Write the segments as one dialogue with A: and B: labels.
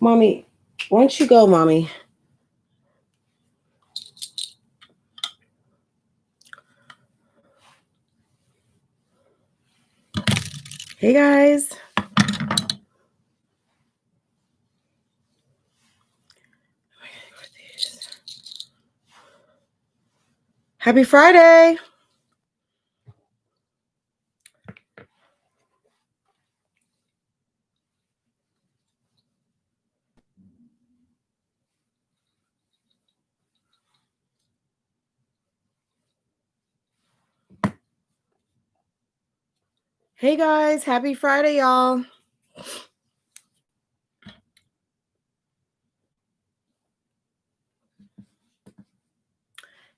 A: Mommy, why don't you go, Mommy? Hey, guys. Happy Friday. Hey, guys. Happy Friday, y'all.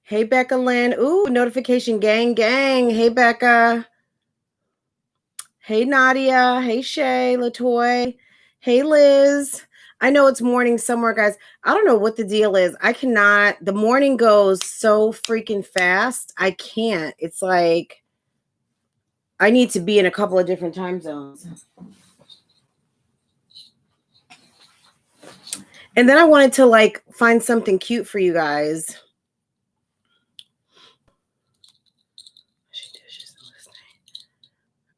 A: Hey, Becca Lynn. Ooh, notification gang. Hey, Becca. Hey, Nadia. Hey, Shay, Latoy. Hey, Liz. I know it's morning somewhere, guys. I don't know what the deal is. I cannot. The morning goes so freaking fast. I can't. It's like I need to be in a couple of different time zones. And then I wanted to like find something cute for you guys.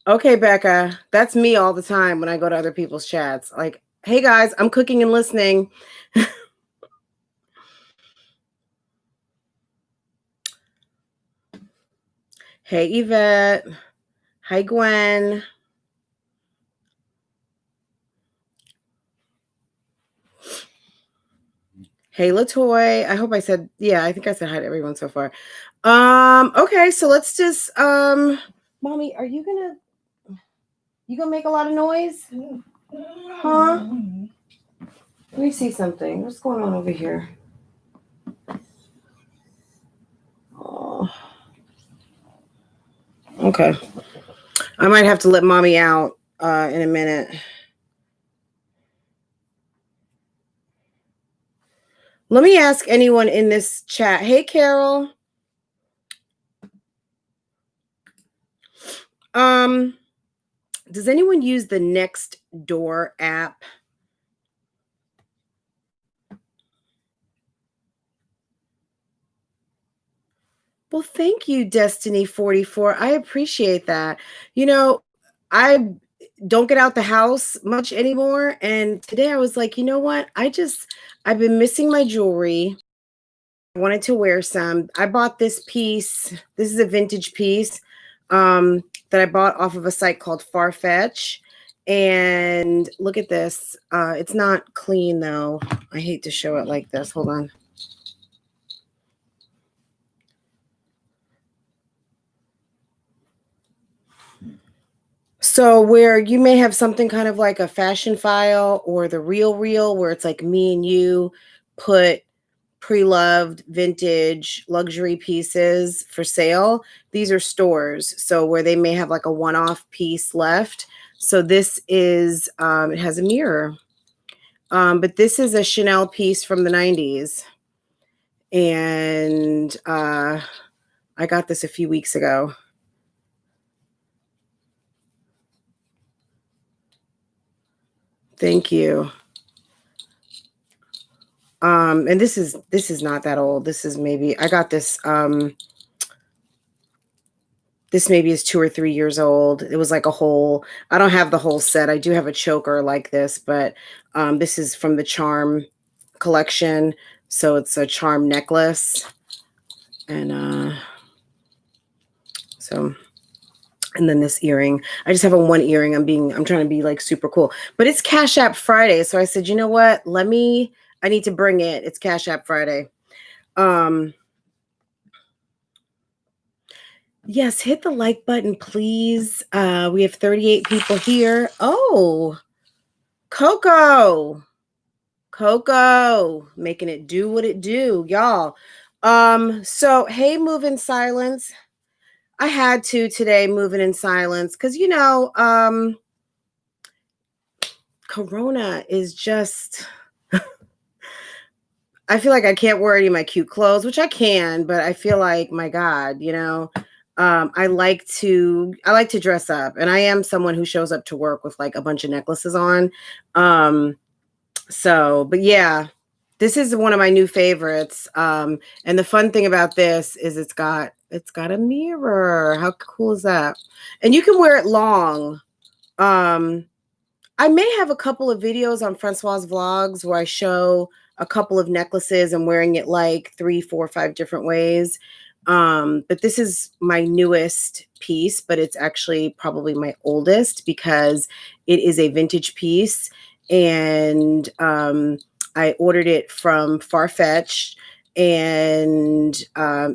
A: Okay, Becca, that's me all the time when I go to other people's chats. Like, hey guys, I'm cooking and listening. Hey, Yvette. Hi, Gwen. Hey, Latoy. I hope I said, yeah, I think I said hi to everyone so far. Okay, so let's just, Mommy, are you gonna make a lot of noise? Huh? Let me see something. What's going on over here? Oh. Okay. I might have to let Mommy out in a minute. Let me ask anyone in this chat. Hey, Carol. Does anyone use the Nextdoor app? Well, thank you, Destiny44. I appreciate that. You know, I don't get out the house much anymore. And today I was like, you know what? I've been missing my jewelry. I wanted to wear some. I bought this piece. This is a vintage piece that I bought off of a site called Farfetch. And look at this. It's not clean though. I hate to show it like this. Hold on. So where you may have something kind of like a fashion file or the real where it's like me and you put pre-loved vintage luxury pieces for sale. These are stores. So where they may have like a one-off piece left. So this is, it has a mirror. But this is a Chanel piece from the 90s. And I got this a few weeks ago. Thank you. And this is not that old. This is maybe, I got this, this maybe is 2 or 3 years old. It was like a whole, I don't have the whole set. I do have a choker like this, but this is from the charm collection. So it's a charm necklace. And so, and then this earring. I just have a one earring. I'm trying to be like super cool. But it's Cash App Friday. So I said, you know what? I need to bring it. It's Cash App Friday. Yes, hit the like button, please. We have 38 people here. Oh, Coco, making it do what it do, y'all. So hey, move in silence. I had to today, moving in silence, because you know, Corona is just. I feel like I can't wear any of my cute clothes, which I can, but I feel like, my God, you know. I like to dress up, and I am someone who shows up to work with like a bunch of necklaces on. So, but yeah, this is one of my new favorites. And the fun thing about this is it's got a mirror. How cool is that? And you can wear it long. I may have a couple of videos on Francois Vlogs where I show a couple of necklaces and wearing it like 3, 4, 5 different ways. But this is my newest piece, but it's actually probably my oldest because it is a vintage piece. And I ordered it from Farfetch, and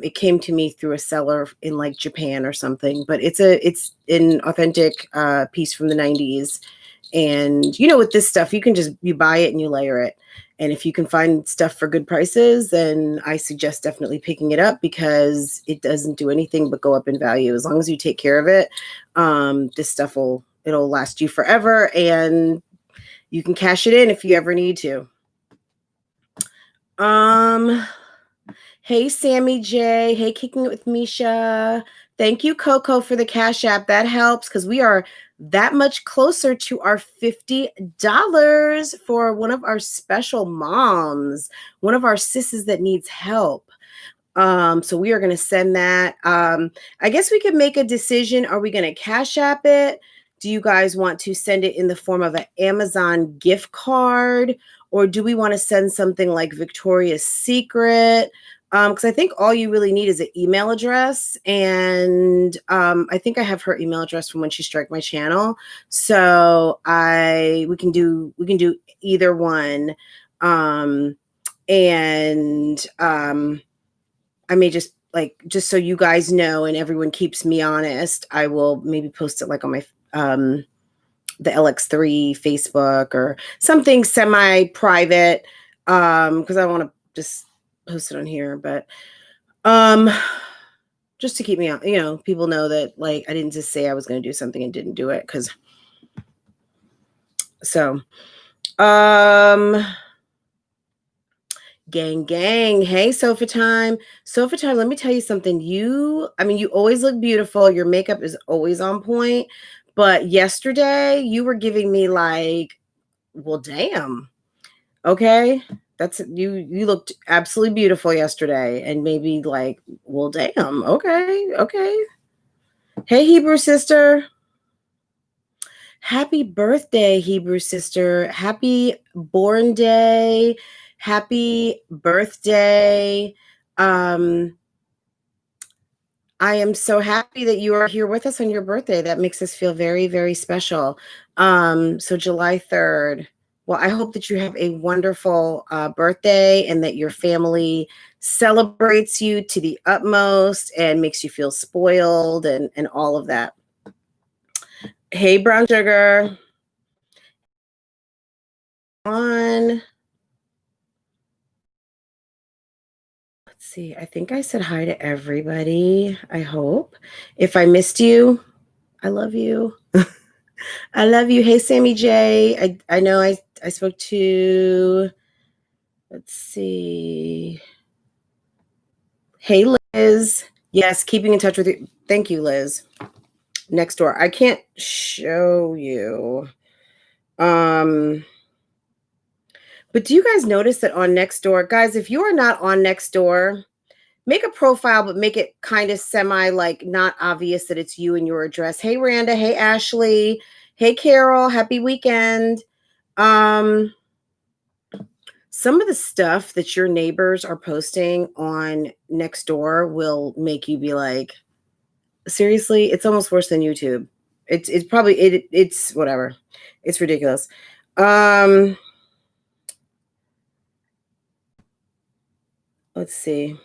A: it came to me through a seller in like Japan or something. But it's an authentic piece from the 90s. And with this stuff, you buy it and you layer it. And if you can find stuff for good prices, then I suggest definitely picking it up because it doesn't do anything but go up in value. As long as you take care of it, this stuff it'll last you forever, and you can cash it in if you ever need to. Hey, Sammy J. Hey, Kicking It with Misha. Thank you, Coco, for the Cash App. That helps because we are that much closer to our $50 for one of our special moms, one of our sisses that needs help. So we are going to send that. I guess we could make a decision. Are we going to Cash App it? Do you guys want to send it in the form of an Amazon gift card? Or do we want to send something like Victoria's Secret? Because I think all you really need is an email address. And I think I have her email address from when she struck my channel. So we can do either one. I may just so you guys know and everyone keeps me honest, I will maybe post it like on my the LX3 Facebook or something semi-private, because I want to just post it on here. But just to keep me on, people know that like I didn't just say I was going to do something and didn't do it. Gang. Hey, Sofa Time. Let me tell you something. You always look beautiful. Your makeup is always on point. But yesterday you were giving me like, well, damn. Okay. You looked absolutely beautiful yesterday. And maybe like, well, damn. Okay. Hey, Hebrew sister. Happy birthday, Hebrew sister. Happy born day. Happy birthday. I am so happy that you are here with us on your birthday. That makes us feel very, very special. So July 3rd. Well, I hope that you have a wonderful birthday and that your family celebrates you to the utmost and makes you feel spoiled and all of that. Hey, Brown Sugar. Let's see. I think I said hi to everybody. I hope. If I missed you, I love you. I love you. Hey, Sammy J. I know I spoke to, let's see. Hey, Liz. Yes, keeping in touch with you. Thank you, Liz. Nextdoor. I can't show you. But do you guys notice that on Nextdoor, guys, if you are not on Nextdoor, make a profile, but make it kind of semi like not obvious that it's you and your address. Hey, Randa. Hey, Ashley. Hey, Carol. Happy weekend. Some of the stuff that your neighbors are posting on Nextdoor will make you be like, seriously, it's almost worse than YouTube. It's probably it's whatever. It's ridiculous. Let's see.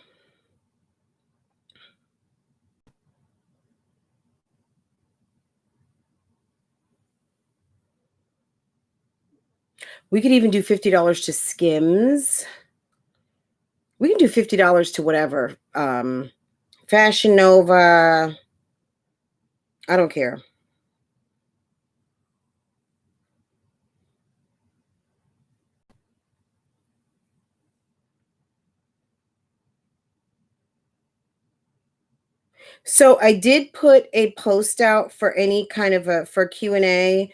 A: We could even do $50 to Skims. We can do $50 to whatever. Fashion Nova. I don't care. So I did put a post out for any kind of for Q&A.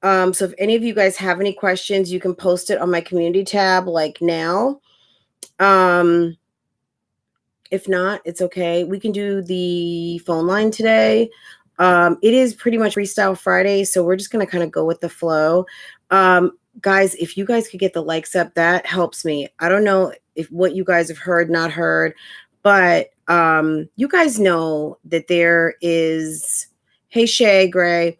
A: So if any of you guys have any questions, you can post it on my community tab like now. If not, it's okay. We can do the phone line today. It is pretty much Freestyle Friday, so we're just gonna kind of go with the flow. Guys, if you guys could get the likes up, that helps me. I don't know if what you guys have heard, not heard, but you guys know that there is. Hey Shay Gray.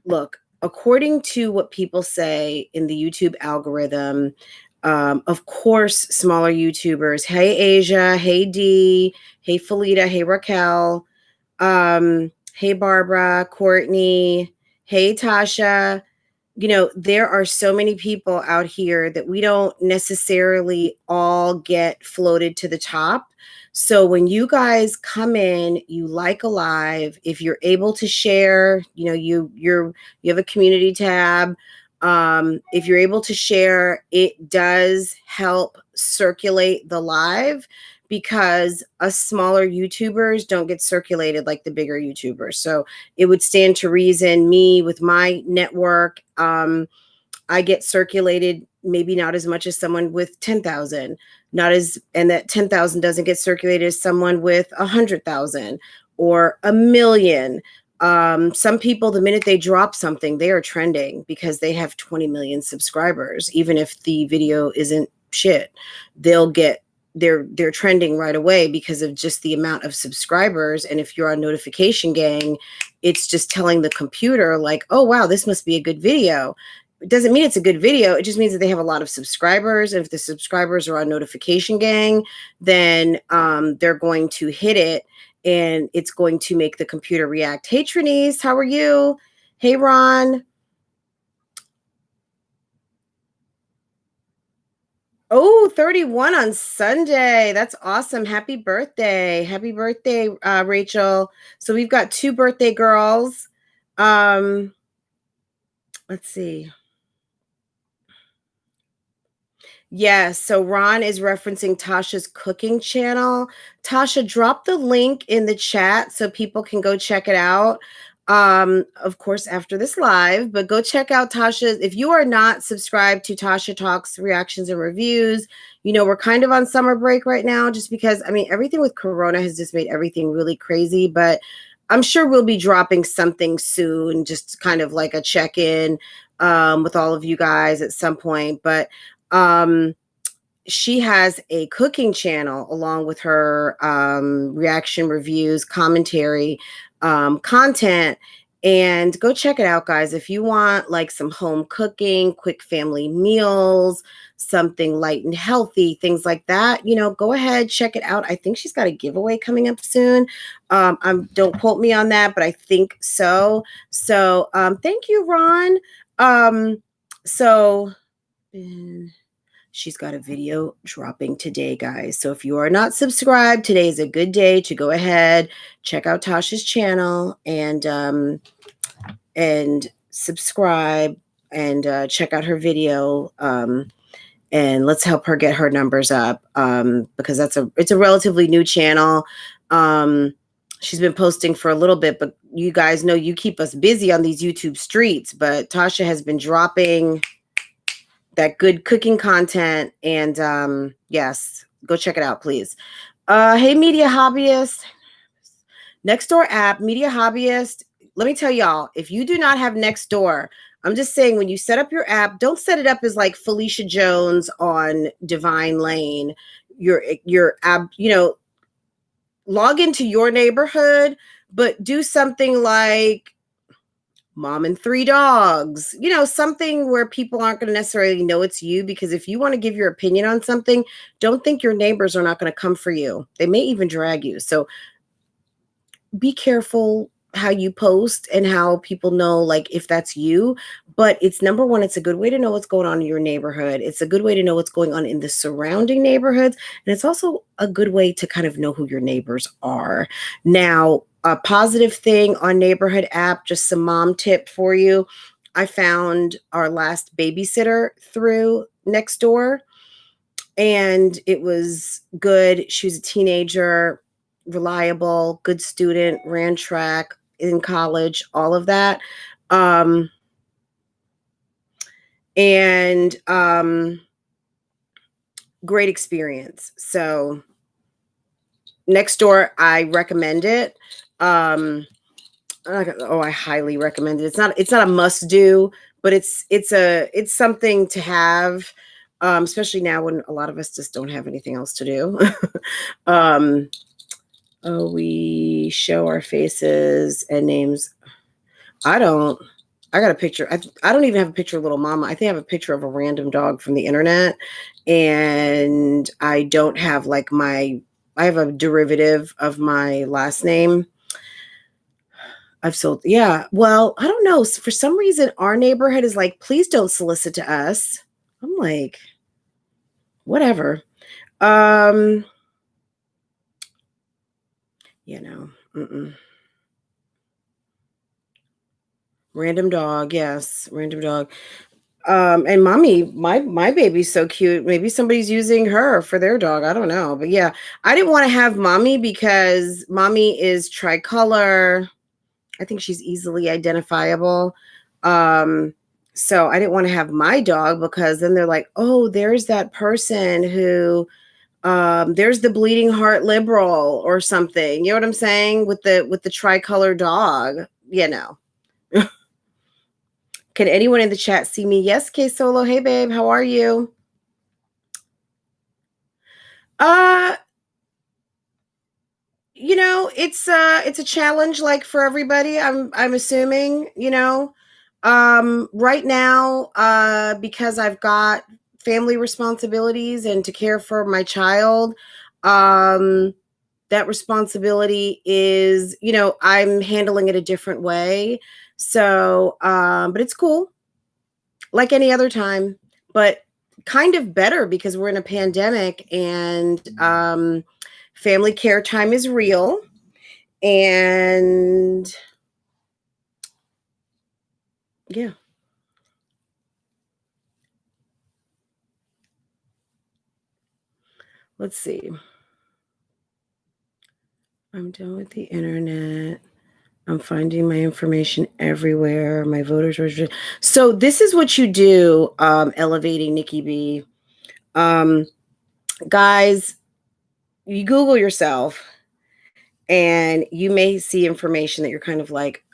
A: Look, according to what people say in the YouTube algorithm, of course, smaller YouTubers. Hey, Asia. Hey, Dee. Hey, Felita. Hey, Raquel. Hey, Barbara. Courtney. Hey, Tasha. You know, there are so many people out here that we don't necessarily all get floated to the top. So when you guys come in, you like a live, if you're able to share, you know, you have a community tab. If you're able to share, it does help circulate the live because us smaller YouTubers don't get circulated like the bigger YouTubers. So it would stand to reason, me with my network, I get circulated maybe not as much as someone with 10,000, not as, and that 10,000 doesn't get circulated as someone with 100,000 or a million. Some people, the minute they drop something, they are trending because they have 20 million subscribers. Even if the video isn't shit, they'll get, they're trending right away because of just the amount of subscribers. And if you're on notification gang, it's just telling the computer like, oh wow, this must be a good video. It doesn't mean it's a good video. It just means that they have a lot of subscribers. And if the subscribers are on notification gang, then they're going to hit it and it's going to make the computer react. Hey, Trinice, how are you? Hey, Ron. Oh, 31 on Sunday. That's awesome. Happy birthday. Happy birthday, Rachel. So we've got 2 birthday girls. Let's see. Yes, so Ron is referencing Tasha's cooking channel. Tasha, drop the link in the chat so people can go check it out. Of course, after this live, but go check out Tasha's. If you are not subscribed to Tasha Talks Reactions and Reviews, you know, we're kind of on summer break right now just because, I mean, everything with Corona has just made everything really crazy, but I'm sure we'll be dropping something soon, just kind of like a check-in with all of you guys at some point. But she has a cooking channel along with her reaction reviews, commentary, content, and go check it out, guys. If you want like some home cooking, quick family meals, something light and healthy, things like that, you know, go ahead, check it out. I think she's got a giveaway coming up soon. Don't quote me on that, but I think so. So thank you, Ron. So she's got a video dropping today, guys. So if you are not subscribed, today is a good day to go ahead, check out Tasha's channel and subscribe and check out her video. And let's help her get her numbers up because it's a relatively new channel. She's been posting for a little bit, but you guys know you keep us busy on these YouTube streets. But Tasha has been dropping that good cooking content. And yes, go check it out, please. Hey, media hobbyist. Nextdoor app, media hobbyist. Let me tell y'all, if you do not have Nextdoor, I'm just saying when you set up your app, don't set it up as like Felicia Jones on Divine Lane. Your app, you know, log into your neighborhood, but do something like Mom and 3 Dogs, you know, something where people aren't going to necessarily know it's you, because if you want to give your opinion on something, don't think your neighbors are not going to come for you. They may even drag you. So be careful how you post and how people know, like, if that's you. But it's number one, it's a good way to know what's going on in your neighborhood. It's a good way to know what's going on in the surrounding neighborhoods. And it's also a good way to kind of know who your neighbors are. Now, a positive thing on Neighborhood app, just some mom tip for you. I found our last babysitter through Nextdoor, and it was good. She was a teenager, reliable, good student, ran track in college, all of that. Um, and great experience. So Nextdoor, I recommend it. I highly recommend it. It's not a must do, but it's something to have, especially now when a lot of us just don't have anything else to do. We show our faces and names. I don't. I got a picture. I don't even have a picture of Lil Mama. I think I have a picture of a random dog from the internet, and I don't have like I have a derivative of my last name. I've sold, yeah. Well, I don't know. For some reason, our neighborhood is like, please don't solicit to us. I'm like, whatever. You know, random dog, yes, random dog. And mommy, my baby's so cute. Maybe somebody's using her for their dog. I don't know, but yeah, I didn't want to have mommy because mommy is tricolor. I think she's easily identifiable. So I didn't want to have my dog because then they're like, oh, there's that person who, there's the bleeding heart liberal or something. You know what I'm saying? With the tricolor dog, you know. Can anyone in the chat see me? Yes, K Solo. Hey babe, how are you? Uh, you know, it's a challenge like for everybody. I'm assuming, you know. Right now, because I've got family responsibilities and to care for my child, that responsibility is, you know, I'm handling it a different way. So, but it's cool, like any other time, but kind of better because we're in a pandemic and family care time is real. And yeah. Let's see. I'm done with the internet. I'm finding my information everywhere. My voters registration. So this is what you do, elevating Nikki B. Guys, you Google yourself and you may see information that you're kind of like,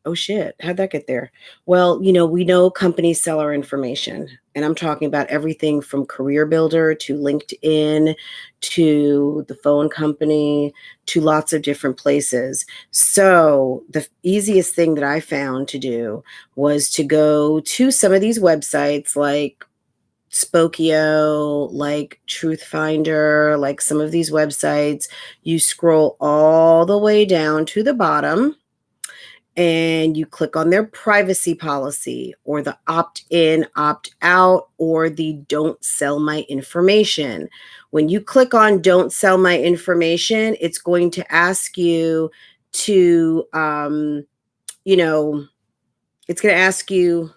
A: oh shit, how'd that get there? Well, you know, we know companies sell our information. And I'm talking about everything from Career Builder to LinkedIn to the phone company to lots of different places. So the easiest thing that I found to do was to go to some of these websites like Spokio, like Truth Finder, like some of these websites. You scroll all the way down to the bottom and you click on their privacy policy or the opt-in, opt-out, or the don't sell my information. When you click on don't sell my information, it's going to ask you to, you know, it's going to ask you,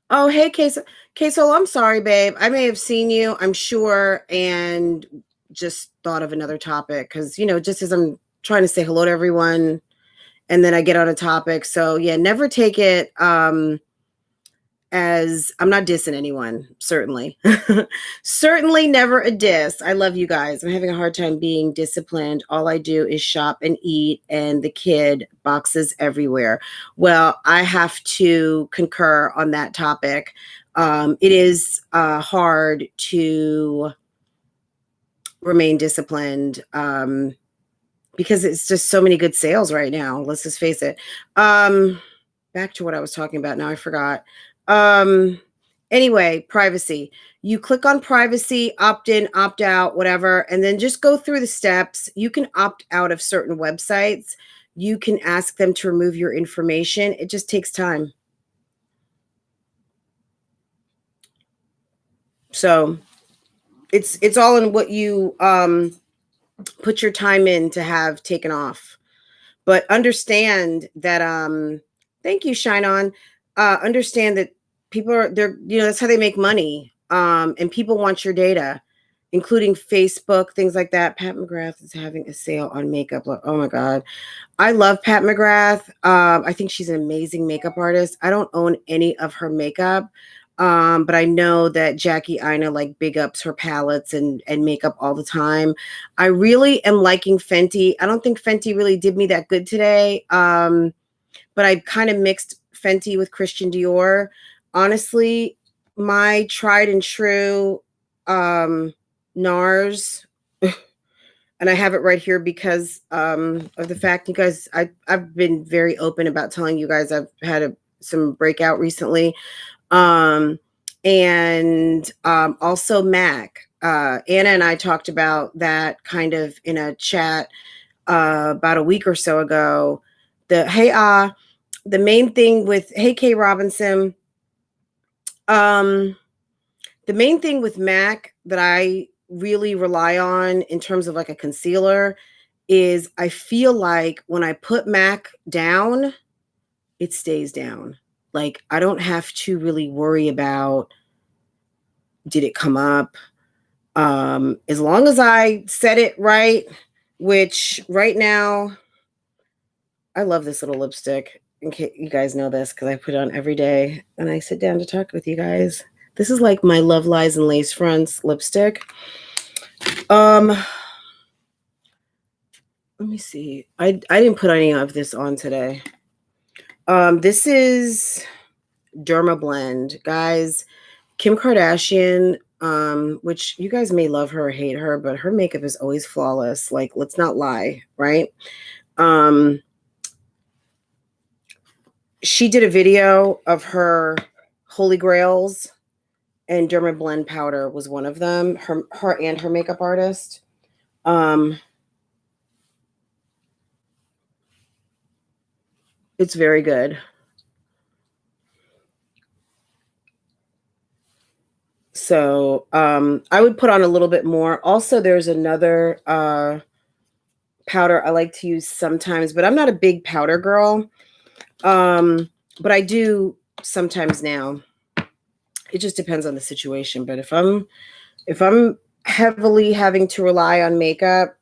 A: oh, hey, Queso, I'm sorry, babe. I may have seen you, I'm sure, and just thought of another topic because, you know, just as I'm trying to say hello to everyone, and then I get on a topic. So yeah, never take it as I'm not dissing anyone, certainly. Certainly never a diss. I love you guys. I'm having a hard time being disciplined. All I do is shop and eat, and the kid boxes everywhere. Well, I have to concur on that topic. It is hard to remain disciplined. Because it's just so many good sales right now. Let's just face it. Back to what I was talking about. Now I forgot. Anyway, privacy. You click on privacy, opt in, opt out, whatever, and then just go through the steps. You can opt out of certain websites. You can ask them to remove your information. It just takes time. So it's all in what you put your time in to have taken off. But understand that thank you, Shine On. Understand that people are, they're, you know, that's how they make money. And people want your data. including Facebook, things like that. Pat McGrath is having a sale on makeup. Oh my God. I love Pat McGrath. I think she's an amazing makeup artist. I don't own any of her makeup. But I know that Jackie Aina like big ups her palettes and makeup all the time. I really am liking Fenty. I don't think Fenty really did me that good today. But I kind of mixed Fenty with Christian Dior. Honestly, my tried and true NARS, and I have it right here because of the fact, you guys, I've been very open about telling you guys I've had some breakout recently. And also MAC. Anna and I talked about that kind of in a chat about a week or so ago. The main thing with K Robinson, the main thing with MAC that I really rely on in terms of like a concealer is I feel like when I put MAC down, it stays down. Like I don't have to really worry about, did it come up? As long as I set it right, which right now, I love this little lipstick. In case you guys know this, because I put it on every day and I sit down to talk with you guys. This is like my Love Lies and Lacefronts lipstick. Let me see. I didn't put any of this on today. This is Derma Blend, guys. Kim Kardashian, which you guys may love her or hate her, but her makeup is always flawless. Like, let's not lie, right? She did a video of her Holy Grails, and Derma Blend powder was one of them. Her and her makeup artist. It's very good. So I would put on a little bit more. Also, there's another powder I like to use sometimes, but I'm not a big powder girl. But I do sometimes now. It just depends on the situation. But if I'm heavily having to rely on makeup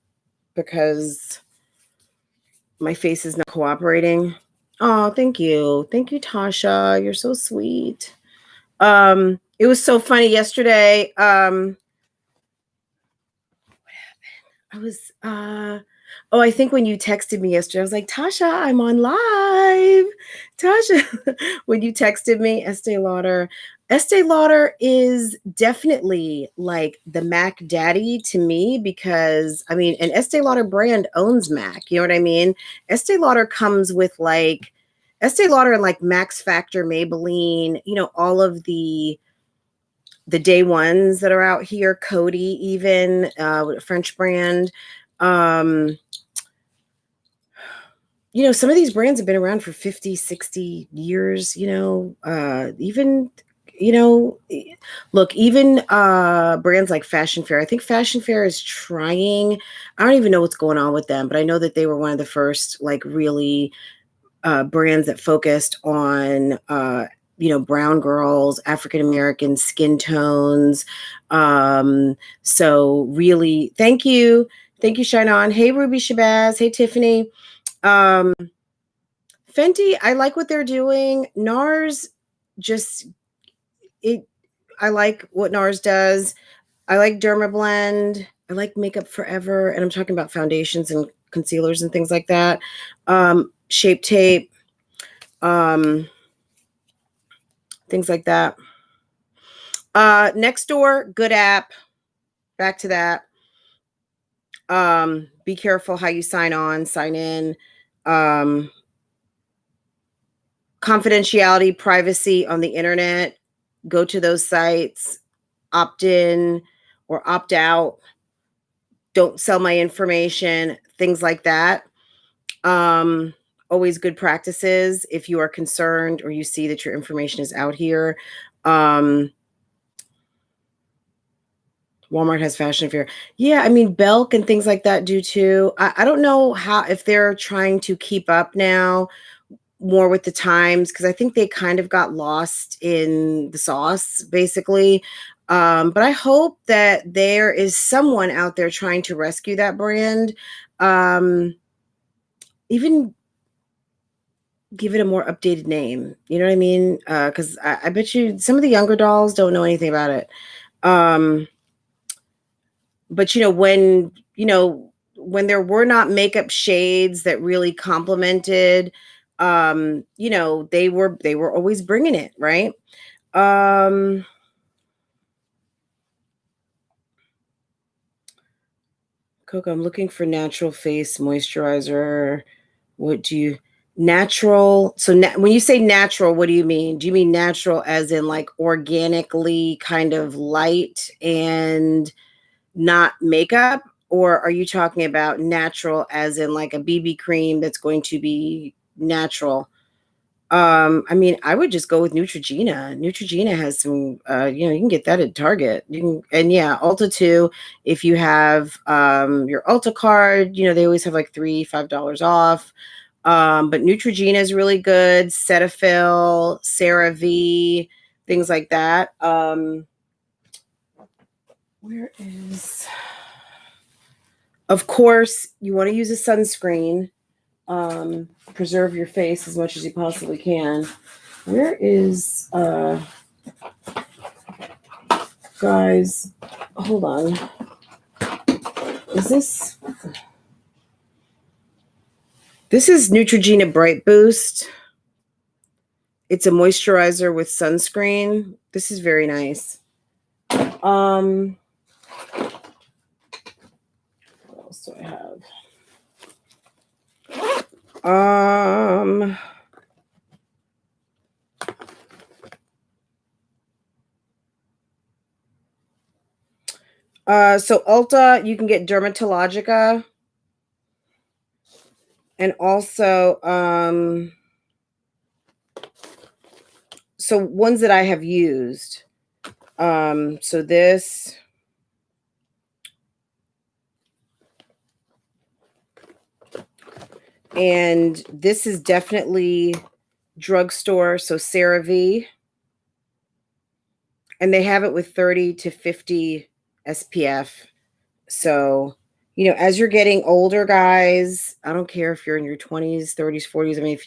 A: because my face is not cooperating. Oh, thank you. Thank you, Tasha. You're so sweet. It was so funny yesterday. What happened? I was I think when you texted me yesterday, I was like, Tasha, I'm on live. Tasha, when you texted me, Estee Lauder. Estee Lauder is definitely like the MAC daddy to me because, I mean, an Estee Lauder brand owns MAC. You know what I mean? Estee Lauder comes with like, Estee Lauder and like Max Factor, Maybelline, you know, all of the day ones that are out here, Coty even, French brand. You know, some of these brands have been around for 50, 60 years, you know, even, you know, look, even brands like Fashion Fair. I think Fashion Fair is trying, I don't even know what's going on with them, but I know that they were one of the first like really brands that focused on, you know, brown girls, African-American skin tones. So really, thank you. Thank you, Shine On. Hey, Ruby Shabazz. Hey, Tiffany. Fenty, I like what they're doing. NARS, I like what NARS does. I like Derma Blend. I like Makeup Forever. And I'm talking about foundations and concealers and things like that. Shape Tape. Things like that. Nextdoor, good app. Back to that. Be careful how you sign on, sign in. Confidentiality, privacy on the internet. Go to those sites, opt in or opt out. Don't sell my information, things like that. Always good practices if you are concerned or you see that your information is out here. Walmart has Fashion Fair. Yeah, I mean, Belk and things like that do too. I don't know how, if they're trying to keep up now more with the times, because I think they kind of got lost in the sauce, basically. But I hope that there is someone out there trying to rescue that brand. Even give it a more updated name. You know what I mean? Because I bet you some of the younger dolls don't know anything about it. But when there were not makeup shades that really complemented, they were always bringing it, right? Coco, I'm looking for natural face moisturizer. What do you natural? So when you say natural, what do you mean? Do you mean natural as in like organically kind of light and not makeup? Or are you talking about natural as in like a BB cream that's going to be natural? I mean, I would just go with Neutrogena. Neutrogena has some, you can get that at Target. And yeah, Ulta too. If you have your Ulta card, they always have like $3-5 off. But Neutrogena is really good. Cetaphil, CeraVe, things like that. Where is? Of course, you want to use a sunscreen. Preserve your face as much as you possibly can. Where is guys, hold on. Is this is Neutrogena Bright Boost. It's a moisturizer with sunscreen. This is very nice. What else do I have? So Ulta, you can get Dermatologica. And also, so ones that I have used. So this. And this is definitely drugstore, so CeraVe. And they have it with 30 to 50 SPF. So, as you're getting older, guys, I don't care if you're in your 20s, 30s, 40s. I mean,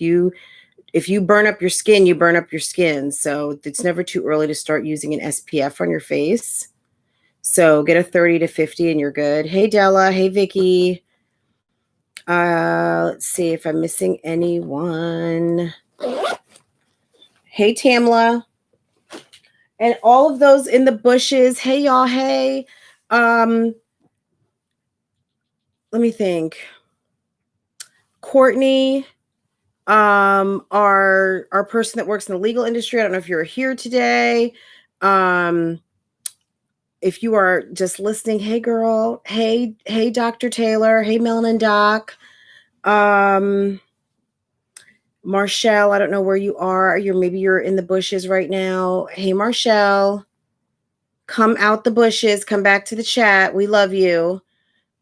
A: if you burn up your skin, you burn up your skin. So it's never too early to start using an SPF on your face. So get a 30 to 50 and you're good. Hey, Della. Hey, Vicky. Let's see if I'm missing anyone. Hey, Tamla. And all of those in the bushes. Hey, y'all. Hey. Let me think. Courtney, our person that works in the legal industry. I don't know if you're here today. If you are just listening, hey, girl. Hey, Dr. Taylor. Hey, Melanin Doc. Marshall, I don't know where you are. Maybe you're in the bushes right now. Hey, Marshall, come out the bushes. Come back to the chat. We love you.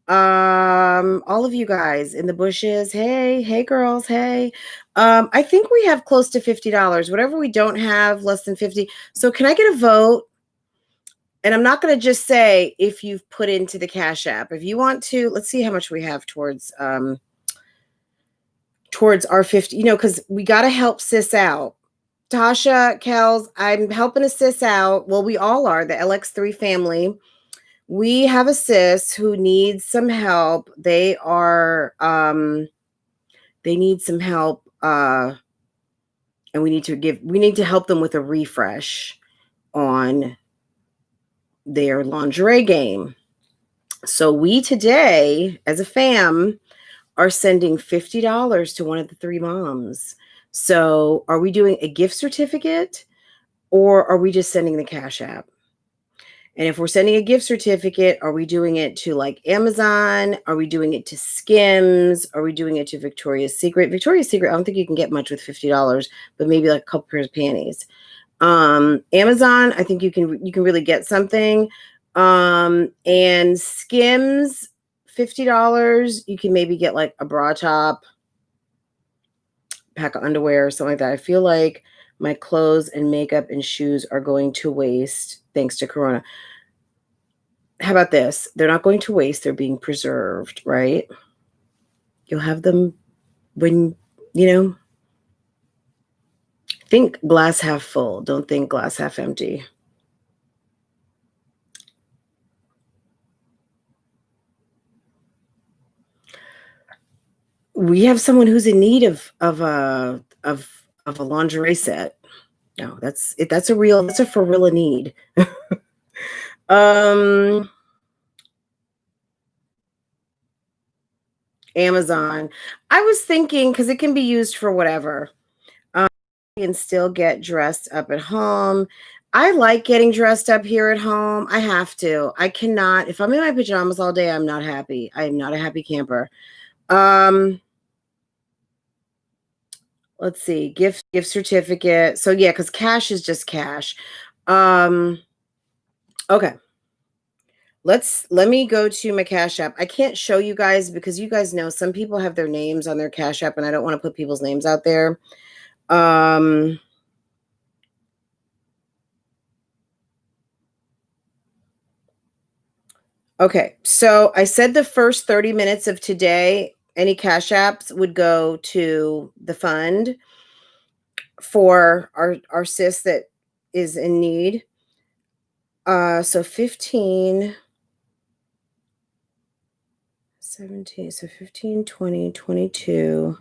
A: All of you guys in the bushes. Hey, girls. Hey. I think we have close to $50. Whatever we don't have, less than 50. So can I get a vote? And I'm not going to just say if you've put into the Cash App. If you want to, let's see how much we have towards our 50, because we got to help sis out. Tasha, Kels, I'm helping a sis out. Well, we all are, the LX3 family. We have a sis who needs some help. They need some help. And we need to help them with a refresh on their lingerie game. So we today, as a fam, are sending $50 to one of the three moms. So are we doing a gift certificate or are we just sending the Cash App? And if we're sending a gift certificate, are we doing it to like Amazon? Are we doing it to Skims? Are we doing it to Victoria's Secret? Victoria's Secret, I don't think you can get much with $50, but maybe like a couple pairs of panties. Amazon, I think you can really get something. And Skims, $50, you can maybe get like a bra top, pack of underwear or something like that. I feel like my clothes and makeup and shoes are going to waste thanks to Corona. How about this? They're not going to waste. They're being preserved, right? You'll have them when, think glass half full. Don't think glass half empty. We have someone who's in need of a lingerie set. No, that's a for real need. Amazon. I was thinking, because it can be used for whatever. You can still get dressed up at home. I like getting dressed up here at home. I have to. I cannot. If I'm in my pajamas all day, I'm not happy. I am not a happy camper. Let's see. Gift certificate. So yeah, because cash is just cash. Okay. Let me go to my Cash App. I can't show you guys because you guys know some people have their names on their Cash App and I don't want to put people's names out there. Okay, so I said the first 30 minutes of today, any Cash Apps would go to the fund for our sis that is in need. So 15, 17, so 15, 20, 22,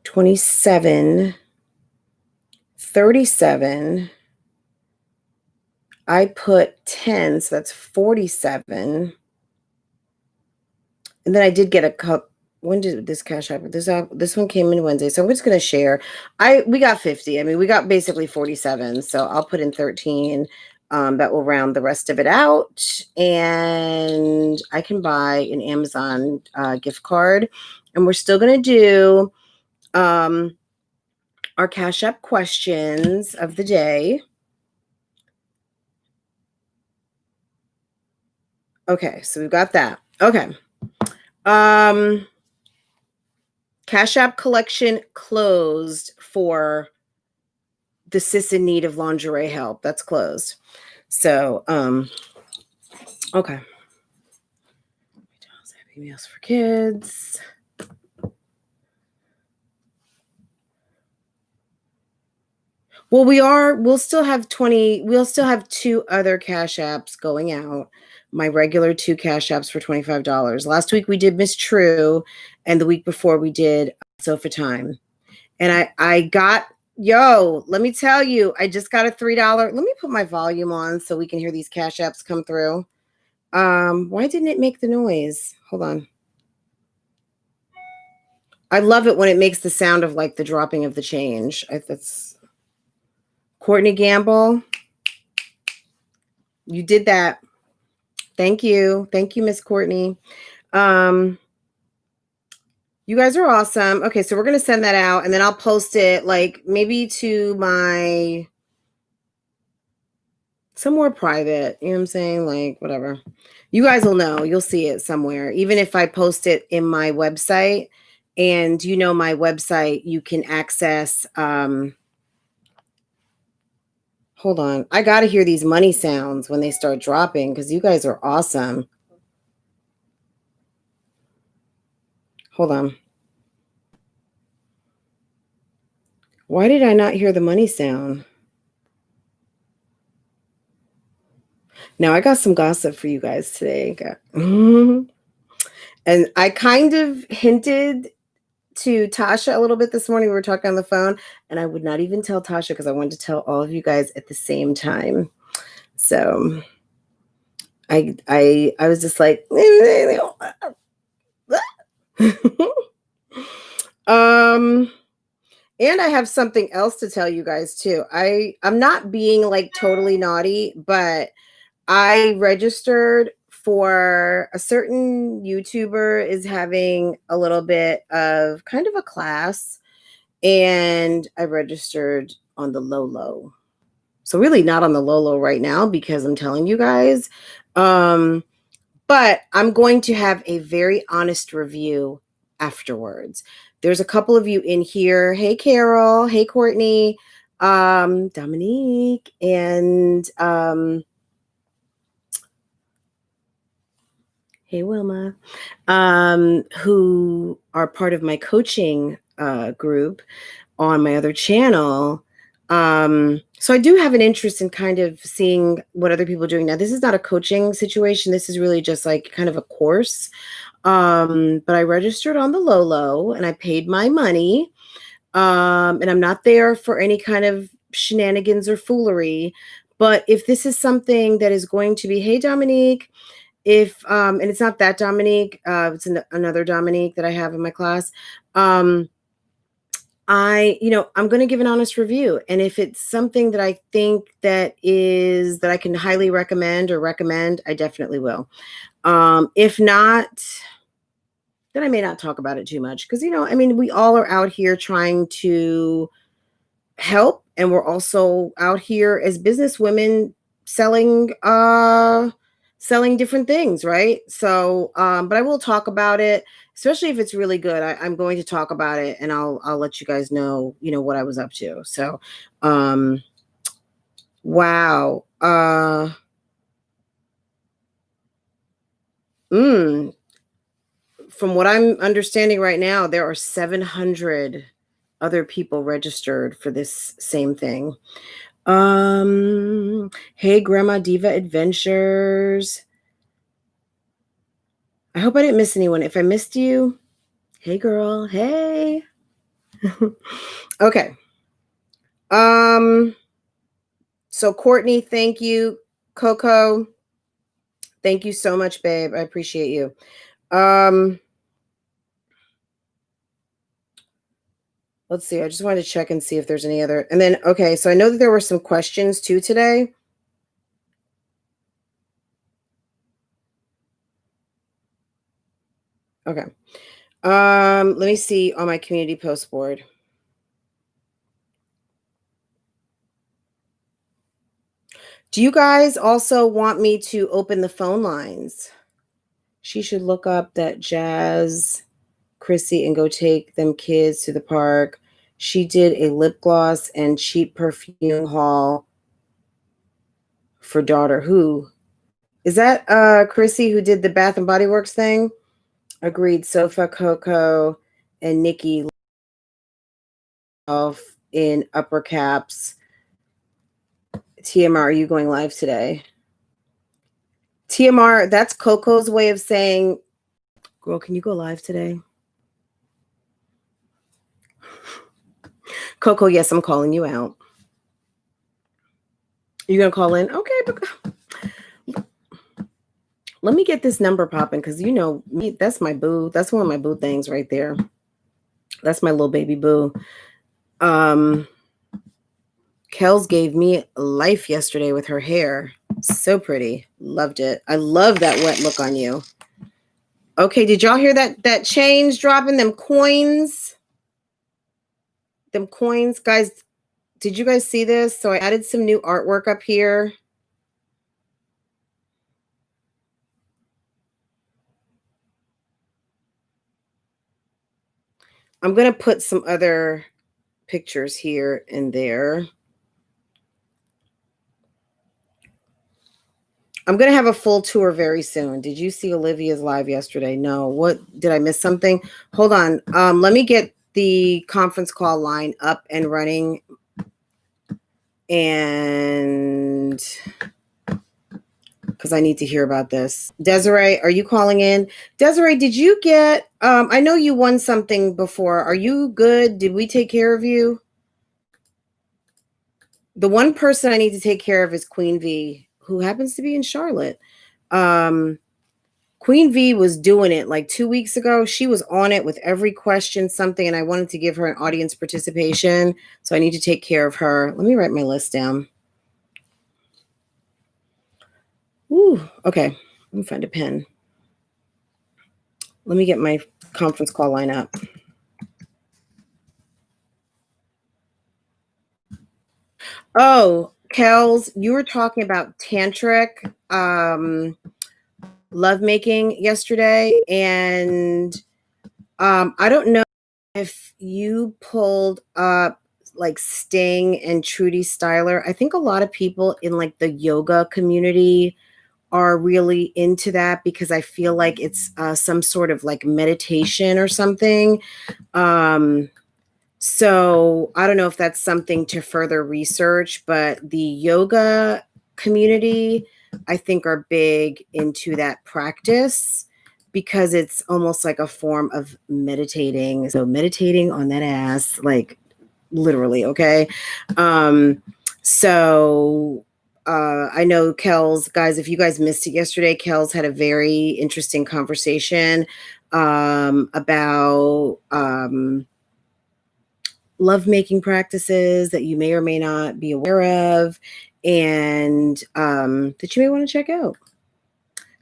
A: 27, 37. I put 10, so that's 47. And then I did get a cup. When did this Cash App? This one came in Wednesday, so I'm just gonna share. We got 50. I mean, we got basically 47. So I'll put in 13. That will round the rest of it out, and I can buy an Amazon gift card. And we're still gonna do our Cash App questions of the day. Okay, so we've got that. Okay. Cash App collection closed for the sis in need of lingerie help. That's closed. So, okay. Happy Meals for Kids. Well, we'll still have 2 other Cash Apps going out. My regular 2 Cash Apps for $25. Last week we did Miss True, and the week before we did Sofa Time. And I got, let me tell you, I just got a $3. Let me put my volume on so we can hear these Cash Apps come through. Why didn't it make the noise? Hold on. I love it when it makes the sound of like the dropping of the change. That's Courtney Gamble. You did that. Thank you. Thank you, Miss Courtney. You guys are awesome. Okay, so we're going to send that out, and then I'll post it like maybe to my somewhere private. You know what I'm saying? Like whatever. You guys will know. You'll see it somewhere. Even if I post it in my website, and my website, you can access hold on. I got to hear these money sounds when they start dropping because you guys are awesome. Hold on. Why did I not hear the money sound? Now, I got some gossip for you guys today. And I kind of hinted to Tasha a little bit this morning. We were talking on the phone, and I would not even tell Tasha because I wanted to tell all of you guys at the same time. So I was just like, and I have something else to tell you guys too. I'm not being like totally naughty, but I registered for a certain YouTuber is having a little bit of kind of a class, and I registered on the low. So really not on the low right now because I'm telling you guys. But I'm going to have a very honest review afterwards. There's a couple of you in here. Hey, Carol. Hey, Courtney, Dominique, and hey, Wilma, who are part of my coaching group on my other channel. So I do have an interest in kind of seeing what other people are doing. Now, this is not a coaching situation. This is really just like kind of a course. But I registered on the low and I paid my money. And I'm not there for any kind of shenanigans or foolery. But if this is something that is going to be, hey, Dominique, if and it's not that Dominique, it's another Dominique that I have in my class. I'm going to give an honest review. And if it's something that I think that I can highly recommend, I definitely will. If not, then I may not talk about it too much because, we all are out here trying to help. And we're also out here as business women selling different things, right? So, but I will talk about it, especially if it's really good. I'm going to talk about it, and I'll let you guys know, what I was up to. So, wow. From what I'm understanding right now, there are 700 other people registered for this same thing. Hey, Grandma Diva Adventures. I hope I didn't miss anyone. If I missed you, hey, girl. Hey. Okay. So Courtney, thank you. Coco, thank you so much, babe. I appreciate you. Let's see. I just wanted to check and see if there's any other. And then, okay. So I know that there were some questions too today. Okay. Let me see on my community post board. Do you guys also want me to open the phone lines? She should look up that Jazz Chrissy and go take them kids to the park. She did a lip gloss and cheap perfume haul for daughter. Who is that? Chrissy, who did the Bath and Body Works thing? Agreed. Sofa, Coco, and Nikki in upper caps. TMR, are you going live today? TMR, that's Coco's way of saying, girl, can you go live today? Coco, yes, I'm calling you out. You gonna call in? Okay, but let me get this number popping because me, that's my boo. That's one of my boo things right there. That's my little baby boo. Kels gave me life yesterday with her hair. So pretty. Loved it. I love that wet look on you. Okay, did y'all hear that change dropping them coins? Them coins, guys. Did you guys see this? So I added some new artwork up here. I'm going to put some other pictures here and there. I'm going to have a full tour very soon. Did you see Olivia's live yesterday? No. What? Did I miss something? Hold on. Let me get the conference call line up and running. And because I need to hear about this. Desiree, are you calling in? Desiree, did you get, I know you won something before. Are you good? Did we take care of you? The one person I need to take care of is Queen V, who happens to be in Charlotte. Queen V was doing it like 2 weeks ago. She was on it with every question, something, and I wanted to give her an audience participation. So I need to take care of her. Let me write my list down. Ooh, okay. Let me find a pen. Let me get my conference call line up. Oh, Kels, you were talking about tantric lovemaking yesterday, and I don't know if you pulled up like Sting and Trudy Styler, I think a lot of people in like the yoga community are really into that because I feel like it's some sort of like meditation or something. So I don't know if that's something to further research, but the yoga community, I think, are big into that practice because it's almost like a form of meditating. So meditating on that ass, like literally, okay? Um, so I know Kel's, guys, if you guys missed it yesterday, Kel's had a very interesting conversation about lovemaking practices that you may or may not be aware of and that you may want to check out.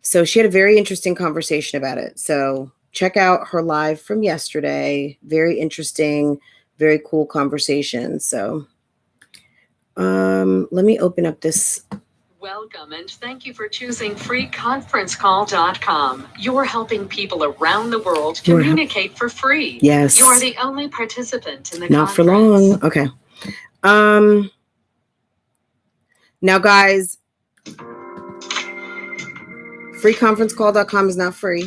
A: So she had a very interesting conversation about it. So check out her live from yesterday. Very interesting, very cool conversation. So let me open up this.
B: Welcome and thank you for choosing freeconferencecall.com. You're helping people around the world communicate for free.
A: Yes.
B: You are the only participant in the
A: Not
B: conference.
A: for long. Okay. Now, guys, freeconferencecall.com is not free.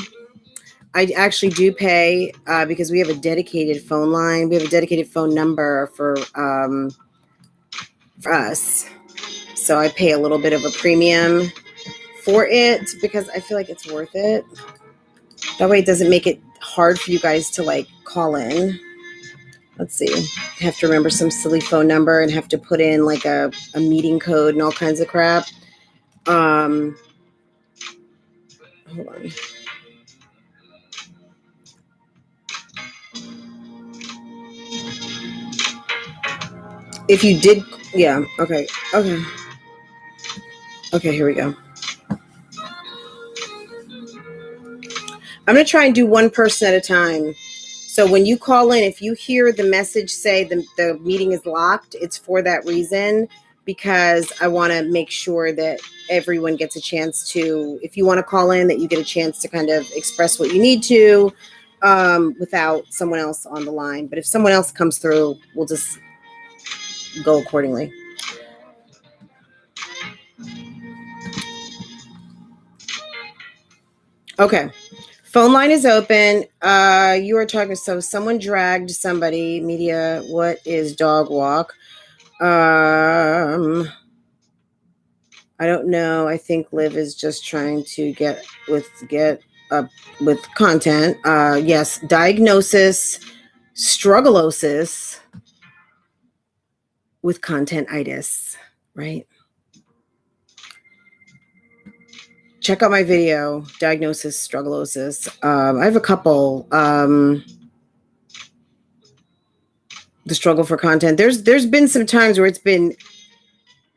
A: I actually do pay because we have a dedicated phone line. We have a dedicated phone number for us. So I pay a little bit of a premium for it because I feel like it's worth it. That way it doesn't make it hard for you guys to like call in. Let's see. I have to remember some silly phone number and have to put in like a meeting code and all kinds of crap. Hold on. If you did, yeah, okay. Okay, here we go. I'm going to try and do one person at a time. So when you call in, if you hear the message say the meeting is locked, it's for that reason, because I want to make sure that everyone gets a chance to, if you want to call in, that you get a chance to kind of express what you need to without someone else on the line. But if someone else comes through, we'll just go accordingly. Okay. Phone line is open. You are talking. So someone dragged somebody. Media. What is dog walk? I don't know. I think Liv is just trying to get up with content. Yes. Diagnosis. Struggleosis with contentitis. Right. Check out my video. Diagnosis. Struggleosis. I have a couple. The struggle for content. There's been some times where it's been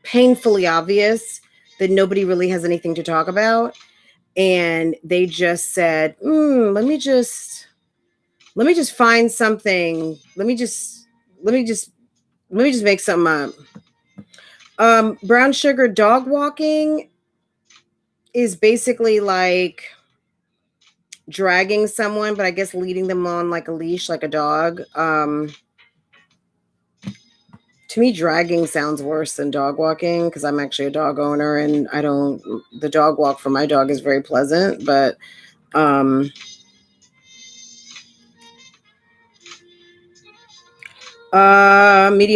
A: painfully obvious that nobody really has anything to talk about, and they just said, let me just find something. Let me just make something up. Brown sugar dog walking is basically like dragging someone, but I guess leading them on like a leash, like a dog. To me, dragging sounds worse than dog walking because I'm actually a dog owner and the dog walk for my dog is very pleasant, but media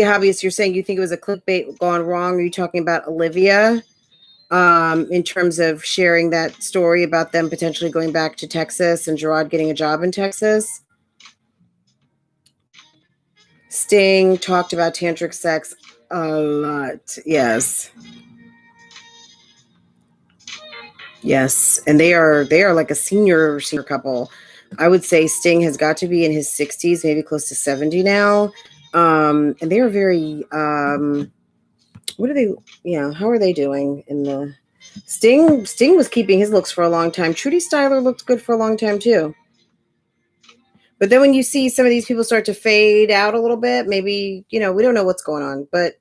A: hobbyist, you're saying you think it was a clickbait gone wrong. Are you talking about Olivia in terms of sharing that story about them potentially going back to Texas and Gerard getting a job in Texas? Sting talked about tantric sex a lot. Yes. Yes, and they are like a senior couple. I would say Sting has got to be in his 60s, maybe close to 70 now. And they are very what are they, how are they doing in the Sting was keeping his looks for a long time. Trudy Styler looked good for a long time too. But then when you see some of these people start to fade out a little bit, maybe, we don't know what's going on, but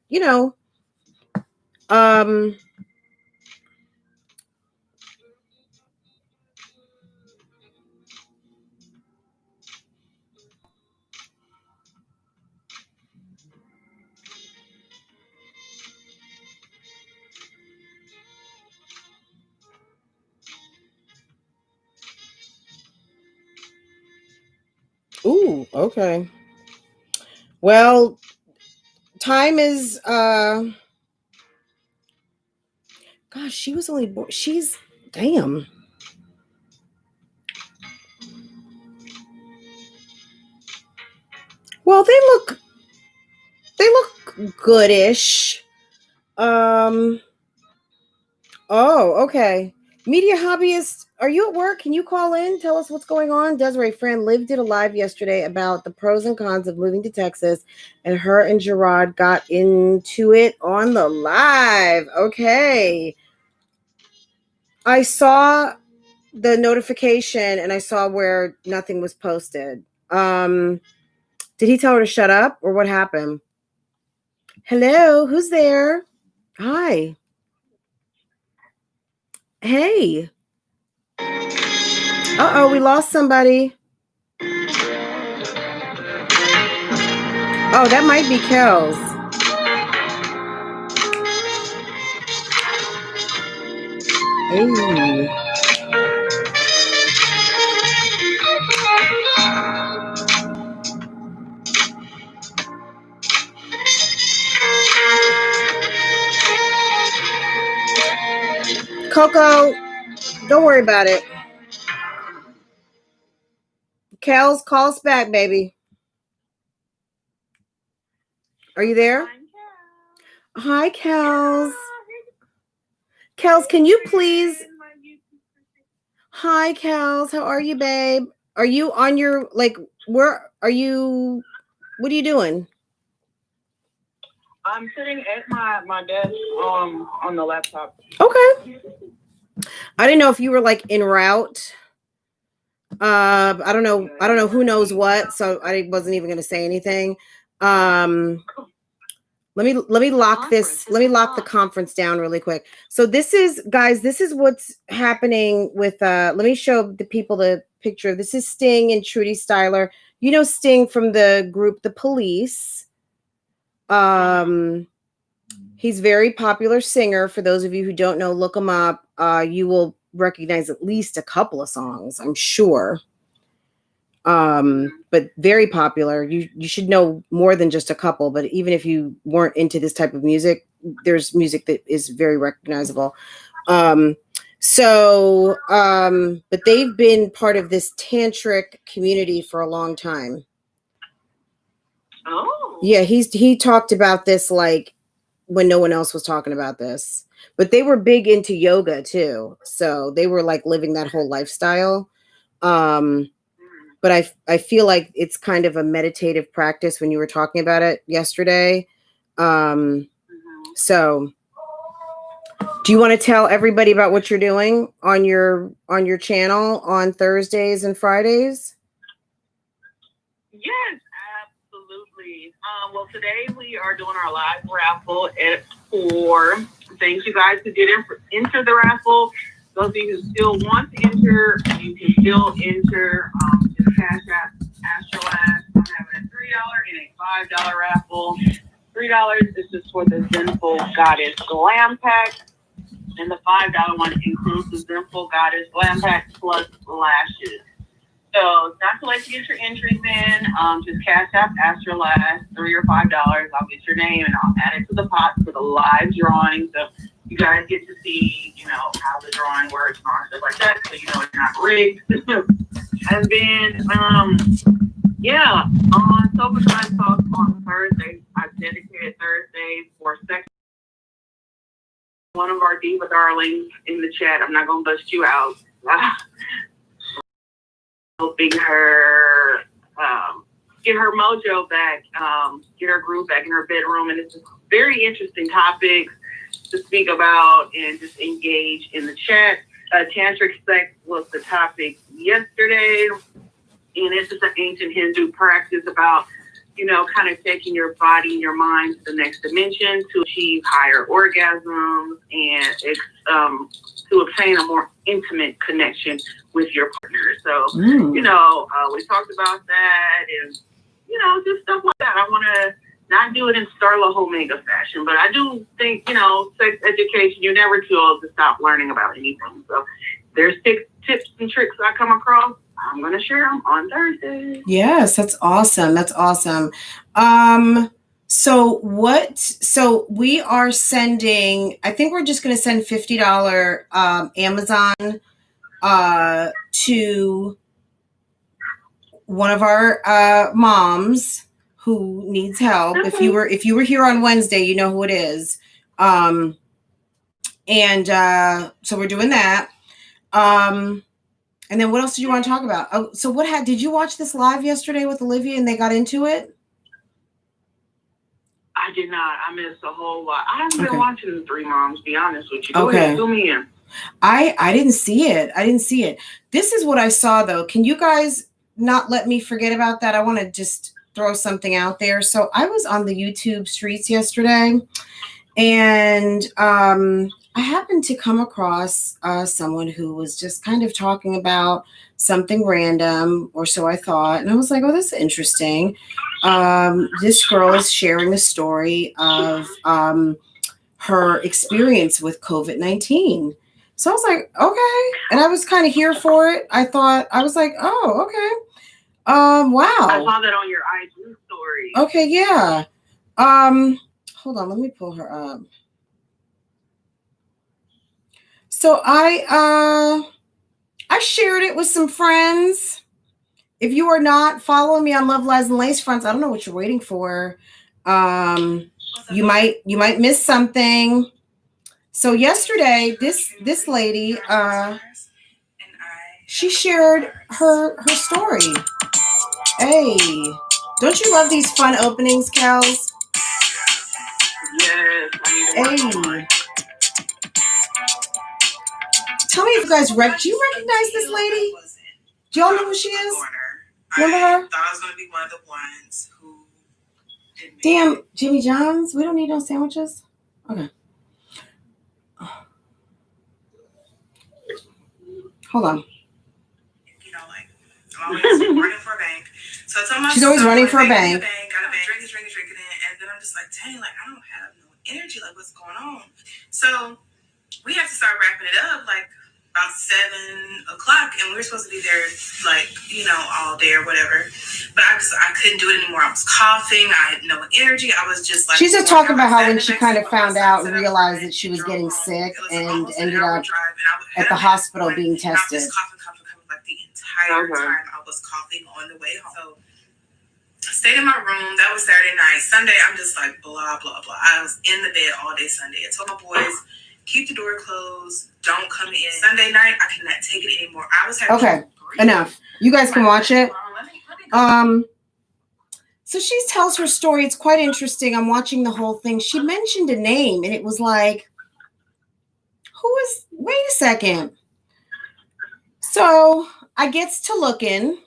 A: Ooh, okay. Well, time is gosh, she was only born. She's damn. Well, they look goodish. Oh, okay. Media hobbyist, are you at work? Can you call in? Tell us what's going on. Desiree Friend Liv did a live yesterday about the pros and cons of moving to Texas, and her and Gerard got into it on the live. Okay. I saw the notification and I saw where nothing was posted. Did he tell her to shut up or what happened? Hello, who's there? Hi. Hey. Uh-oh, we lost somebody. Oh, that might be Kels. Hey. Coco, don't worry about it. Kels, call us back, baby. Are you there? Hi, Kels. Kels, can you please... Hi, Kels. How are you, babe? Are you on your, like, where are you? What are you doing?
C: I'm sitting at my desk on the laptop.
A: Okay. I didn't know if you were like en route. I don't know who knows what, so I wasn't even going to say anything. Let me lock this. Let me lock the conference down really quick. So this is, guys, this is what's happening with let me show the people the picture. This is Sting and Trudy Styler. You know Sting from the group The Police. He's a very popular singer. For those of you who don't know, look him up. You will recognize at least a couple of songs, I'm sure. But very popular. You should know more than just a couple, but even if you weren't into this type of music, there's music that is very recognizable. But they've been part of this tantric community for a long time.
C: Oh.
A: Yeah, he talked about this like when no one else was talking about this. But they were big into yoga too. So they were like living that whole lifestyle. But I feel like it's kind of a meditative practice when you were talking about it yesterday. So do you want to tell everybody about what you're doing on your channel on Thursdays and Fridays?
C: Yes, absolutely. Well, today we are doing our live raffle at 4. Thank you guys who did enter the raffle. Those of you who still want to enter, you can still enter. Just CashApp, Astrolast. I'm having a $3 and a $5 raffle. $3 is just for the Zenful Goddess Glam Pack. And the $5 one includes the Zenful Goddess Glam Pack plus lashes. So it's not too late to get your entries in. Just CashApp, Astrolast, $3 or $5. I'll get your name and I'll add it to the pot for the live drawing. So you guys get to see, how the drawing works and all stuff like that. So you know it's not rigged. And then, on Tasha Talks on Thursday, I've dedicated Thursday for sex. One of our diva darlings in the chat. I'm not gonna bust you out. Helping her get her mojo back, get her groove back in her bedroom, and it's a very interesting topic to speak about and just engage in the chat. Tantric sex was the topic yesterday, and it's just an ancient Hindu practice about, kind of taking your body and your mind to the next dimension to achieve higher orgasms and to obtain a more intimate connection with your partner. So, we talked about that and, just stuff like that. I want to not do it in Starla Omega fashion, but I do think, sex education, you're never too old to stop learning about anything. So there's tips and tricks I come across. I'm going to share them on Thursday.
A: Yes, that's awesome. That's awesome. So we are sending, I think we're just going to send $50 Amazon to one of our moms who needs help. If you were here on Wednesday, you know who it is. So we're doing that. And then what else did you want to talk about? Oh, so did you watch this live yesterday with Olivia and they got into it?
C: I did not. I missed a whole lot. I haven't been watching the Three Moms, to be honest with you. Go
A: Okay.
C: ahead, fill me in.
A: I didn't see it. This is what I saw, though. Can you guys not let me forget about that? I want to just throw something out there. So I was on the YouTube streets yesterday, and I happened to come across someone who was just kind of talking about something random, or so I thought. And I was like, oh, that's interesting. This girl is sharing a story of her experience with COVID-19. So I was like, okay. And I was kind of here for it. I was like, oh, okay. Wow.
C: I saw that on your IG story.
A: Okay, yeah. Hold on, let me pull her up. So I shared it with some friends. If you are not following me on Love, Lies, and Lacefronts, I don't know what you're waiting for. You might miss something. So yesterday, this lady, she shared her story. Hey, don't you love these fun openings, Kels?
C: Yes.
A: Hey. Tell me if you guys do you recognize this lady? Do y'all know who she is? Remember her?
D: I thought I was going to be one of the ones who didn't.
A: Damn, Jimmy John's. We don't need no sandwiches. Okay. Hold on.
D: You know, like, I'm always running for a bank. So I told myself,
A: she's always running for a bank.
D: Got a bank, drinking it. And then I'm just like, dang, like, I don't have no energy. Like, what's going on? So we have to start wrapping it up, like, about 7 o'clock. And we were supposed to be there, like, you know, all day or whatever. But I couldn't do it anymore. I was coughing. I had no energy. I was just like...
A: She's just talking about how when she kind of found out and realized that she was getting sick and ended up at the hospital being tested.
D: I was coughing like the entire time I was coughing on the way home. So I stayed in my room. That was Saturday night. Sunday, I'm just like, blah, blah, blah. I was in the bed all day Sunday. I told my boys, keep the door closed. Don't come in. Sunday night, I cannot take it anymore. I was having
A: okay, enough. You guys can watch it. So she tells her story. It's quite interesting. I'm watching the whole thing. She mentioned a name, and it was like, wait a second. So I gets to looking,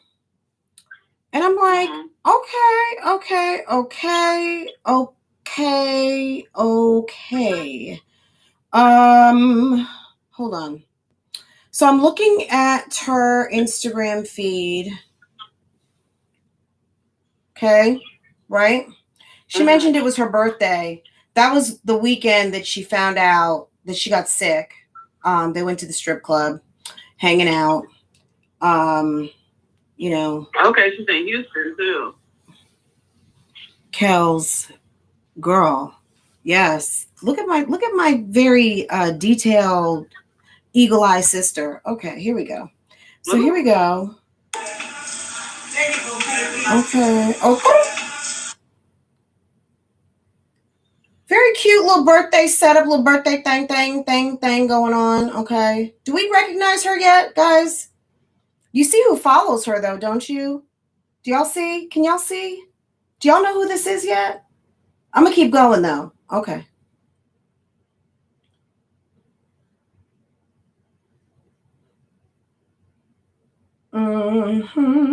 A: and I'm like, okay. Hold on. So I'm looking at her Instagram feed. Okay, right? She mentioned it was her birthday. That was the weekend that she found out that she got sick. They went to the strip club, hanging out. You know.
C: Okay, she's in Houston too.
A: Kel's girl. Yes. Look at my very detailed eagle eye sister. Okay, here we go. So here we go. Okay. Very cute little birthday setup, little birthday thing going on. Okay. Do we recognize her yet, guys? You see who follows her though, don't you? Do y'all see? Can y'all see? Do y'all know who this is yet? I'm gonna keep going though. Okay. Mm-hmm.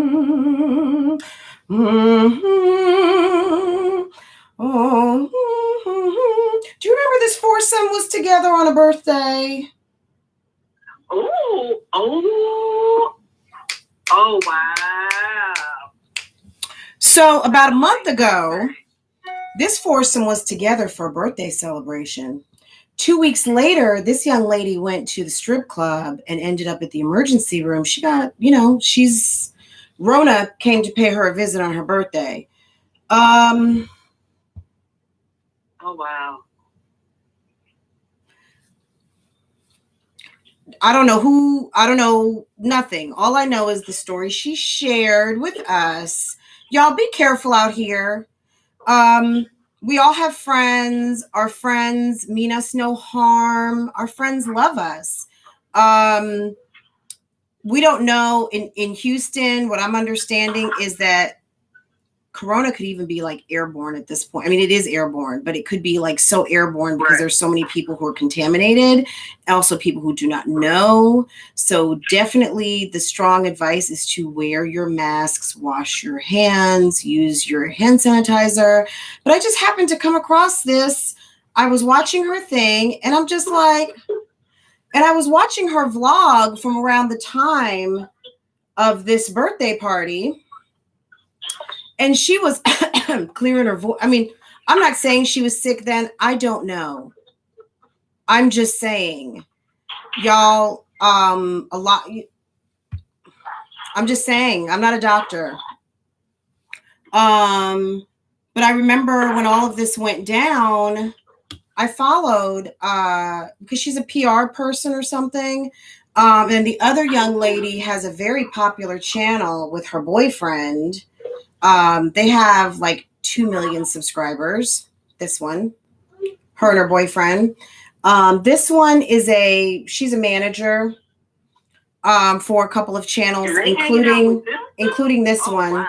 A: Oh. Do you remember this foursome was together on a birthday?
C: Oh, wow.
A: So about a month ago, this foursome was together for a birthday celebration. 2 weeks later, this young lady went to the strip club and ended up at the emergency room. She got, Rona came to pay her a visit on her birthday.
C: Oh, wow.
A: I don't know nothing. All I know is the story she shared with us. Y'all be careful out here. We all have friends. Our friends mean us no harm. Our friends love us. We don't know in Houston, what I'm understanding is that Corona could even be like airborne at this point. I mean, it is airborne, but it could be like so airborne because there's so many people who are contaminated, also people who do not know. So definitely the strong advice is to wear your masks, wash your hands, use your hand sanitizer. But I just happened to come across this. I was watching her thing and I'm just like, and I was watching her vlog from around the time of this birthday party. And she was clearing her voice. I mean, I'm not saying she was sick then. I don't know. I'm just saying, y'all, I'm just saying, I'm not a doctor. But I remember when all of this went down, I followed, because she's a PR person or something. And the other young lady has a very popular channel with her boyfriend. They have like 2 million subscribers. This one, her and her boyfriend. This one is she's a manager for a couple of channels, including this one.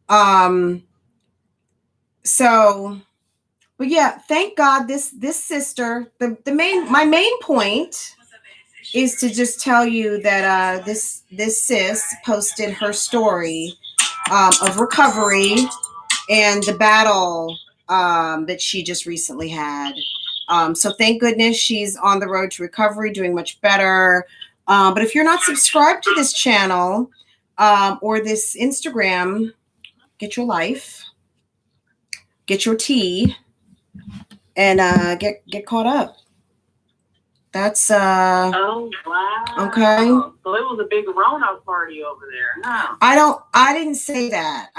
A: Wow. But yeah, thank God this sister, my main point is to just tell you that this sis posted her story of recovery and the battle that she just recently had. So thank goodness she's on the road to recovery, doing much better. But if you're not subscribed to this channel or this Instagram, get your life, get your tea, and get caught up. That's
C: oh wow.
A: Okay.
C: So it was a big Rona party over there. No.
A: I didn't say that.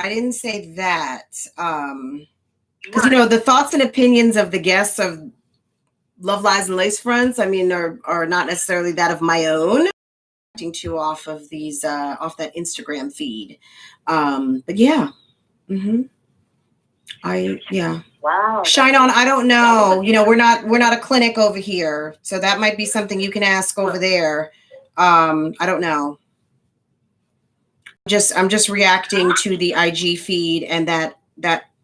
A: Because the thoughts and opinions of the guests of Love, Lies, and Lacefronts, I mean, are not necessarily that of my own. Too off of these off that Instagram feed. But yeah. Mm-hmm.
C: Wow.
A: Shine on. I don't know. We're not a clinic over here. So that might be something you can ask over there. I don't know. I'm just reacting to the IG feed and that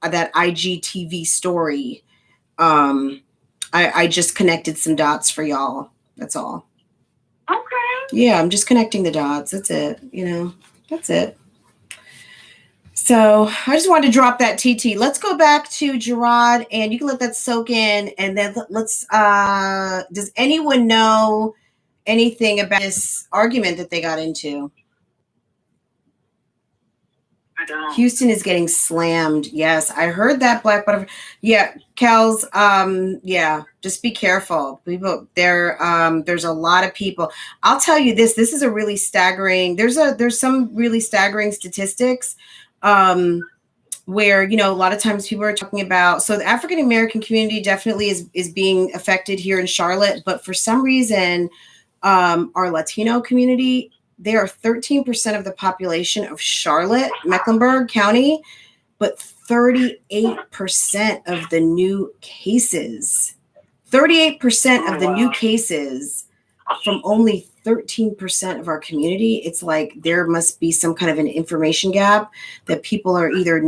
A: IGTV story. I just connected some dots for y'all. That's all.
C: Okay.
A: Yeah, I'm just connecting the dots. That's it. That's it. So I just wanted to drop that TT. Let's go back to Gerard, and you can let that soak in, and then let's. Does anyone know anything about this argument that they got into?
C: I don't.
A: Houston is getting slammed. Yes, I heard that, Black Butterfly. Yeah, Kels. Yeah, just be careful. People, there's a lot of people. I'll tell you this. This is a really staggering. There's some really staggering statistics. Where a lot of times people are talking about, so the African American community definitely is being affected here in Charlotte, but for some reason our Latino community, they are 13% of the population of Charlotte, Mecklenburg County, but 38% of the new cases. 38% of the new cases from only 13% of our community. It's like there must be some kind of an information gap that people are either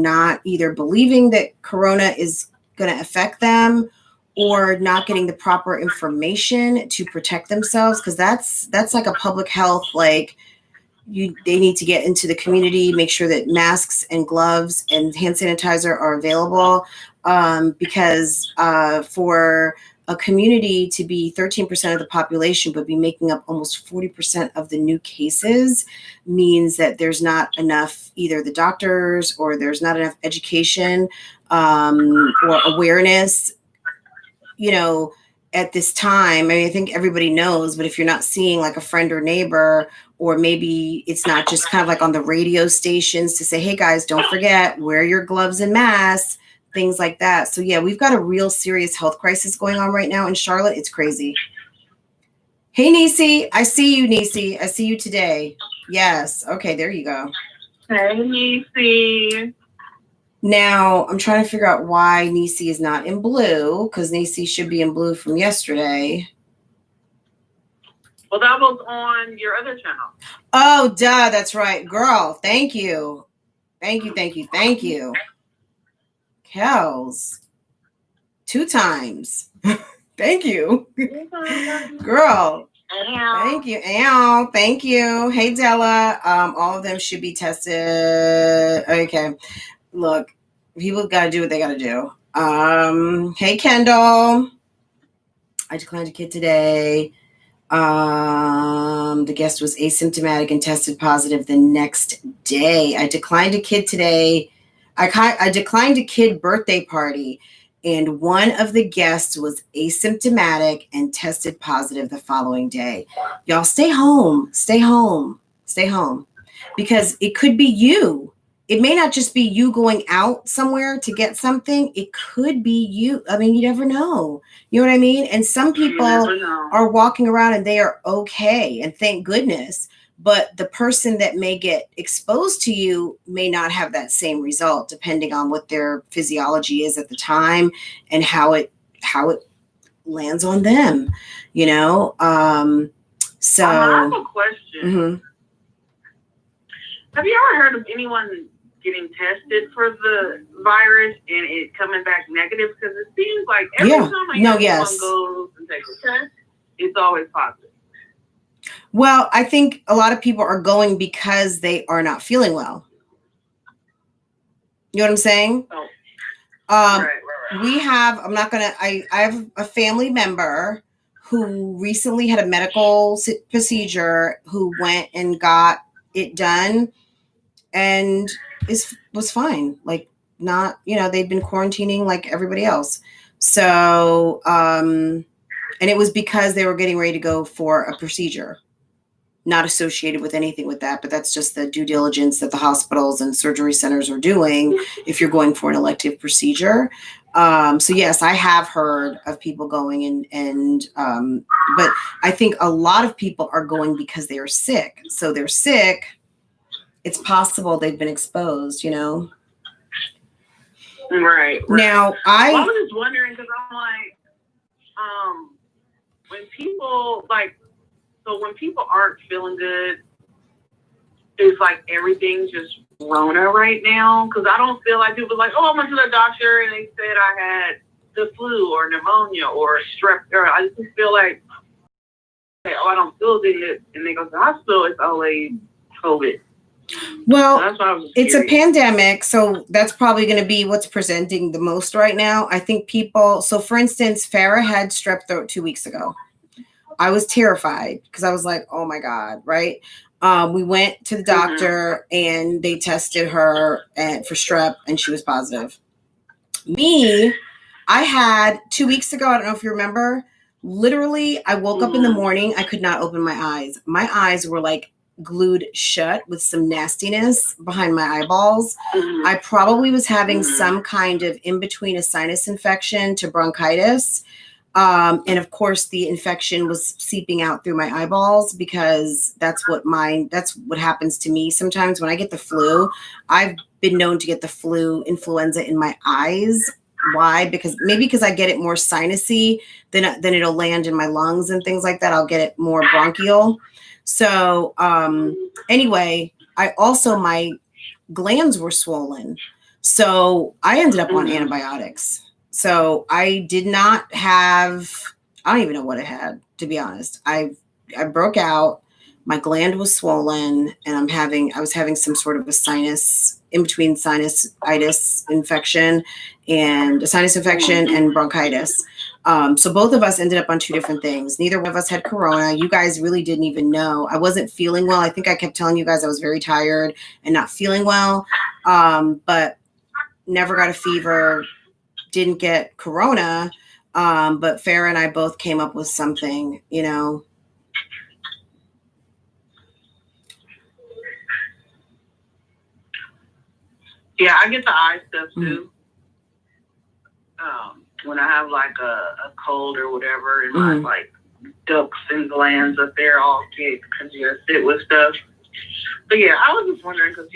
A: believing that Corona is going to affect them or not getting the proper information to protect themselves. Because that's like a public health, like they need to get into the community, make sure that masks and gloves and hand sanitizer are available. Because for a community to be 13% of the population, but be making up almost 40% of the new cases means that there's not enough, either the doctors or there's not enough education or awareness. at this time, I mean, I think everybody knows, but if you're not seeing like a friend or neighbor, or maybe it's not just kind of like on the radio stations to say, hey guys, don't forget, wear your gloves and masks, things like that. So yeah, we've got a real serious health crisis going on right now in Charlotte. It's crazy. Hey, Nisi, I see you, Nisi. I see you today. Yes. Okay, there you go.
C: Hey, Nisi.
A: Now, I'm trying to figure out why Nisi is not in blue, because Nisi should be in blue from yesterday.
C: Well, that was on your other channel.
A: Oh, duh, that's right. Girl, thank you. Thank you, thank you, thank you. Kels. 2 times. Thank you. Girl. Thank you. Ow, thank you. Hey, Della. All of them should be tested. Okay. Look, people got to do what they got to do. Hey, Kendall. I declined a kid today. The guest was asymptomatic and tested positive the next day. I declined a kid today. I declined a kid birthday party, and one of the guests was asymptomatic and tested positive the following day. Y'all stay home, stay home, stay home, because it could be you. It may not just be you going out somewhere to get something. It could be you. I mean, you never know. You know what I mean? And some people are walking around and they are okay, and thank goodness. But the person that may get exposed to you may not have that same result, depending on what their physiology is at the time and how it lands on them, you know? So
C: I have a question.
A: Mm-hmm.
C: Have you ever heard of anyone getting tested for the virus and it coming back negative? Because it seems like every time anyone goes and takes a test, it's always positive.
A: Well, I think a lot of people are going because they are not feeling well. You know what I'm saying?
C: Oh.
A: Right. We have, I have a family member who recently had a medical procedure, who went and got it done and was fine. Like, not, you know, they'd been quarantining like everybody else. So, and it was because they were getting ready to go for a procedure, not associated with anything with that, but that's just the due diligence that the hospitals and surgery centers are doing if you're going for an elective procedure. So yes, I have heard of people going but I think a lot of people are going because they are sick. So they're sick. It's possible they've been exposed, you know?
C: Right.
A: Now,
C: I was just wondering, because I'm like, when people when people aren't feeling good, it's like everything's just Rona right now. Because I don't feel like people like, oh, I went to the doctor and they said I had the flu or pneumonia or strep. I just feel like, oh, I don't feel good, and they go to the hospital, it's always COVID.
A: Well, it's a pandemic, so that's probably going to be what's presenting the most right now. I think people, so for instance, Farrah had strep throat 2 weeks ago. I was terrified because I was like, oh my God, right? We went to the doctor and they tested her for strep and she was positive. Me, I had 2 weeks ago, I don't know if you remember, literally, I woke up in the morning, I could not open my eyes. My eyes were like glued shut with some nastiness behind my eyeballs. I probably was having some kind of in between a sinus infection to bronchitis. And of course the infection was seeping out through my eyeballs, because that's what happens to me sometimes when I get the flu. I've been known to get the influenza in my eyes. Why? Because I get it more sinusy, then it'll land in my lungs and things like that. I'll get it more bronchial. So anyway, my glands were swollen. So I ended up on antibiotics. So I did not have, I don't even know what I had, to be honest. I broke out, my gland was swollen, and I was having some sort of a in between sinusitis infection and a sinus infection and bronchitis. So both of us ended up on 2 different things. Neither one of us had corona. You guys really didn't even know. I wasn't feeling well. I think I kept telling you guys I was very tired and not feeling well, but never got a fever, didn't get corona. But Farrah and I both came up with something, you know.
C: Yeah, I get the eye stuff too. When I have like a cold or whatever, and my like ducts and glands up there all get congested with stuff. But yeah, I was just wondering because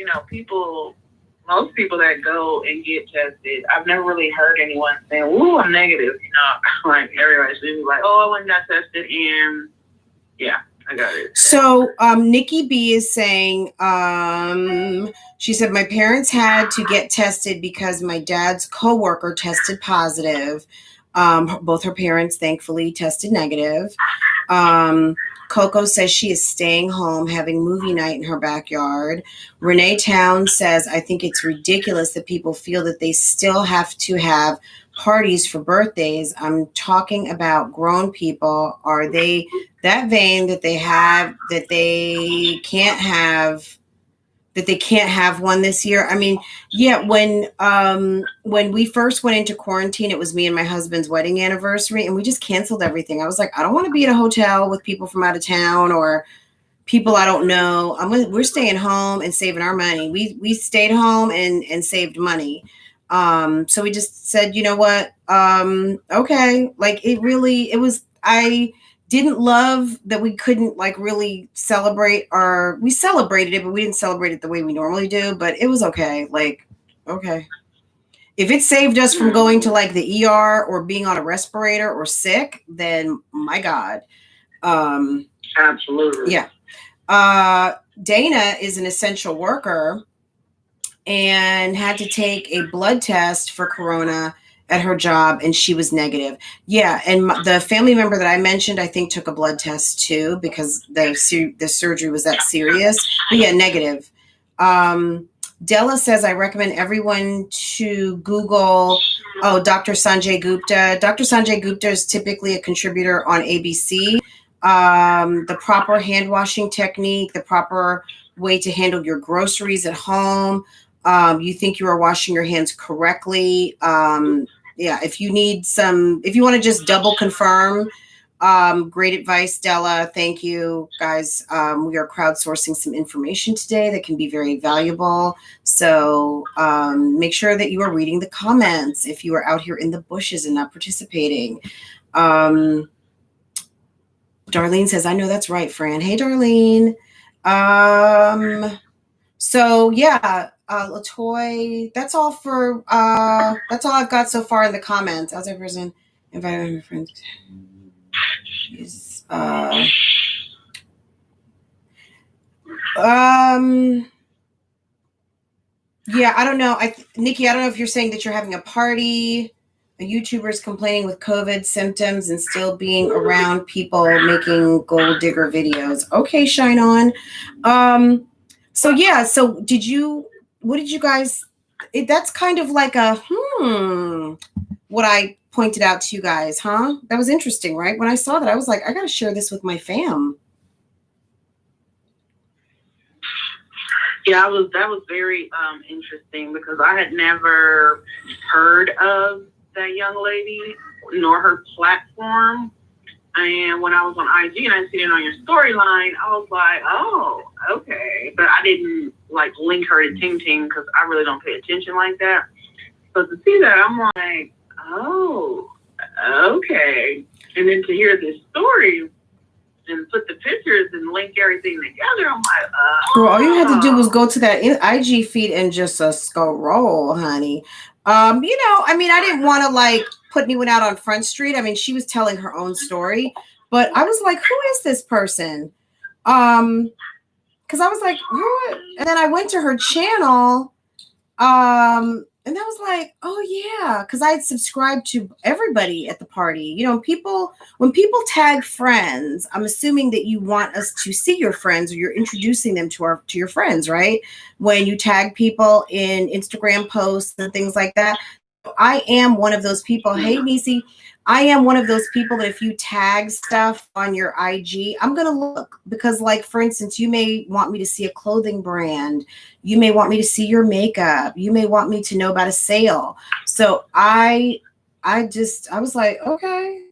C: most people that go and get tested, I've never really heard anyone saying, "Ooh, I'm negative." You know, like everybody's usually like, "Oh, I went and got tested," and yeah, I got it.
A: So Nikki B is saying, she said, my parents had to get tested because my dad's coworker tested positive. Both her parents, thankfully, tested negative. Coco says she is staying home, having movie night in her backyard. Renee Town says, I think it's ridiculous that people feel that they still have to have parties for birthdays. I'm talking about grown people. Are they that vain that they can't have one this year? I mean, yeah, when we first went into quarantine, it was me and my husband's wedding anniversary, and we just canceled everything. I was like, I don't want to be at a hotel with people from out of town or people I don't know. We're staying home and saving our money. We stayed home and saved money. So we just said, you know what? Okay. Like I didn't love that we couldn't like really celebrate we celebrated it, but we didn't celebrate it the way we normally do, but it was okay. Like, okay. If it saved us from going to like the ER or being on a respirator or sick, then my God.
C: Absolutely.
A: Yeah. Dana is an essential worker and had to take a blood test for corona at her job, and she was negative. Yeah, and the family member that I mentioned, I think, took a blood test too because the surgery was that serious. But yeah, negative. Della says, I recommend everyone to Google, Dr. Sanjay Gupta. Dr. Sanjay Gupta is typically a contributor on ABC. The proper hand washing technique, the proper way to handle your groceries at home. You think you are washing your hands correctly. Yeah, if you want to just double confirm, great advice, Della. Thank you, guys. We are crowdsourcing some information today that can be very valuable. So make sure that you are reading the comments if you are out here in the bushes and not participating. Darlene says, I know that's right, Fran. Hey, Darlene. So yeah, Latoy, that's all I've got so far in the comments. As a person invited my friends. Yeah, I don't know. Nikki, I don't know if you're saying that you're having a party, a YouTuber is complaining with COVID symptoms and still being around people making gold digger videos. Okay, Shine On. So yeah, so what did you guys, that's kind of like what I pointed out to you guys, huh? That was interesting, right? When I saw that, I was like, I got to share this with my fam.
C: Yeah, that was very interesting because I had never heard of that young lady nor her platform. And when I was on IG and I see it on your storyline, I was like, oh, okay. But I didn't like link her to Ting Ting because I really don't pay attention like that. So to see that, I'm like, oh, okay. And then to hear this story and put the pictures and link everything together, I'm like, oh.
A: Girl, all you had to do was go to that IG feed and just scroll, honey. I didn't want to like put anyone out on Front Street. I mean, she was telling her own story, but I was like, who is this person? Because I was like, who? And then I went to her channel, and I was like, oh yeah, because I had subscribed to everybody at the party. You know, when people tag friends, I'm assuming that you want us to see your friends or you're introducing them to your friends, right? When you tag people in Instagram posts and things like that. I am one of those people. Hey, Nisi, I am one of those people that if you tag stuff on your IG, I'm going to look because, like, for instance, you may want me to see a clothing brand. You may want me to see your makeup. You may want me to know about a sale. So I I was like, okay.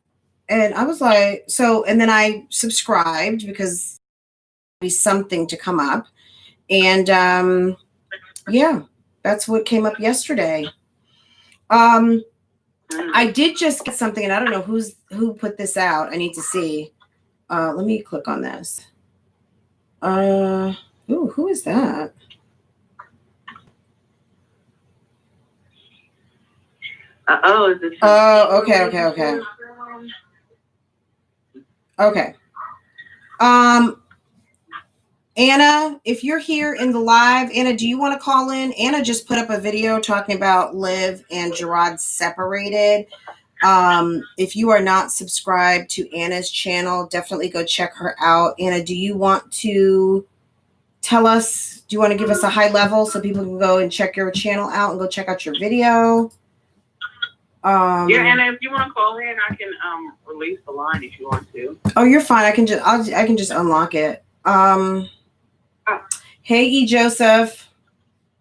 A: And I was like, so, and then I subscribed because be something to come up. And yeah, that's what came up yesterday. I did just get something, and I don't know who put this out. I need to see. Let me click on this. Ooh, who is that? Okay. Okay. Anna, if you're here in the live, Anna, do you want to call in? Anna just put up a video talking about Liv and Gerard separated. If you are not subscribed to Anna's channel, definitely go check her out. Anna, do you want to tell us, do you want to give us a high level so people can go and check your channel out and go check out your video?
C: Yeah, Anna, if you want to call in, I can release the line if you want to.
A: Oh, you're fine. I can just unlock it. Hey, E. Joseph.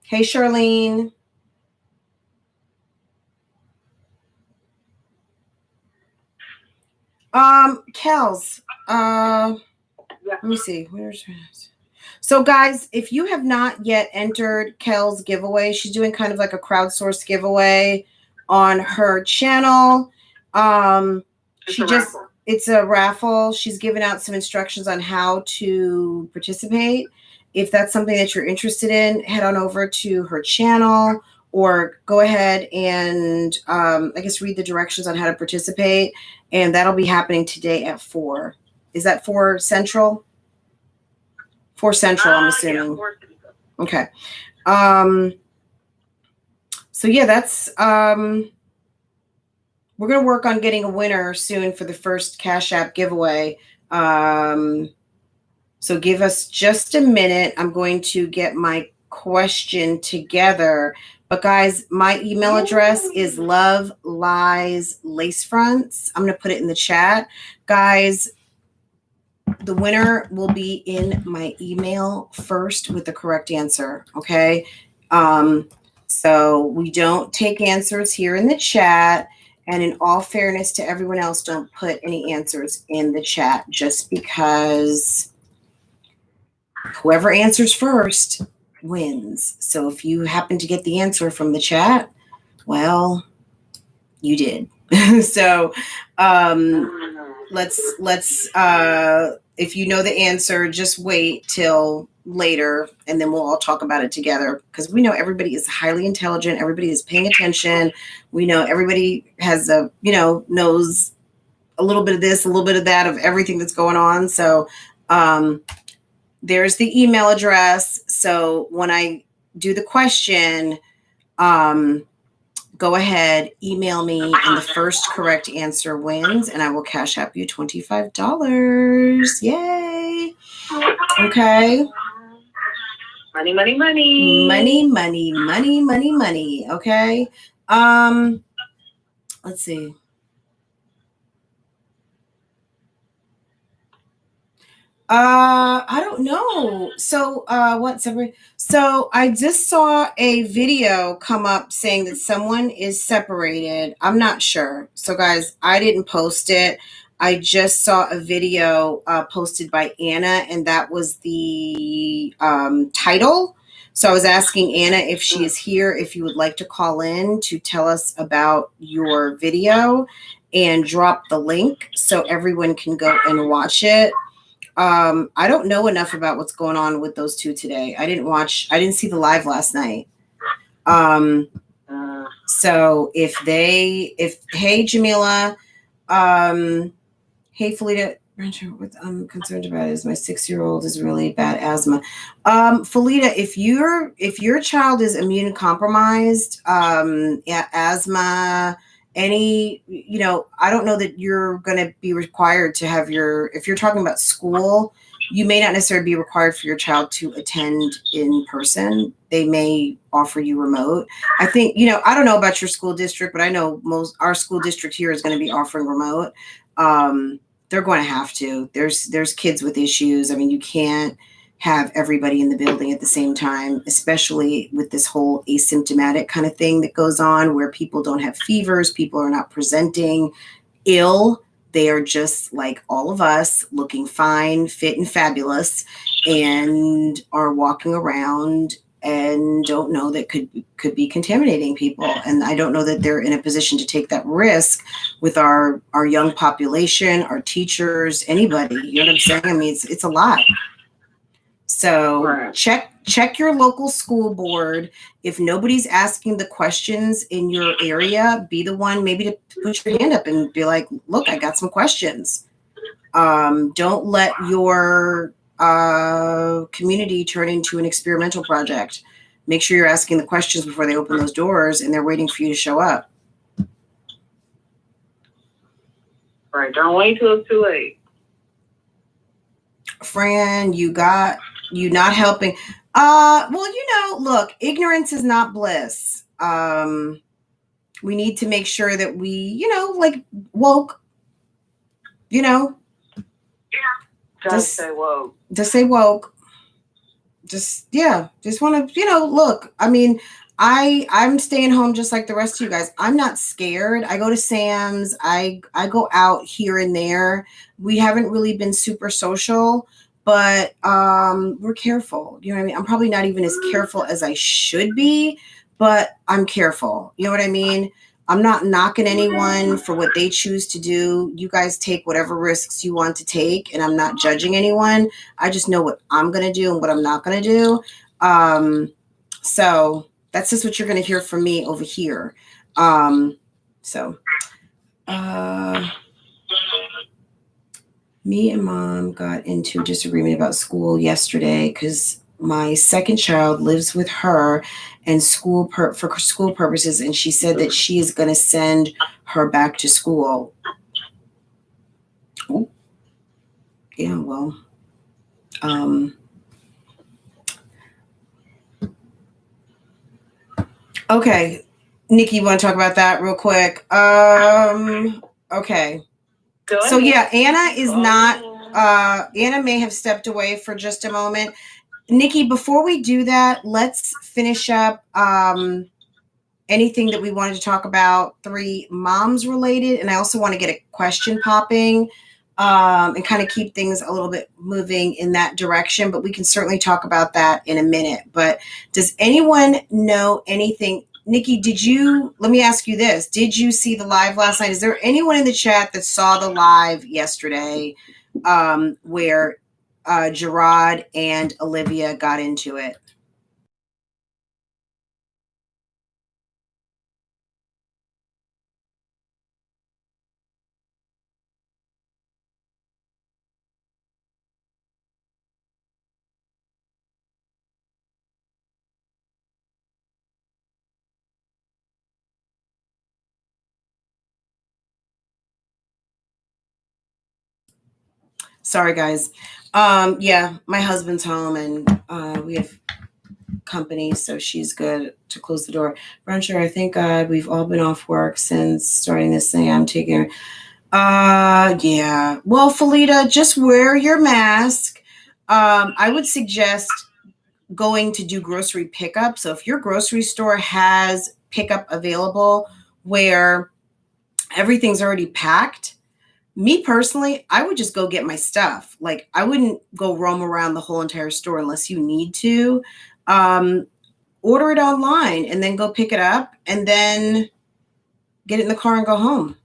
A: Hey, Charlene. Kels. Let me see. Where's so guys, if you have not yet entered Kel's giveaway, she's doing kind of like a crowdsourced giveaway on her channel. It's a raffle. She's given out some instructions on how to participate. If that's something that you're interested in, head on over to her channel or go ahead and I guess read the directions on how to participate. And that'll be happening today at 4. Is that 4 Central? 4 Central, I'm assuming. Yeah, okay. So yeah, that's we're going to work on getting a winner soon for the first CashApp giveaway. So give us just a minute. I'm going to get my question together. But guys, my email address is lovelieslacefronts. I'm going to put it in the chat. Guys, the winner will be in my email first with the correct answer, okay? So we don't take answers here in the chat. And in all fairness to everyone else, don't put any answers in the chat just because whoever answers first wins. So if you happen to get the answer from the chat, well, you did. So let's if you know the answer, just wait till later and then we'll all talk about it together because we know everybody is highly intelligent. Everybody is paying attention. We know everybody has knows a little bit of this, a little bit of that, of everything that's going on. So there's the email address. So when I do the question, go ahead, email me, and the first correct answer wins, and I will cash app you $25. Yay. Okay.
C: Money, money, money.
A: Money, money, money, money, money. Okay. Let's see. I don't know. So, so I just saw a video come up saying that someone is separated. I'm not sure. So guys, I didn't post it. I just saw a video posted by Anna, and that was the title. So I was asking Anna if she is here, if you would like to call in to tell us about your video and drop the link so everyone can go and watch it. I don't know enough about what's going on with those two today. I didn't see the live last night. So hey, Jamila, hey, Felita, what I'm concerned about is my 6-year-old is really bad asthma. Felita, if your child is immune compromised, asthma, I don't know that you're going to be required to have if you're talking about school, you may not necessarily be required for your child to attend in person. They may offer you remote. I think, I don't know about your school district, but I know our school district here is going to be offering remote. They're going to have to. There's kids with issues. I mean, you can't have everybody in the building at the same time, especially with this whole asymptomatic kind of thing that goes on where people don't have fevers, people are not presenting ill. They are just like all of us, looking fine, fit, and fabulous, and are walking around and don't know that could be contaminating people. And I don't know that they're in a position to take that risk with our young population, our teachers, anybody. You know what I'm saying? I mean, it's a lot. So
C: Right.
A: check your local school board. If nobody's asking the questions in your area, be the one maybe to put your hand up and be like, look, I got some questions. Don't let your community turn into an experimental project. Make sure you're asking the questions before they open those doors and they're waiting for you to show up.
C: Right. Don't wait till it's too late.
A: Fran, you not helping. Well, look, ignorance is not bliss. We need to make sure that we, like woke,
C: Just say woke.
A: Just say woke. Just want to, look, I mean, I'm staying home just like the rest of you guys. I'm not scared. I go to Sam's. I go out here and there. We haven't really been super social, but we're careful. You know what I mean? I'm probably not even as careful as I should be, but I'm careful. You know what I mean? I'm not knocking anyone for what they choose to do. You guys take whatever risks you want to take, and I'm not judging anyone. I just know what I'm going to do and what I'm not going to do. So that's just what you're going to hear from me over here. Me and Mom got into disagreement about school yesterday because my second child lives with her and for school purposes, and she said that she is going to send her back to school. Oh, yeah, well, okay, Nikki, you want to talk about that real quick? Okay. So yeah, Anna is not. Anna may have stepped away for just a moment. Nikki, before we do that, let's finish up anything that we wanted to talk about, 3 moms related. And I also want to get a question popping and kind of keep things a little bit moving in that direction. But we can certainly talk about that in a minute. But does anyone know anything? Nikki, let me ask you this. Did you see the live last night? Is there anyone in the chat that saw the live yesterday where Gerard and Olivia got into it? Sorry, guys. Yeah, my husband's home and we have company, so she's good to close the door. Bruncher, I thank God we've all been off work since starting this thing. I'm taking. Yeah. Well, Felita, just wear your mask. I would suggest going to do grocery pickup. So if your grocery store has pickup available where everything's already packed, me personally, I would just go get my stuff. Like, I wouldn't go roam around the whole entire store unless you need to. Order it online and then go pick it up and then get it in the car and go home.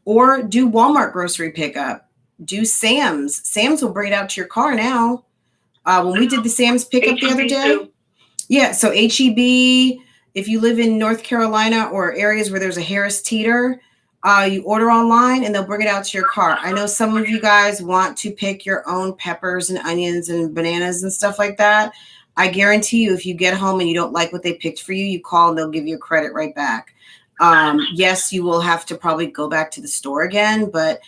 A: Or do Walmart grocery pickup. Do Sam's. Sam's will bring it out to your car now. When we did the Sam's pickup the other day. Too. Yeah, so HEB, if you live in North Carolina or areas where there's a Harris Teeter, you order online and they'll bring it out to your car. I know some of you guys want to pick your own peppers and onions and bananas and stuff like that. I guarantee you, if you get home and you don't like what they picked for you, you call and they'll give you a credit right back. Yes, you will have to probably go back to the store again, but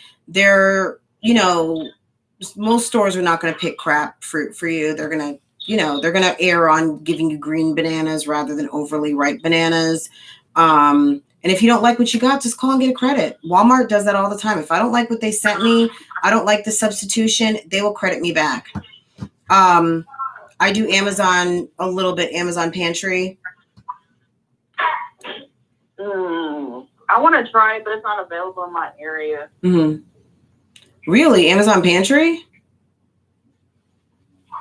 A: most stores are not going to pick crap fruit for you. They're going to err on giving you green bananas rather than overly ripe bananas. And if you don't like what you got, just call and get a credit. Walmart does that all the time. If I don't like what they sent me, I don't like the substitution, they will credit me back. I do Amazon a little bit, Amazon Pantry.
C: I want to try it, but it's not available in my area.
A: Mm-hmm. Really? Amazon Pantry?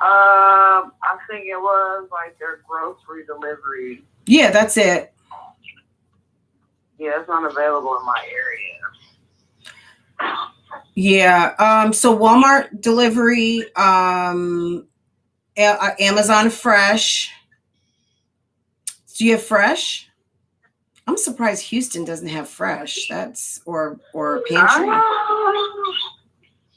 C: I think it was like their grocery delivery.
A: Yeah, that's it.
C: Yeah, it's not available in my area.
A: Yeah. So Walmart delivery, Amazon Fresh. Do you have Fresh? I'm surprised Houston doesn't have Fresh. That's or Pantry.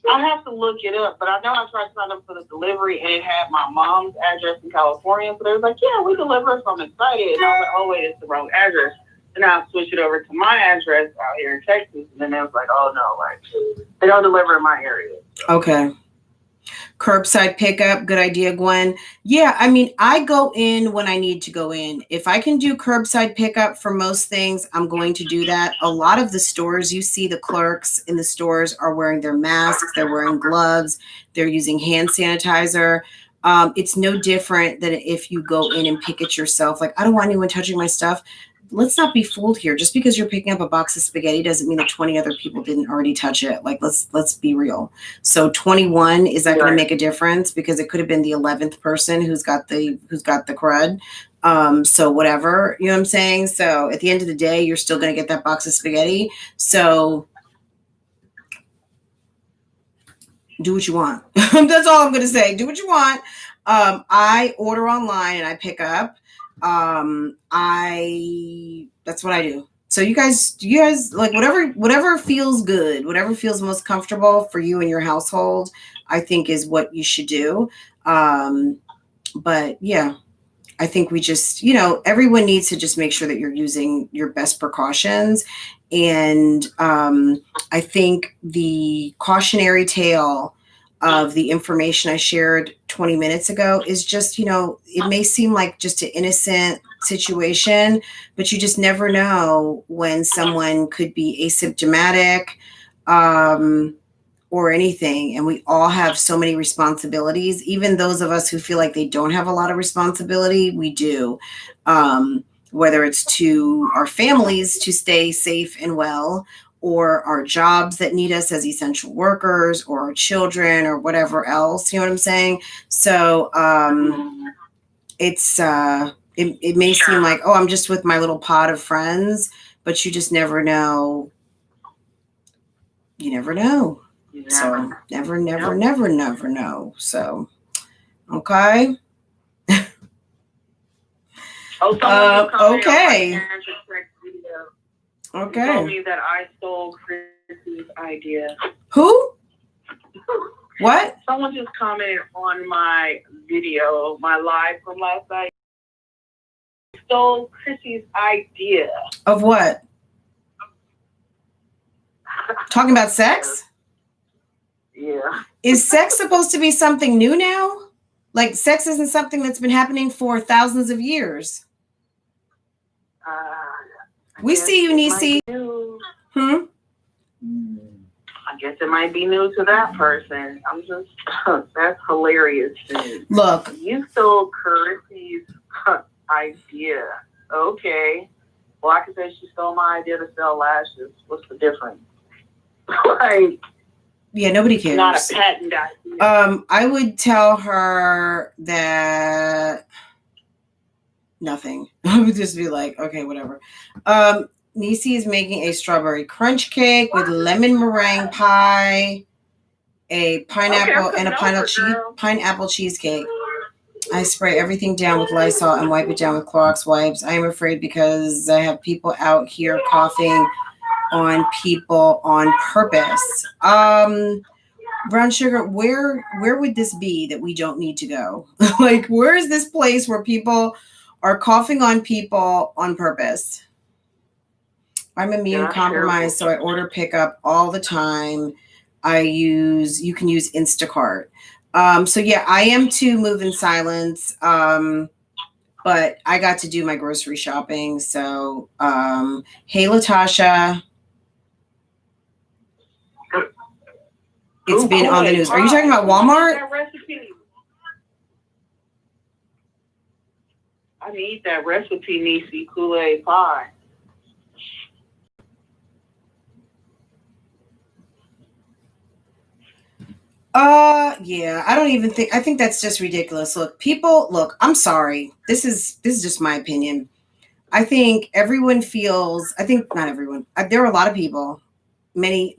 C: I have to look it up, but I know I tried to sign up for the delivery and it had my mom's address in California. So they was like, yeah, we deliver, so I'm excited. And I was like, oh, wait, it's the wrong address. And I switched it over to my address out here in Texas. And then they was like, oh, no, like, they don't deliver in my area. So.
A: Okay. Curbside pickup. Good idea, Gwen. Yeah, I mean, I go in when I need to go in. If I can do curbside pickup for most things, I'm going to do that. A lot of the stores, you see the clerks in the stores are wearing their masks. They're wearing gloves. They're using hand sanitizer. It's no different than if you go in and pick it yourself. Like, I don't want anyone touching my stuff. Let's not be fooled here. Just because you're picking up a box of spaghetti doesn't mean that 20 other people didn't already touch it. Like, let's be real. So 21, is that going to make a difference? Because it could have been the 11th person who's got the crud. So whatever, you know what I'm saying? So at the end of the day, you're still going to get that box of spaghetti. So do what you want. That's all I'm going to say. Do what you want. I order online and I pick up. That's what I do. So you guys like whatever feels good, whatever feels most comfortable for you and your household, I think is what you should do. But yeah, I think we just, everyone needs to just make sure that you're using your best precautions. And I think the cautionary tale of the information I shared 20 minutes ago is just, it may seem like just an innocent situation, but you just never know when someone could be asymptomatic or anything. And we all have so many responsibilities. Even those of us who feel like they don't have a lot of responsibility, we do. Whether it's to our families to stay safe and well, or our jobs that need us as essential workers, or our children, or whatever else, you know what I'm saying? So it's it may seem like, oh, I'm just with my little pod of friends, but you just never know. You never know. So never know. So okay. Okay. Okay.
C: Told me that I stole Chrissy's idea.
A: Who? What?
C: Someone just commented on my video, my live from last night. Stole Chrissy's idea.
A: Of what? Talking about sex?
C: Yeah.
A: Is sex supposed to be something new now? Like, sex isn't something that's been happening for thousands of years. We see you, Nisi.
C: I guess it might be new to that person. I'm just, that's hilarious.
A: Look.
C: You stole Chrissy's idea. Okay. Well, I could say she stole my idea to sell lashes. What's the difference? Like,
A: yeah, nobody cares.
C: Not a patent idea.
A: I would tell her that nothing. I would just be like, okay, whatever. Nisi is making a strawberry crunch cake with lemon meringue pie, a pineapple, and a pineapple cheesecake. I spray everything down with Lysol and wipe it down with Clorox wipes. I am afraid because I have people out here coughing on people on purpose. Brown sugar, where would this be that we don't need to go? Like, where is this place where people are coughing on people on purpose? I'm immune compromised, so I order pickup all the time. You can use Instacart. So yeah, I am too, move in silence. But I got to do my grocery shopping. So, hey, Latasha. It's been on the news. Are you talking about Walmart?
C: I need that recipe, Niecy, Kool-Aid pie.
A: Yeah, I think that's just ridiculous. Look, I'm sorry. This is just my opinion. I think I think not everyone, there are a lot of people, many,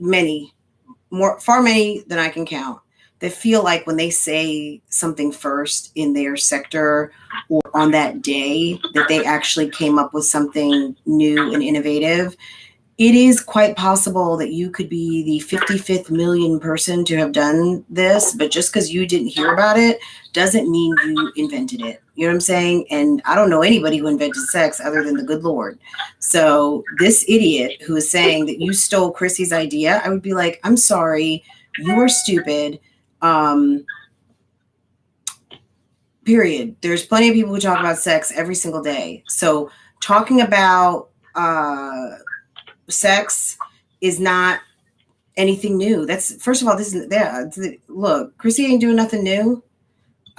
A: far many than I can count, that feel like when they say something first in their sector or on that day that they actually came up with something new and innovative. It is quite possible that you could be the 55th million person to have done this, but just because you didn't hear about it doesn't mean you invented it. You know what I'm saying? And I don't know anybody who invented sex other than the good Lord. So this idiot who is saying that you stole Chrissy's idea, I would be like, I'm sorry, you are stupid. Period. There's plenty of people who talk about sex every single day. So talking about sex is not anything new. That's, first of all, this is, yeah, look, Chrissy ain't doing nothing new.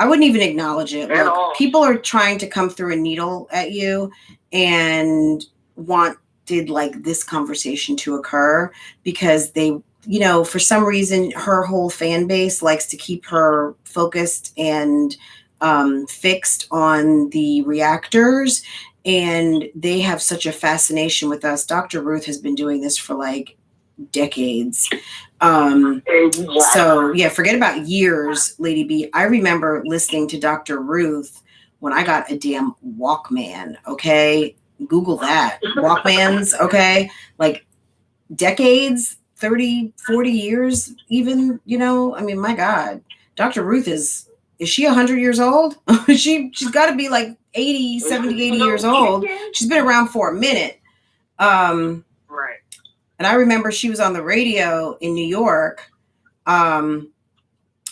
A: I wouldn't even acknowledge it. Look, people are trying to come through a needle at you and wanted like this conversation to occur because they, you know, for some reason, her whole fan base likes to keep her focused and fixed on the reactors. And they have such a fascination with us. Dr. Ruth has been doing this for like decades. So yeah, forget about years, Lady B. I remember listening to Dr. Ruth when I got a damn Walkman. Okay. Google that. Walkmans. Okay. Like decades, 30, 40 years, even, you know, I mean, my God, Dr. Ruth is she 100 years old? She's got to be like 80, 70, 80 years old. She's been around for a minute.
C: Right.
A: And I remember she was on the radio in New York. And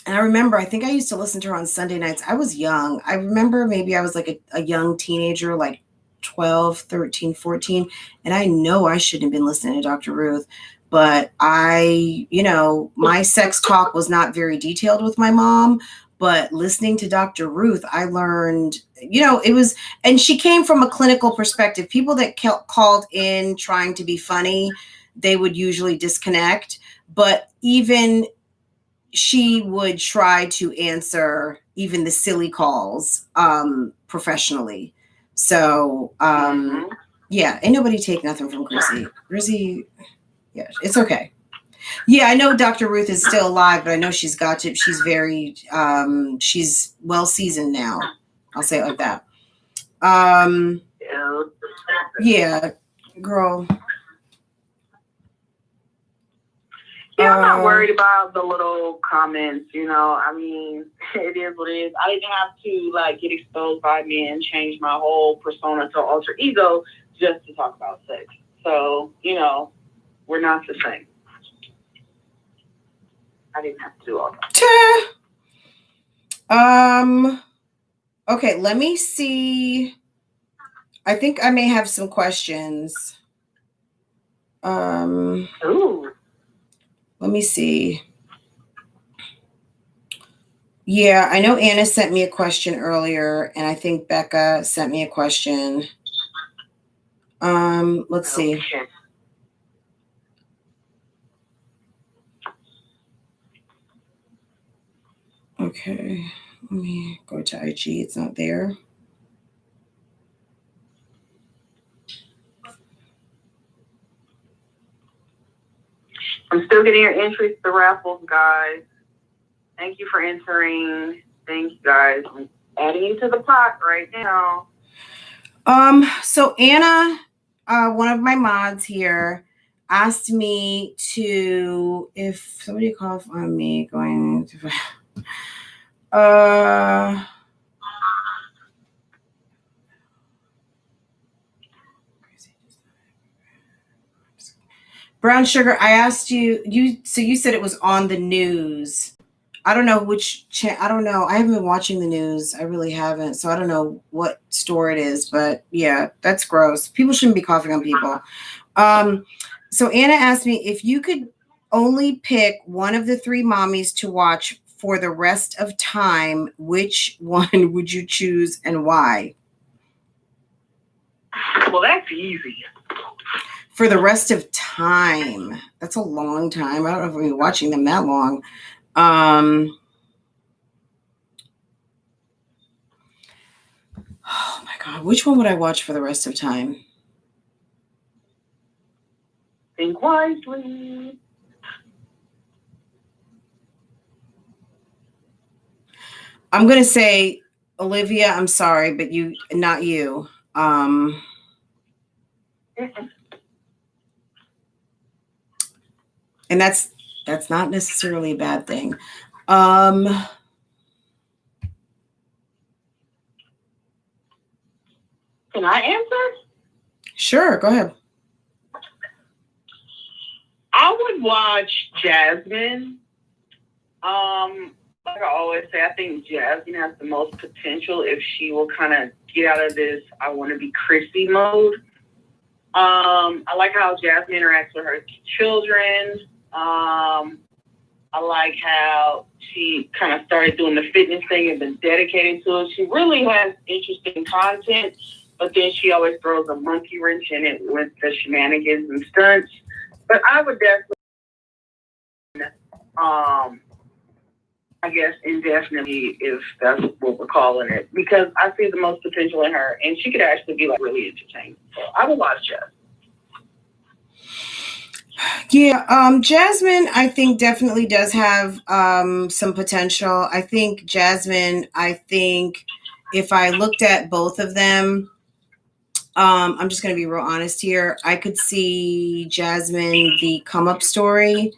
A: I remember, I think I used to listen to her on Sunday nights. I was young. I remember maybe I was like a young teenager, like 12, 13, 14. And I know I shouldn't have been listening to Dr. Ruth. But you know, my sex talk was not very detailed with my mom. But listening to Dr. Ruth, I learned, you know, it was, and she came from a clinical perspective. People that called in trying to be funny, they would usually disconnect. But even she would try to answer even the silly calls professionally. So, yeah, ain't nobody take nothing from Chrissy. Chrissy, yeah, it's okay. Yeah, I know Dr. Ruth is still alive, but I know she's very, she's well seasoned now. I'll say it like that. Yeah, girl.
C: Yeah, I'm not worried about the little comments, you know. I mean, it is what it is. I didn't have to like get exposed by men, change my whole persona to alter ego just to talk about sex. So, you know, we're not the same. I didn't have to do all
A: that. Okay, let me see. I think I may have some questions.
C: Ooh.
A: Let me see. Yeah, I know Anna sent me a question earlier, and I think Becca sent me a question. Let's see. Okay, let me go to IG. It's not there.
C: I'm still getting your entries to raffles, guys. Thank you for entering. Thank you, guys. I'm adding you to the pot right now.
A: So Anna, one of my mods here, asked me to, if somebody calls on me going to, Brown Sugar, I asked so you said it was on the news. I don't know which I don't know. I haven't been watching the news. I really haven't. So I don't know what store it is, but yeah, that's gross. People shouldn't be coughing on people. So Anna asked me if you could only pick one of the three mommies to watch for the rest of time, which one would you choose and why?
C: Well, that's easy.
A: For the rest of time. That's a long time. I don't know if we've been watching them that long. Oh my God. Which one would I watch for the rest of time?
C: Think wisely.
A: I'm going to say, Olivia, I'm sorry, but not you. And that's not necessarily a bad thing.
C: Can I answer?
A: Sure, go ahead.
C: I would watch Jasmine. Like I always say, I think Jasmine has the most potential if she will kind of get out of this I want to be Chrissy mode. I like how Jasmine interacts with her children. I like how she kind of started doing the fitness thing and been dedicated to it. She really has interesting content, but then she always throws a monkey wrench in it with the shenanigans and stunts. But I would definitely, I guess indefinitely, if that's what we're calling it, because I see the most potential in her, and she could actually be like really entertaining. So I would watch Jasmine.
A: Yeah, Jasmine, I think definitely does have some potential. I think Jasmine, if I looked at both of them, I'm just going to be real honest here. I could see Jasmine, the come up story,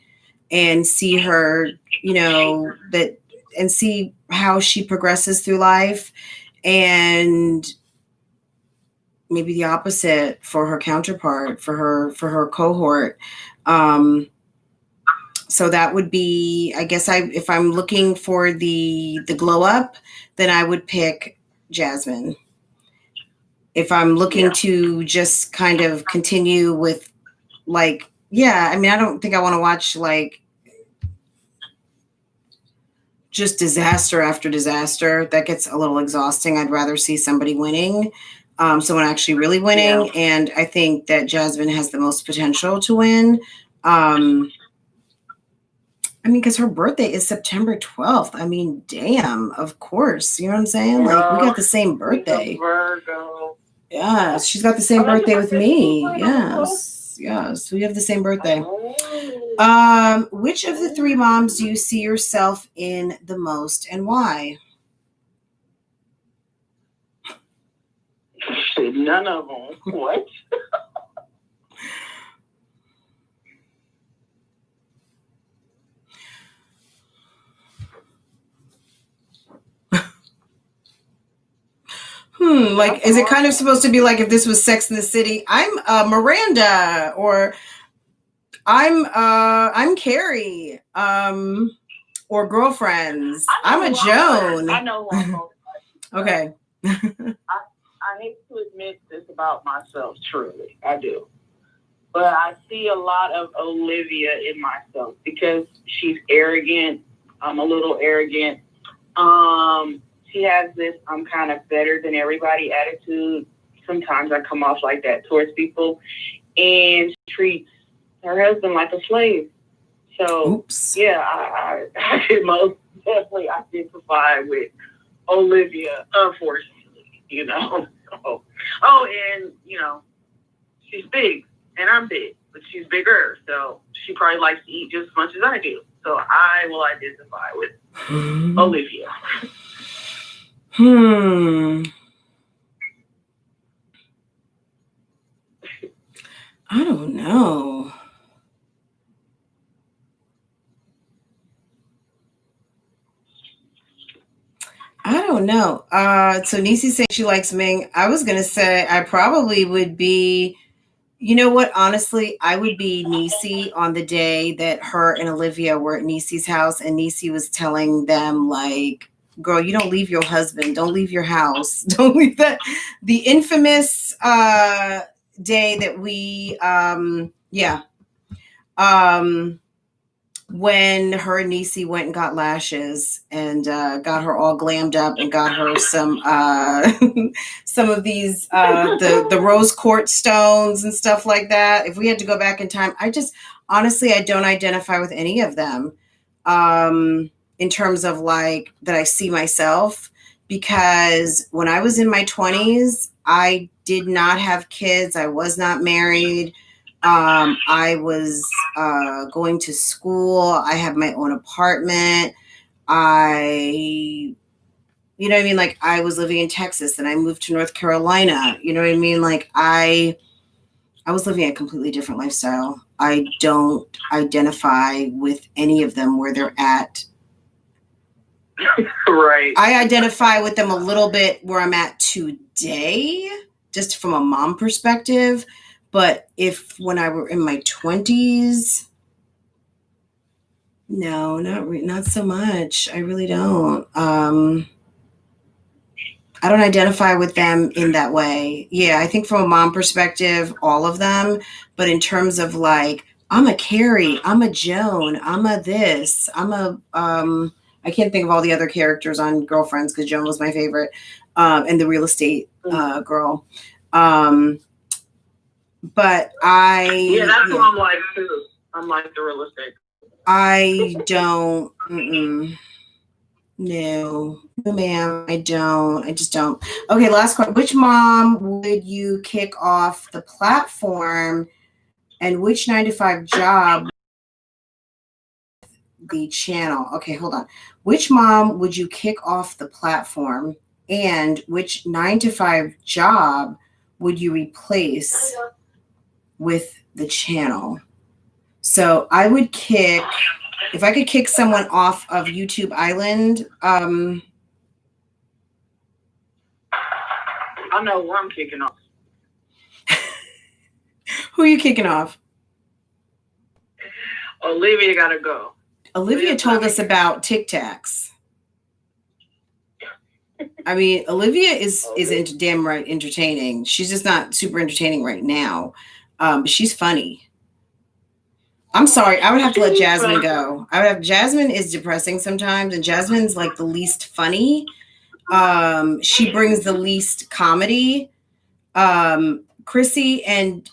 A: and see her, and see how she progresses through life, and maybe the opposite for her counterpart, for her cohort. So that would be, I guess, if I'm looking for the glow up, then I would pick Jasmine. If I'm looking to just kind of continue with I don't think I want to watch just disaster after disaster. That gets a little exhausting. I'd rather see somebody winning, someone actually really winning. Yeah. And I think that Jasmine has the most potential to win. Because her birthday is September 12th. Damn, of course. You know what I'm saying? We got the same birthday.
C: Virgo.
A: Yes, she's got the same birthday with me. Yes, we have the same birthday. Which of the three moms do you see yourself in the most, and why?
C: None of them. What?
A: Is it kind of supposed to be like if this was Sex in the City? I'm Miranda, or I'm Carrie, or Girlfriends. I'm a Joan.
C: I know one.
A: Okay.
C: I hate to admit this about myself, truly. I do. But I see a lot of Olivia in myself because she's arrogant. I'm a little arrogant. She has this I'm kind of better than everybody attitude. Sometimes I come off like that towards people. And she treats her husband like a slave. So,
A: oops.
C: Yeah, I can most definitely identify with Olivia, unfortunately, So, and, she's big, and I'm big, but she's bigger. So she probably likes to eat just as much as I do. So I will identify with Olivia.
A: I don't know. So Nisi said she likes Ming. I was going to say I probably would be, you know what? Honestly, I would be Nisi on the day that her and Olivia were at Nisi's house, and Nisi was telling them, girl, you don't leave your husband. Don't leave your house. Don't leave that. The infamous day that we, when her and Niecy went and got lashes and got her all glammed up and got her some some of these the rose quartz stones and stuff like that. If we had to go back in time, I just honestly I don't identify with any of them in terms of like that I see myself, because when I was in my 20s, I did not have kids. I was not married. I was going to school. I have my own apartment. You know what I mean? Like I was living in Texas and I moved to North Carolina. You know what I mean? Like I was living a completely different lifestyle. I don't identify with any of them where they're at.
C: Right.
A: I identify with them a little bit where I'm at today, just from a mom perspective. But if when I were in my 20s, no, not so much. I really don't. I don't identify with them in that way. Yeah, I think from a mom perspective, all of them. But in terms of like, I'm a Carrie, I'm a Joan, I'm a this, I'm a I can't think of all the other characters on Girlfriends because Joan was my favorite, and the real estate girl. But
C: that's who I'm like too. I'm like the real estate.
A: I don't. No, ma'am. I don't. I just don't. Okay, last question. Which mom would you kick off the platform, and which 9-to-5 job? The channel. Okay, hold on. Which mom would you kick off the platform, and which 9-to-5 job would you replace with the channel? So I would kick, if I could kick someone off of YouTube Island.
C: I know who I'm kicking off.
A: Who are you kicking off?
C: Olivia gotta go.
A: Olivia told us about Tic Tacs. I mean, Olivia is damn right entertaining. She's just not super entertaining right now. But she's funny. I'm sorry. I would have to let Jasmine go. Jasmine is depressing sometimes, and Jasmine's like the least funny. She brings the least comedy. Chrissy and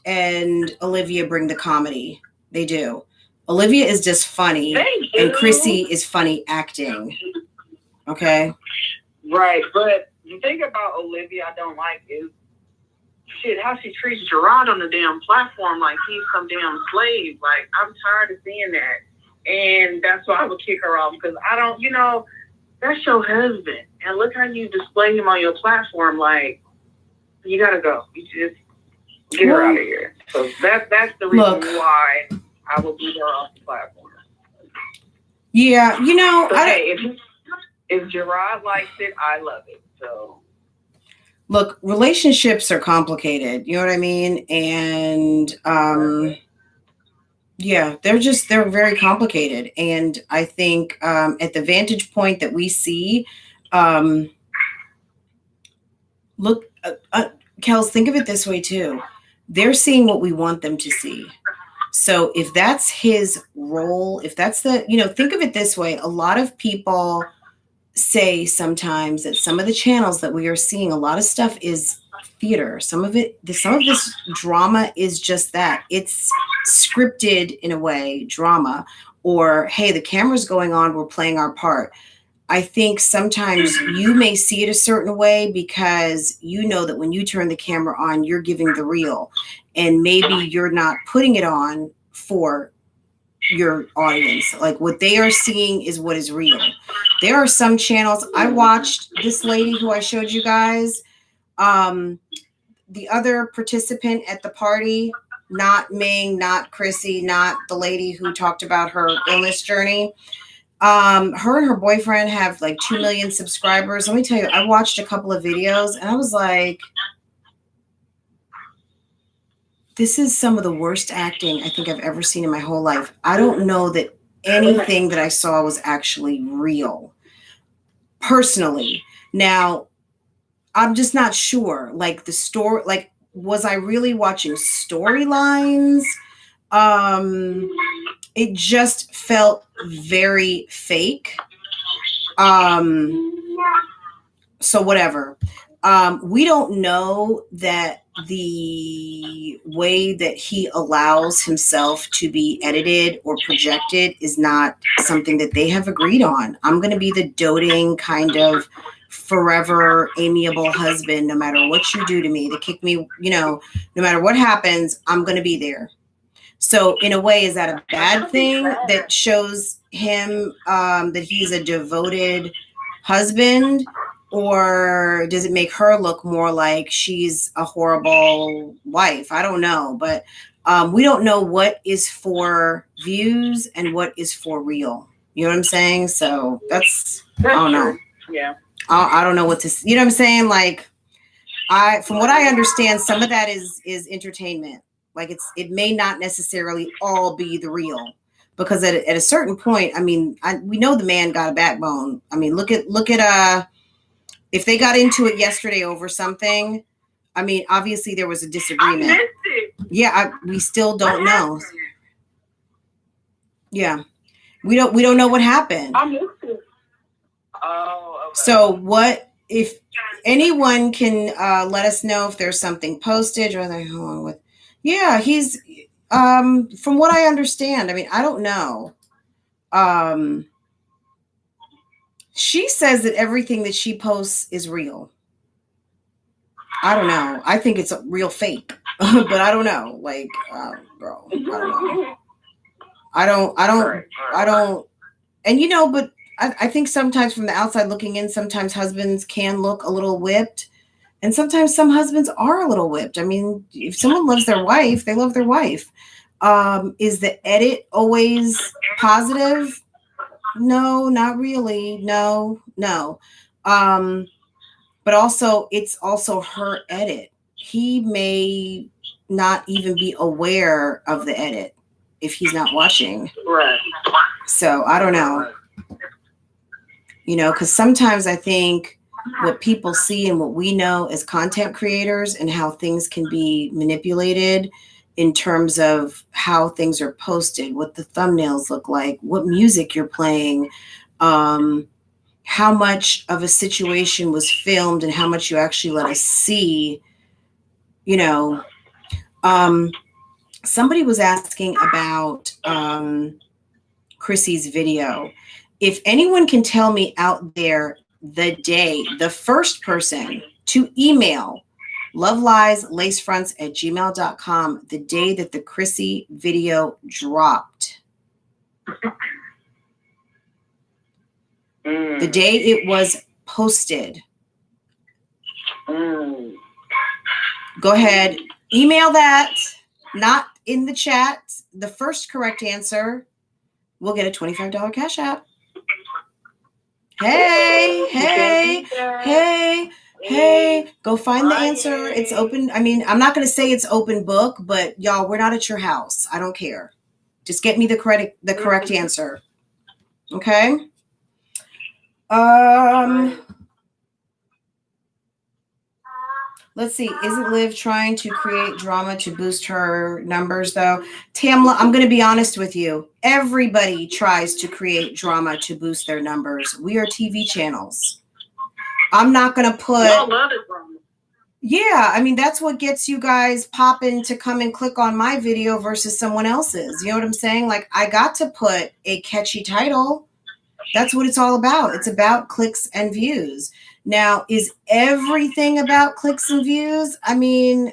A: Olivia bring the comedy. They do. Olivia is just funny, and Chrissy is funny acting. Okay.
C: Right, but the thing about Olivia I don't like is how she treats Gerard on the damn platform like he's some damn slave. Like, I'm tired of seeing that. And that's why I would kick her off, because I don't, that's your husband. And look how you display him on your platform. Like, you gotta go. You just get her out of here. So that's the reason why I would beat her off the platform.
A: Yeah,
C: if Gerard likes it, I love it. So
A: look, relationships are complicated. You know what I mean? And yeah, they're very complicated. And I think at the vantage point that we see, look, Kels, think of it this way too. They're seeing what we want them to see. So if that's his role, if that's think of it this way. A lot of people say sometimes that some of the channels that we are seeing, a lot of stuff is theater. Some of this drama is just that. It's scripted in a way, drama, or hey, the camera's going on, we're playing our part. I think sometimes you may see it a certain way because you know that when you turn the camera on, you're giving the real, and maybe you're not putting it on for your audience. Like what they are seeing is what is real. There are some channels. I watched this lady who I showed you guys, the other participant at the party, not Ming, not Chrissy, not the lady who talked about her illness journey. Her and her boyfriend have like 2 million subscribers. Let me tell you, I watched a couple of videos and I was like, this is some of the worst acting I think I've ever seen in my whole life. I don't know that anything that I saw was actually real, personally. Now, I'm just not sure. Like the story, like, was I really watching storylines? It just felt very fake. So whatever. We don't know that the way that he allows himself to be edited or projected is not something that they have agreed on. I'm going to be the doting kind of forever amiable husband, no matter what you do to me, to kick me, no matter what happens, I'm going to be there. So in a way, is that a bad thing that shows him that he's a devoted husband? Or does it make her look more like she's a horrible wife? I don't know. But we don't know what is for views and what is for real. You know what I'm saying? So that's I don't know.
C: Yeah.
A: I don't know what to, you know what I'm saying? Like, from what I understand, some of that is entertainment. Like it may not necessarily all be the real, because at a certain point, I mean, we know the man got a backbone. I mean, look at if they got into it yesterday over something, I mean, obviously there was a disagreement.
C: I missed it.
A: Yeah, we still don't know. Yeah, we don't know what happened.
C: I missed it. Oh, okay.
A: So what if anyone can let us know if there's something posted or like, hold on, with? Yeah, he's from what I understand. I mean, I don't know. She says that everything that she posts is real. I don't know. I think it's a real fake, but I don't know. Like, bro, I don't know. I don't. And but I think sometimes from the outside looking in, sometimes husbands can look a little whipped, and sometimes some husbands are a little whipped. I mean, if someone loves their wife, they love their wife. Is the edit always positive? No, not really. No. But also, it's also her edit. He may not even be aware of the edit if he's not watching.
C: Right.
A: So I don't know. Because sometimes I think what people see and what we know as content creators and how things can be manipulated in terms of how things are posted, what the thumbnails look like, what music you're playing, how much of a situation was filmed and how much you actually let us see. Somebody was asking about Chrissy's video. If anyone can tell me out there the first person to email lovelieslacefronts@gmail.com the day that the Chrissy video dropped. The day it was posted. Go ahead. Email that. Not in the chat. The first correct answer will get a $25 Cash App. Hey. Go find the answer. It's open. I mean, I'm not going to say it's open book, but y'all, we're not at your house. I don't care. Just get me the correct answer. Okay? Let's see. Isn't Liv trying to create drama to boost her numbers, though? Tamla, I'm going to be honest with you. Everybody tries to create drama to boost their numbers. We are TV channels. I'm not going to put...
C: Y'all love it, drama.
A: Yeah, I mean, that's what gets you guys popping to come and click on my video versus someone else's. You know what I'm saying? Like, I got to put a catchy title. That's what it's all about. It's about clicks and views. Now, is everything about clicks and views? I mean,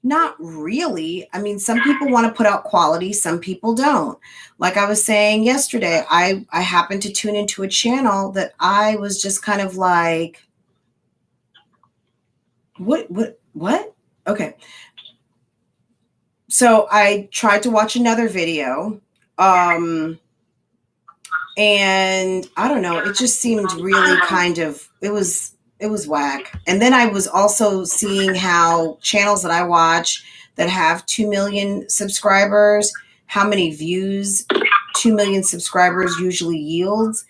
A: not really. I mean, some people want to put out quality. Some people don't. Like I was saying yesterday, I happened to tune into a channel that I was just kind of like, what? Okay. So I tried to watch another video. And I don't know, it just seemed really kind of, it was whack. And then I was also seeing how channels that I watch that have 2 million subscribers, how many views 2 million subscribers usually yields.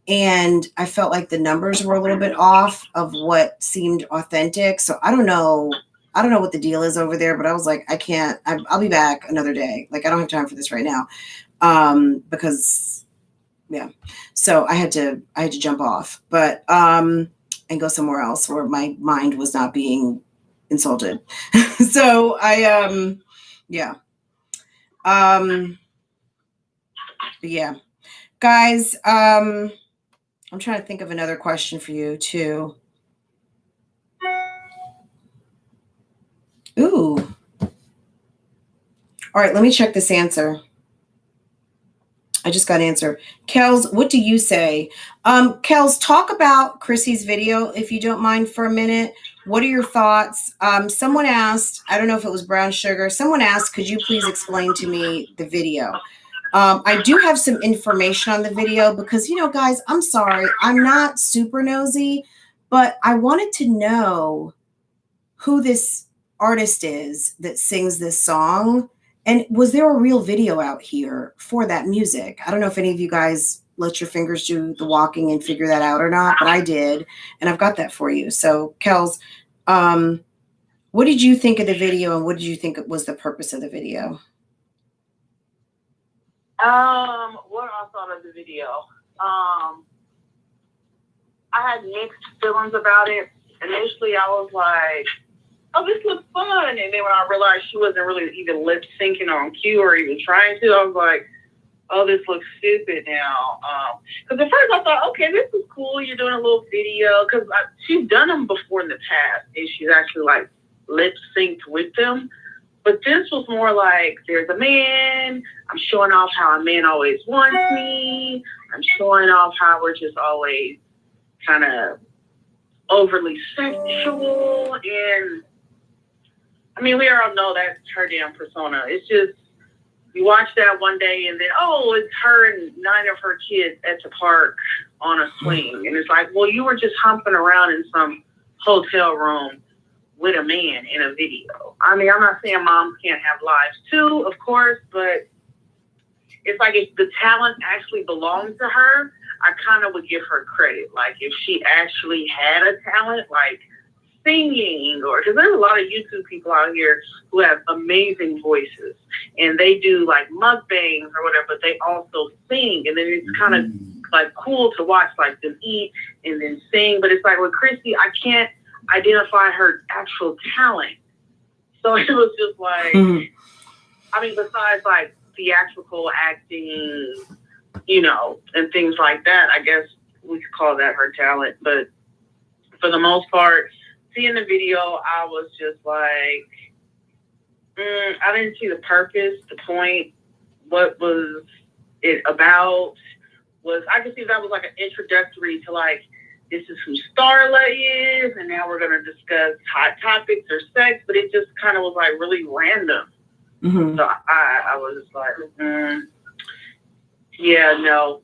A: And I felt like the numbers were a little bit off of what seemed authentic. So I don't know what the deal is over there, but I was like, I'll be back another day. Like, I don't have time for this right now. because yeah, so I had to jump off, but and go somewhere else where my mind was not being insulted. So I yeah. Yeah, guys, I'm trying to think of another question for you too. Ooh. All right, let me check this answer. I just got an answer. Kels, what do you say? Kels, talk about Chrissy's video, if you don't mind, for a minute. What are your thoughts? Someone asked, I don't know if it was Brown Sugar, someone asked, could you please explain to me the video? I do have some information on the video because, you know, guys, I'm sorry, I'm not super nosy, but I wanted to know who this artist is that sings this song. And was there a real video out here for that music? I don't know if any of you guys let your fingers do the walking and figure that out or not, but I did. And I've got that for you. So, Kels, what did you think of the video, and what did you think was the purpose of the video?
C: What I thought of the video. I had mixed feelings about it. Initially, I was like, oh, this looks fun. And then when I realized she wasn't really even lip syncing on cue or even trying to, I was like, oh, this looks stupid now. Because at first I thought, okay, this is cool. You're doing a little video. Because she's done them before in the past. And she's actually like lip synced with them. But this was more like, there's a man. I'm showing off how a man always wants me. I'm showing off how we're just always kind of overly sexual. And I mean, we all know that's her damn persona. It's just, you watch that one day and then, oh, it's her and 9 of her kids at the park on a swing. And it's like, well, you were just humping around in some hotel room with a man in a video. I mean, I'm not saying moms can't have lives too, of course, but it's like if the talent actually belonged to her, I kind of would give her credit. Like if she actually had a talent, like singing, or because there's a lot of YouTube people out here who have amazing voices and they do like mukbangs or whatever, but they also sing, and then it's kind of like cool to watch like them eat and then sing. But it's like with Chrissy, I can't identify her actual talent, so it was just like I mean, besides like theatrical acting, you know, and things like that, I guess we could call that her talent. But for the most part, seeing the video, I was just like, I didn't see the purpose, the point. What was it about? I could see that was like an introductory to like, this is who Starla is, and now we're going to discuss hot topics or sex, but it just kind of was like really random. Mm-hmm. So I was just like, yeah, no.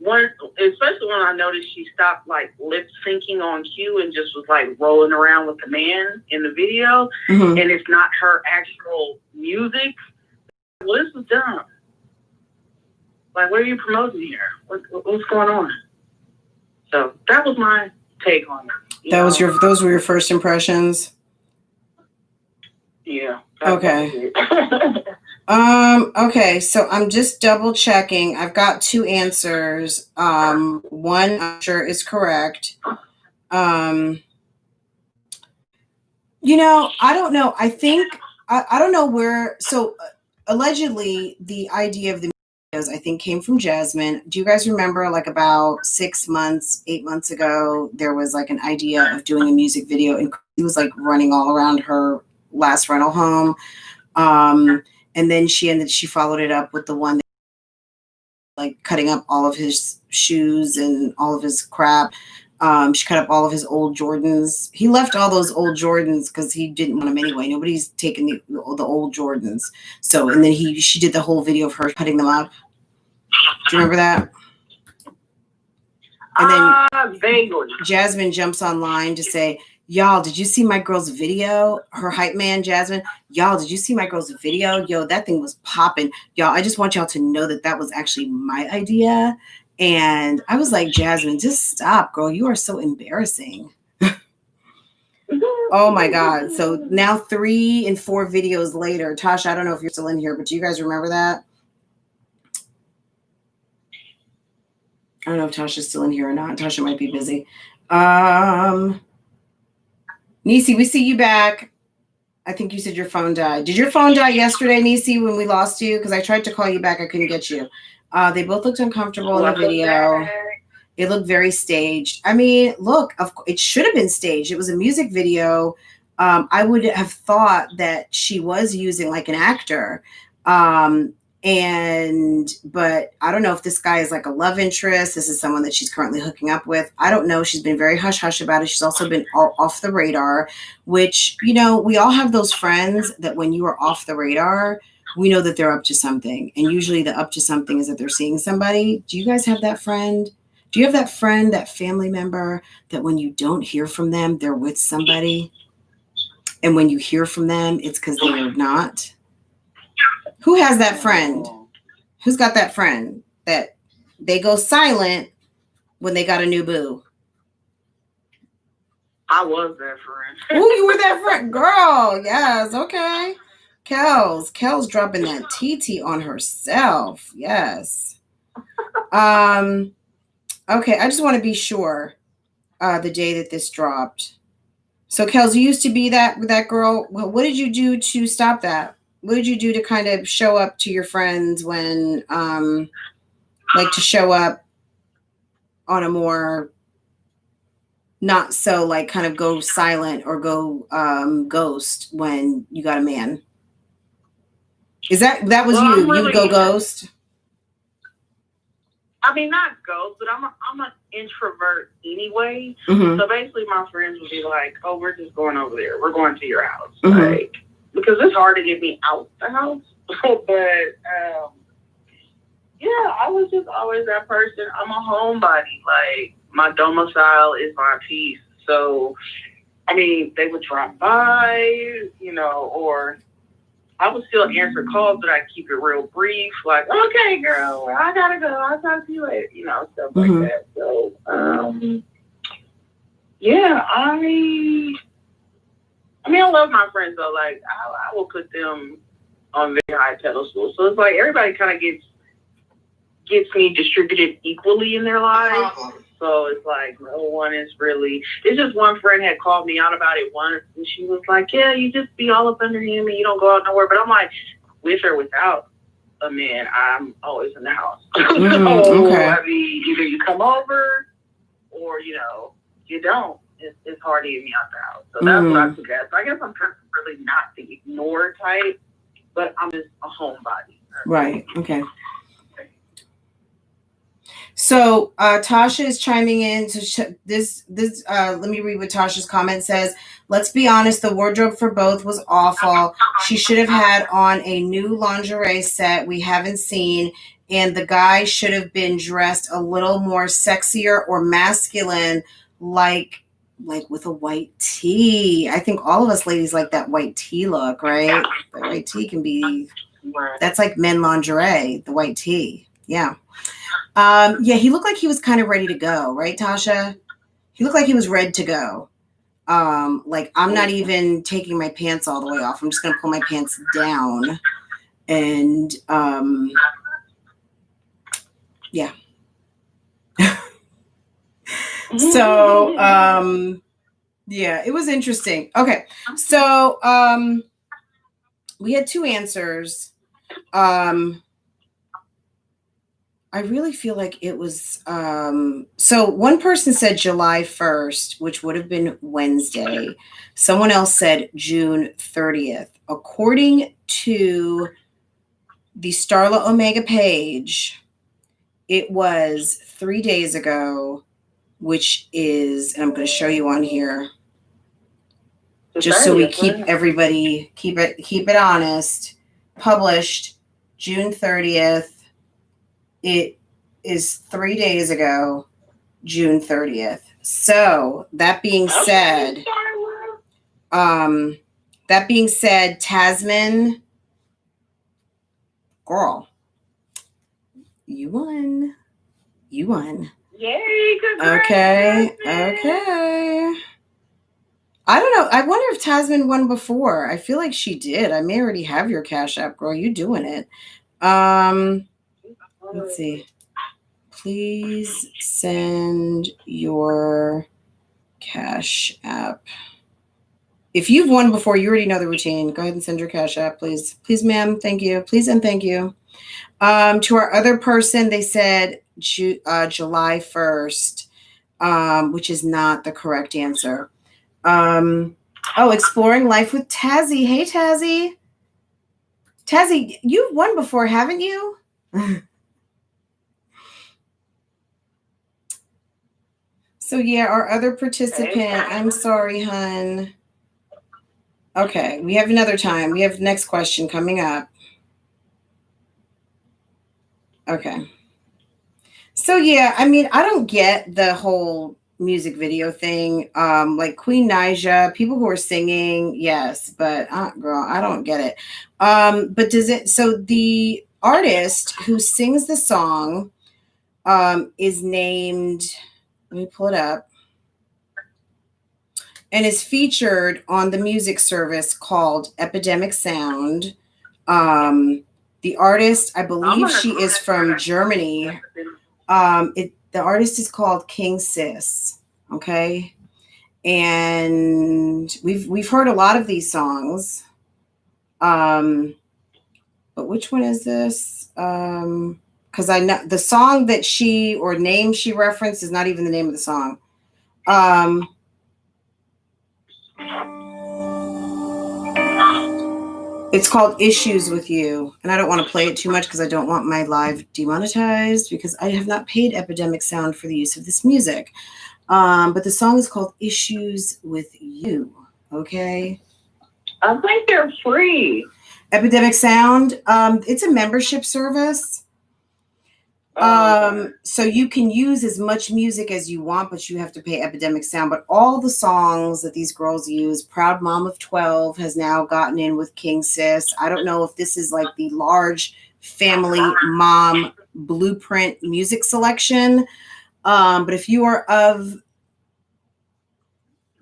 C: Especially when I noticed she stopped like lip syncing on cue and just was like rolling around with the man in the video, and it's not her actual music. Well, this is dumb. Like, what are you promoting here? What's going on? So that was my take on it.
A: Those were your first impressions?
C: Yeah.
A: Okay. Okay, so I'm just double checking. I've got 2 answers. One I'm sure is correct. You know, I don't know. I think I don't know where. So allegedly, the idea of the videos, I think, came from Jasmine. Do you guys remember, like about 6 months, 8 months ago, there was like an idea of doing a music video, and he was like running all around her last rental home. And then she followed it up with the one that, like, cutting up all of his shoes and all of his crap. She cut up all of his old Jordans. He left all those old Jordans because he didn't want them anyway. Nobody's taking the old Jordans. So, and then she did the whole video of her cutting them up. Do you remember that? And then
C: vaguely.
A: Jasmine jumps online to say, y'all, did you see my girl's video? Her hype man, Jasmine. Y'all, did you see my girl's video? Yo, that thing was popping. Y'all, I just want y'all to know that was actually my idea. And I was like, Jasmine, just stop, girl. You are so embarrassing. Oh, my God. So now 3 and 4 videos later, Tasha, I don't know if you're still in here, but do you guys remember that? I don't know if Tasha's still in here or not. Tasha might be busy. Nisi, we see you back. I think you said your phone died. Did your phone die yesterday, Nisi, when we lost you? Because I tried to call you back. I couldn't get you. They both looked uncomfortable in the video. It looked very staged. I mean, look, it should have been staged. It was a music video. I would have thought that she was using like an actor. But I don't know if this guy is like a love interest. This is someone that she's currently hooking up with. I don't know. She's been very hush hush about it. She's also been off the radar, which, you know, we all have those friends that when you are off the radar, we know that they're up to something. And usually the up to something is that they're seeing somebody. Do you guys have that friend? Do you have that friend, that family member that when you don't hear from them, they're with somebody? And when you hear from them, it's because they're not? Who has that friend? Who's got that friend that they go silent when they got a new boo?
C: I was that friend.
A: Oh, you were that friend. Girl, yes, okay. Kel's dropping that TT on herself. Yes. Okay, I just want to be sure the day that this dropped. So, Kels, you used to be that girl. Well, what did you do to stop that? What did you do to kind of show up to your friends when, like, to show up on a more not so, like, kind of go silent or go ghost when you got a man? Is that was
C: Well,
A: you? You go ghost?
C: I mean, not ghost, but I'm an introvert anyway.
A: Mm-hmm.
C: So basically, my friends would be like, "Oh, we're just going over there. We're going to your house,"
A: Mm-hmm.
C: like, because it's hard to get me out the house. But yeah, I was just always that person. I'm a homebody. Like, my domicile is my peace. So, I mean, they would drop by, you know, or I would still answer calls, but I keep it real brief. Like, okay, girl, I gotta go. I'll talk to you later. You know, stuff like
A: Mm-hmm.
C: that. So, yeah, I mean, I love my friends though. Like, I will put them on very high pedestals. So it's like everybody kind of gets me distributed equally in their lives. So it's like no one is really. It's just one friend had called me out about it once, and she was like, "Yeah, you just be all up under him, and you don't go out nowhere." But I'm like, with or without a man, I'm always in the house.
A: Mm-hmm.
C: So
A: Okay.
C: I mean, either you come over, or you don't. It's hard to get me out the house. So that's what I suggest. I guess I'm kind of really not the ignore type, but I'm just a homebody.
A: Right. Okay. So Tasha is chiming in. So this let me read what Tasha's comment says. Let's be honest, the wardrobe for both was awful. She should have had on a new lingerie set we haven't seen, and the guy should have been dressed a little more sexier or masculine, like with a white tee. I think all of us ladies like that white tee look, right? The white tee can be, that's like men lingerie, the white tee. Yeah. Yeah, he looked like he was kind of ready to go, right, Tasha? He looked like he was ready to go. Like, I'm not even taking my pants all the way off. I'm just going to pull my pants down. And, yeah. So, yeah, it was interesting. Okay. So, we had two answers. I really feel like it was, so one person said July 1st, which would have been Wednesday. Someone else said June 30th. According to the Starla Omega page, it was 3 days ago, which is, and I'm going to show you on here, just so we keep everybody, keep it honest, published June 30th. It is 3 days ago, June 30th. So that being said, Tasman, girl, you won.
C: Yay!
A: Okay. I don't know. I wonder if Tasman won before. I feel like she did. I may already have your Cash App, girl. You doing it. Let's see. please send your Cash App. If you've won before, you already know the routine. Go ahead and send your Cash App, please. Please, ma'am. Thank you. Please and thank you. To our other person, they said July 1st, which is not the correct answer. Exploring life with Tazzy. Hey, Tazzy. Tazzy, you've won before, haven't you? So, yeah, our other participant, I'm sorry, hun. Okay, we have another time. We have next question coming up. Okay. So, yeah, I mean, I don't get the whole music video thing. Like Queen Naija, people who are singing, yes, but girl, I don't get it. But so the artist who sings the song is named, let me pull it up, and is featured on the music service called Epidemic Sound. The artist, I believe she is from Germany. The artist is called King Sis, okay? And we've heard a lot of these songs. But which one is this? Because I know the song that name she referenced is not even the name of the song. It's called Issues with You. And I don't want to play it too much because I don't want my live demonetized because I have not paid Epidemic Sound for the use of this music. But the song is called Issues with You. Okay.
C: I think they're free.
A: Epidemic Sound. It's a membership service. So you can use as much music as you want, but you have to pay Epidemic Sound. But all the songs that these girls use, Proud Mom of 12 has now gotten in with King Sis. I don't know if this is like the large family mom blueprint music selection. But if you are of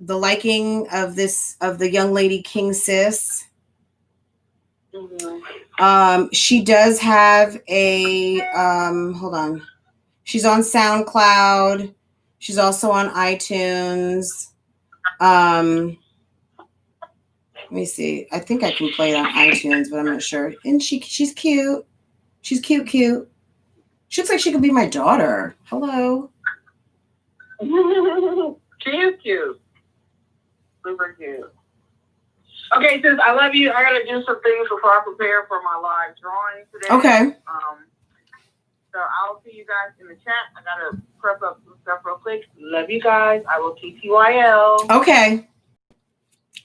A: the liking of the young lady King Sis, she does have a hold on. She's on SoundCloud. She's also on iTunes. Let me see. I think I can play it on iTunes, but I'm not sure. And she's cute. She's cute. She looks like she could be my daughter. Hello.
C: She is cute. Super cute. Okay, sis, I love you. I gotta do some things before I prepare for my live drawing today.
A: Okay.
C: So I'll see you guys in the chat. I gotta prep up some stuff real quick. Love you guys. I will TTYL.
A: Okay.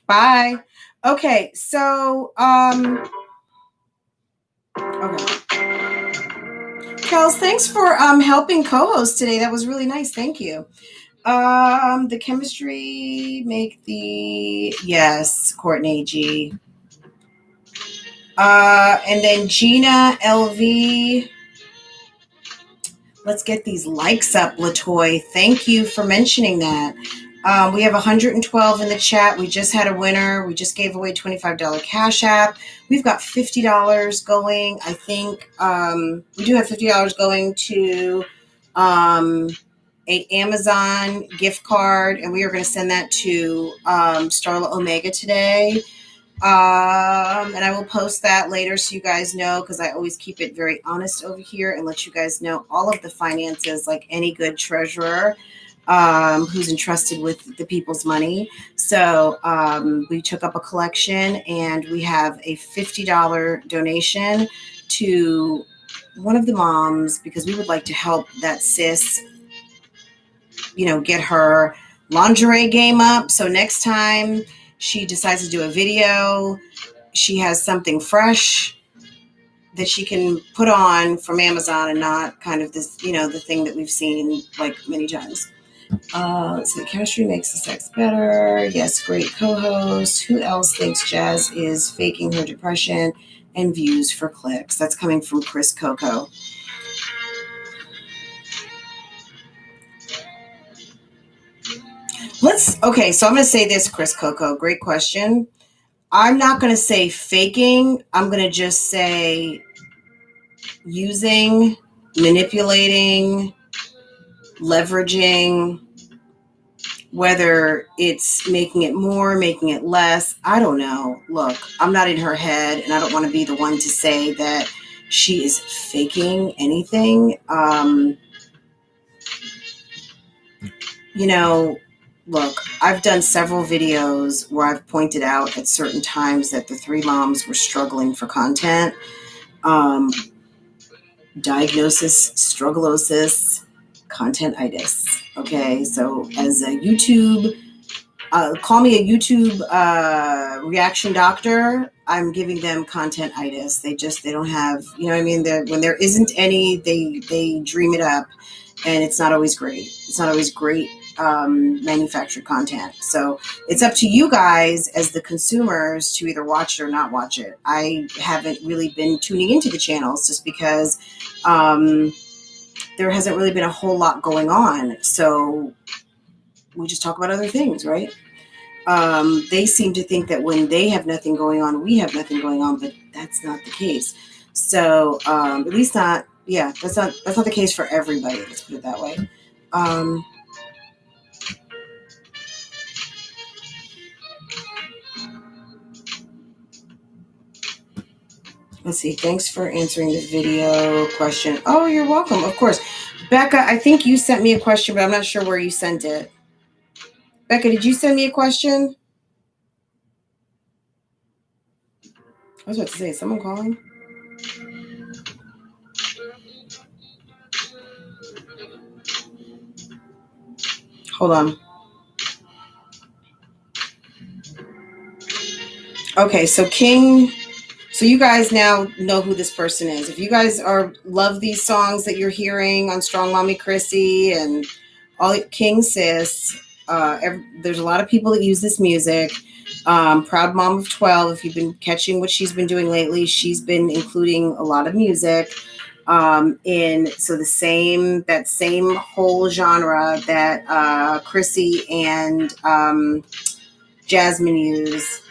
A: Bye. Okay, so okay. Kels, thanks for helping co-host today. That was really nice. Thank you. The chemistry make the yes, Courtney G. And then Gina LV. Let's get these likes up, Latoy. Thank you for mentioning that. We have 112 in the chat. We just had a winner. We just gave away $25 Cash App. We've got $50 going. I think we do have $50 going to a Amazon gift card, and we are going to send that to Starla Omega today. And I will post that later so you guys know, because I always keep it very honest over here and let you guys know all of the finances like any good treasurer who's entrusted with the people's money. So we took up a collection, and we have a $50 donation to one of the moms because we would like to help that sis, get her lingerie game up. So next time she decides to do a video, she has something fresh that she can put on from Amazon and not kind of this, the thing that we've seen like many times. Let's see. Chemistry makes the sex better. Yes, great co-host. Who else thinks Jazz is faking her depression and views for clicks? That's coming from Chris Coco. Okay, so I'm going to say this, Chris Coco. Great question. I'm not going to say faking. I'm going to just say using, manipulating, leveraging, whether it's making it more, making it less. I don't know. Look, I'm not in her head, and I don't want to be the one to say that she is faking anything. You know, look, I've done several videos where I've pointed out at certain times that the three moms were struggling for content. Diagnosis, struggleosis, contentitis. Okay, so as a YouTube, call me a YouTube reaction doctor. I'm giving them contentitis. They don't have, you know what I mean? When there isn't any, they dream it up, and it's not always great. It's not always great manufactured content. So it's up to you guys as the consumers to either watch it or not watch it. I haven't really been tuning into the channels just because there hasn't really been a whole lot going on. So we just talk about other things, right? They seem to think that when they have nothing going on, we have nothing going on, but that's not the case. So at least not, yeah, that's not the case for everybody. Let's put it that way. Let's see. Thanks for answering the video question. Oh, you're welcome. Of course. Becca, I think you sent me a question, but I'm not sure where you sent it. Becca, did you send me a question? I was about to say, is someone calling? Hold on. Okay, so King... So you guys now know who this person is. If you guys love these songs that you're hearing on Strong Mommy Chrissy and all King Sis, there's a lot of people that use this music. Proud Mom of 12, if you've been catching what she's been doing lately, she's been including a lot of music that same whole genre that Chrissy and Jasmine use.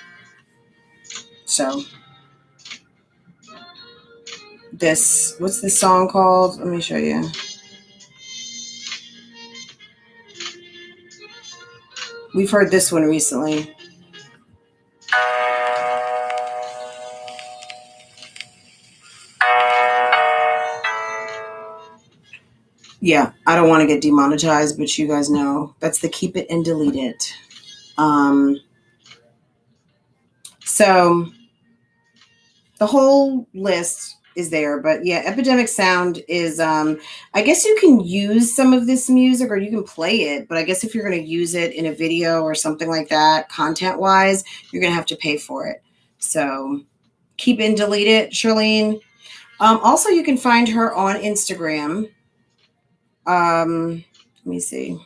A: So what's this song called? Let me show you. We've heard this one recently. Yeah, I don't want to get demonetized, but you guys know that's the keep it and delete it. So the whole list is there, but yeah, Epidemic Sound is, I guess you can use some of this music or you can play it, but I guess if you're going to use it in a video or something like that, content-wise, you're going to have to pay for it. So keep it and delete it, Charlene. Also, you can find her on Instagram. Let me see.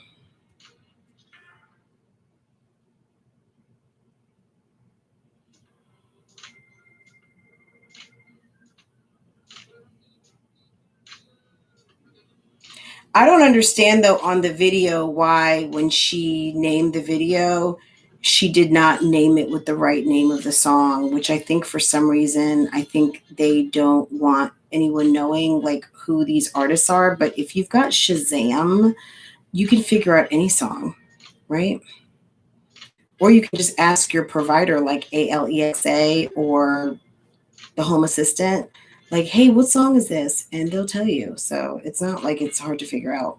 A: I don't understand, though, on the video why when she named the video, she did not name it with the right name of the song, which I think for some reason, I think they don't want anyone knowing like who these artists are. But if you've got Shazam, you can figure out any song, right? Or you can just ask your provider like ALEXA or the Home Assistant, like, hey, what song is this? And they'll tell you. So it's not like it's hard to figure out.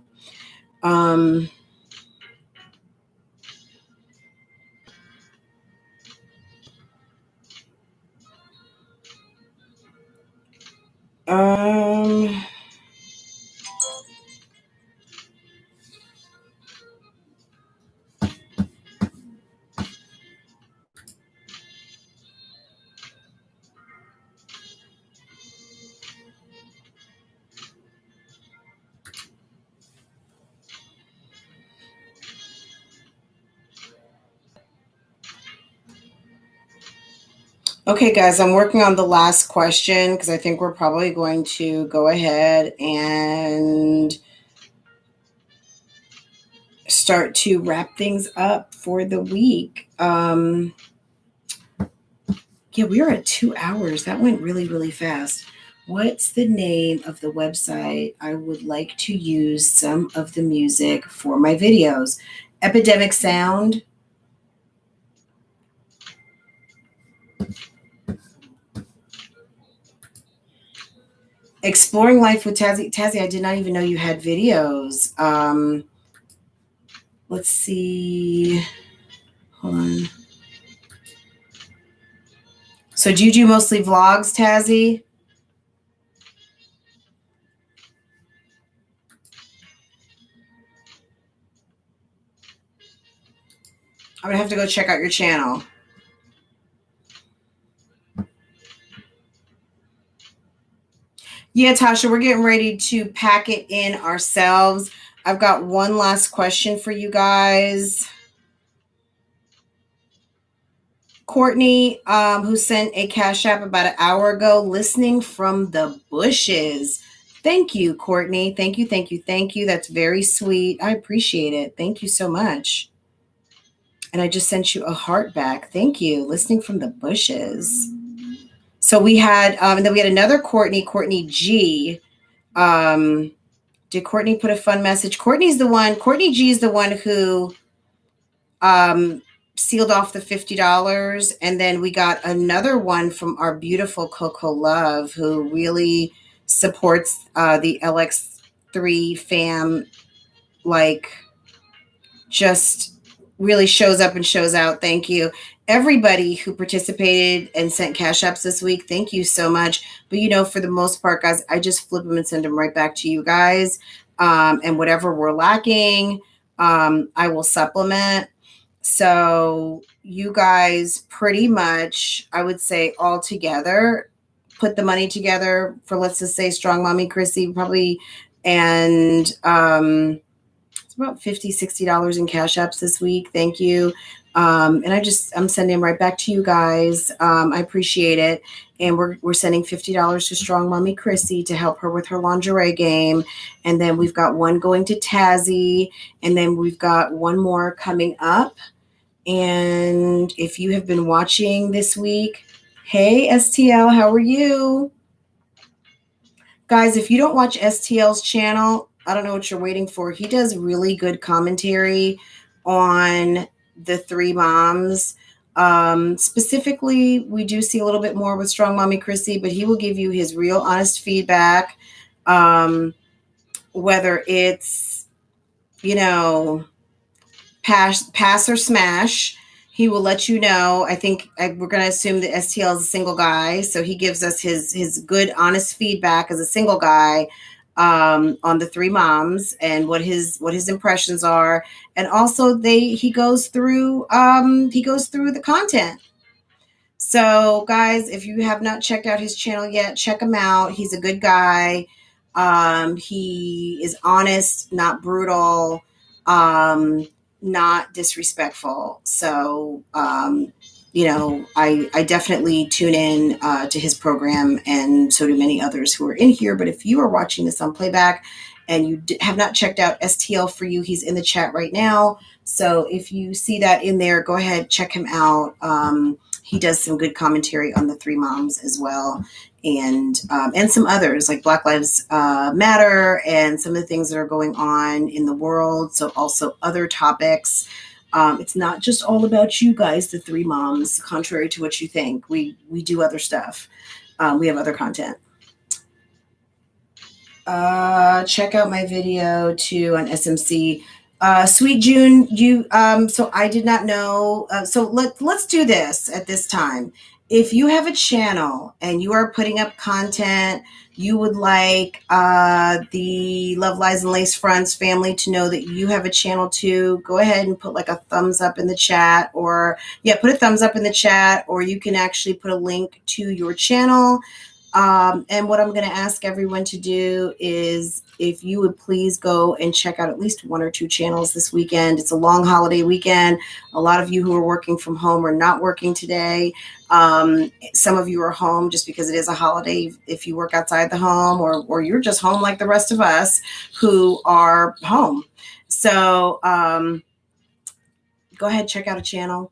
A: Okay, guys, I'm working on the last question because I think we're probably going to go ahead and start to wrap things up for the week. Yeah, we are at 2 hours. That went really, really fast. What's the name of the website? I would like to use some of the music for my videos. Epidemic Sound. Exploring Life with Tazzy. Tazzy, I did not even know you had videos. Let's see. Hold on. So do you do mostly vlogs, Tazzy? I'm going to have to go check out your channel. Yeah, Tasha, we're getting ready to pack it in ourselves. I've got one last question for you guys. Courtney, who sent a Cash App about an hour ago, listening from the bushes. Thank you, Courtney. Thank you, thank you, thank you. That's very sweet. I appreciate it. Thank you so much. And I just sent you a heart back. Thank you. Listening from the bushes. So we had, and then we had another Courtney G. Did Courtney put a fun message? Courtney G is the one who sealed off the $50. And then we got another one from our beautiful Coco Love, who really supports the LX3 fam, like just really shows up and shows out. Thank you. Everybody who participated and sent cash apps this week, thank you so much. But for the most part, guys, I just flip them and send them right back to you guys. And whatever we're lacking, I will supplement. So you guys pretty much, I would say all together, put the money together for, let's just say, Strong Mommy Chrissy, probably, and it's about $50, $60 in cash apps this week. Thank you. And I'm sending right back to you guys. I appreciate it. And we're sending $50 to Strong Mommy Chrissy to help her with her lingerie game. And then we've got one going to Tazzy. And then we've got one more coming up. And if you have been watching this week, hey, STL, how are you? Guys, if you don't watch STL's channel, I don't know what you're waiting for. He does really good commentary on the three moms. Specifically, we do see a little bit more with Strong Mommy Chrissy, but he will give you his real honest feedback, whether it's, pass or smash. He will let you know. I think we're going to assume that STL is a single guy, so he gives us his good, honest feedback as a single guy on the three moms and what his impressions are, and also he goes through the content. So, guys, if you have not checked out his channel yet, check him out. He's a good guy. He is honest, not brutal. Not disrespectful. So, I definitely tune in to his program, and so do many others who are in here. But if you are watching this on playback and you have not checked out STL for you, he's in the chat right now. So if you see that in there, go ahead, check him out. He does some good commentary on the three moms as well. And some others like Black Lives Matter and some of the things that are going on in the world. So also other topics. It's not just all about you guys, the three moms, contrary to what you think. We do other stuff. We have other content. Check out my video too on SMC. Sweet June, so I did not know. So let's do this at this time. If you have a channel and you are putting up content, you would like the Love, Lies, and Lacefronts family to know that you have a channel too, go ahead and put like a thumbs up in the chat, or put a thumbs up in the chat, or you can actually put a link to your channel. And what I'm going to ask everyone to do is, if you would please go and check out at least one or two channels this weekend. It's a long holiday weekend. A lot of you who are working from home are not working today. Some of you are home just because it is a holiday. If you work outside the home, or you're just home like the rest of us who are home. So go ahead, check out a channel.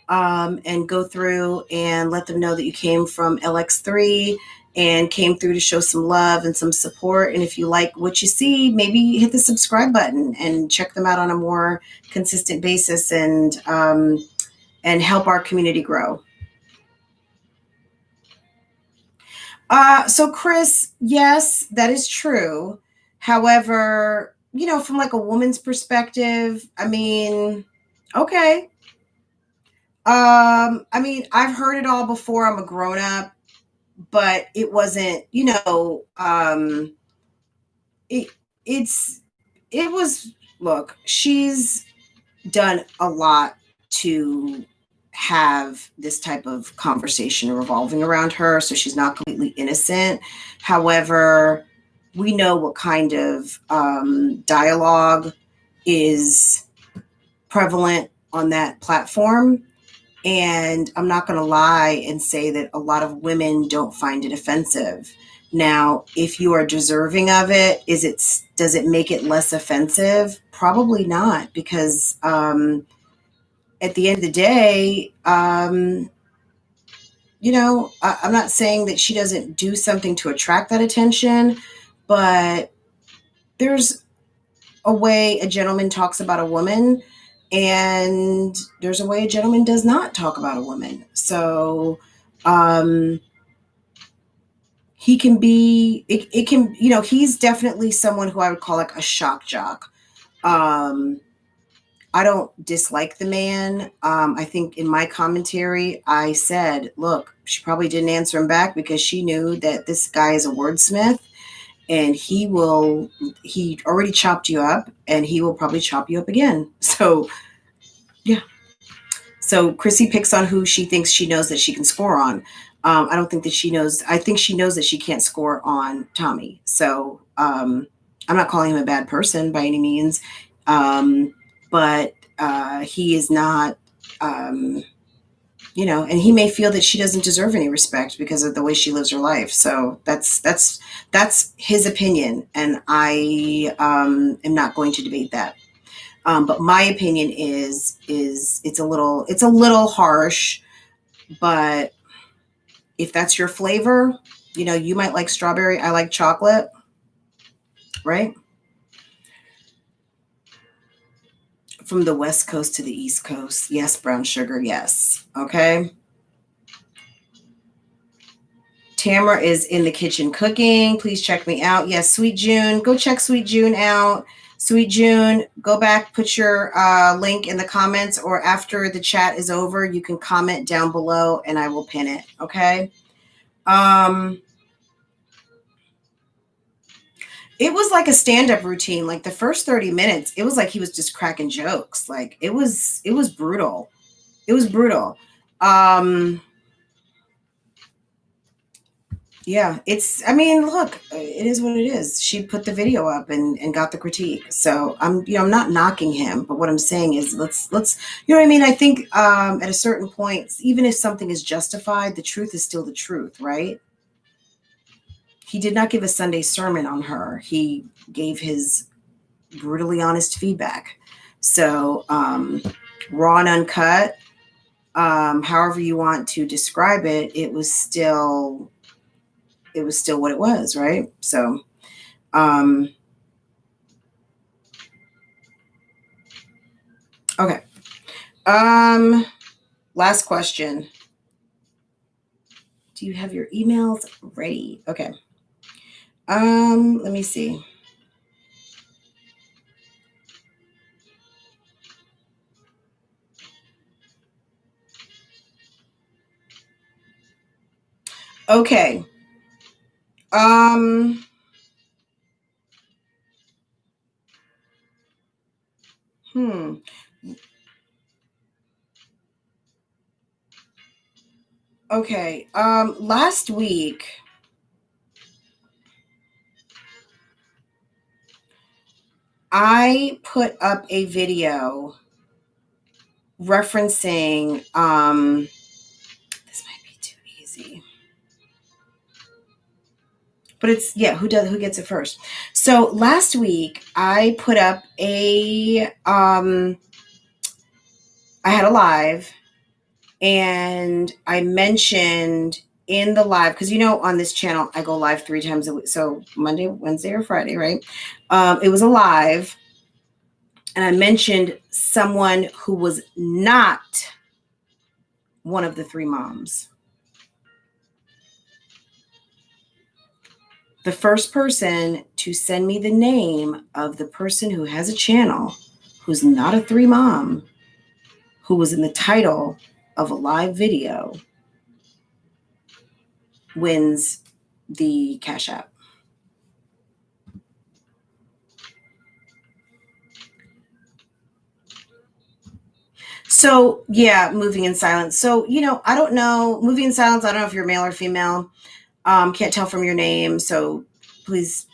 A: And go through and let them know that you came from LX3, and came through to show some love and some support. And if you like what you see, maybe hit the subscribe button and check them out on a more consistent basis and help our community grow. So Chris, yes, that is true. However, you know, from like a woman's perspective, I mean, okay. I mean, I've heard it all before. I'm a grown up, but it wasn't, you know, it was, look, she's done a lot to have this type of conversation revolving around her, so she's not completely innocent. However, we know what kind of dialogue is prevalent on that platform. And I'm not going to lie and say that a lot of women don't find it offensive. Now, if you are deserving of it, does it make it less offensive? Probably not, because at the end of the day, you know, I'm not saying that she doesn't do something to attract that attention, but there's a way a gentleman talks about a woman, and there's a way a gentleman does not talk about a woman. So he can be, it can, you know, he's definitely someone who I would call like a shock jock. I don't dislike the man. I think in my commentary, I said, look, she probably didn't answer him back because she knew that this guy is a wordsmith, and he already chopped you up, and he will probably chop you up again. So, yeah. So Chrissy picks on who she thinks she knows that she can score on. I don't think that she knows. I think she knows that she can't score on Tommy. So I'm not calling him a bad person by any means. But he is not, you know, and he may feel that she doesn't deserve any respect because of the way she lives her life. So that's his opinion, and I am not going to debate that. But my opinion is it's a little harsh, but if that's your flavor, you know, you might like strawberry. I like chocolate, right? From the West Coast to the East Coast. Yes, brown sugar. Yes. Okay. Tamara is in the kitchen cooking. Please check me out. Yes, Sweet June. Go check Sweet June out. Sweet June, go back, put your link in the comments, or after the chat is over, you can comment down below and I will pin it. Okay. It was like a stand-up routine. Like the first 30 minutes, it was like he was just cracking jokes. Like it was brutal. It was brutal. Yeah, I mean, look, it is what it is. She put the video up and got the critique. So I'm not knocking him, but what I'm saying is let's, you know what I mean? I think at a certain point, even if something is justified, the truth is still the truth, right? He did not give a Sunday sermon on her. He gave his brutally honest feedback. So raw and uncut, however you want to describe it, it was still what it was, right? So okay. Last question. Do you have your emails ready? Okay. Let me see. Okay. Okay. Last week, I put up a video referencing, this might be too easy, but it's, yeah, who gets it first? So last week I put up I had a live, and I mentioned in the live, because on this channel I go live 3 times a week, so Monday, Wednesday, or Friday, right? It was a live, and I mentioned someone who was not one of the 3 moms. The first person to send me the name of the person who has a channel who's not a 3 mom, who was in the title of a live video, wins the CashApp. So yeah, moving in silence. So, I don't know, moving in silence, I don't know if you're male or female. Can't tell from your name. So please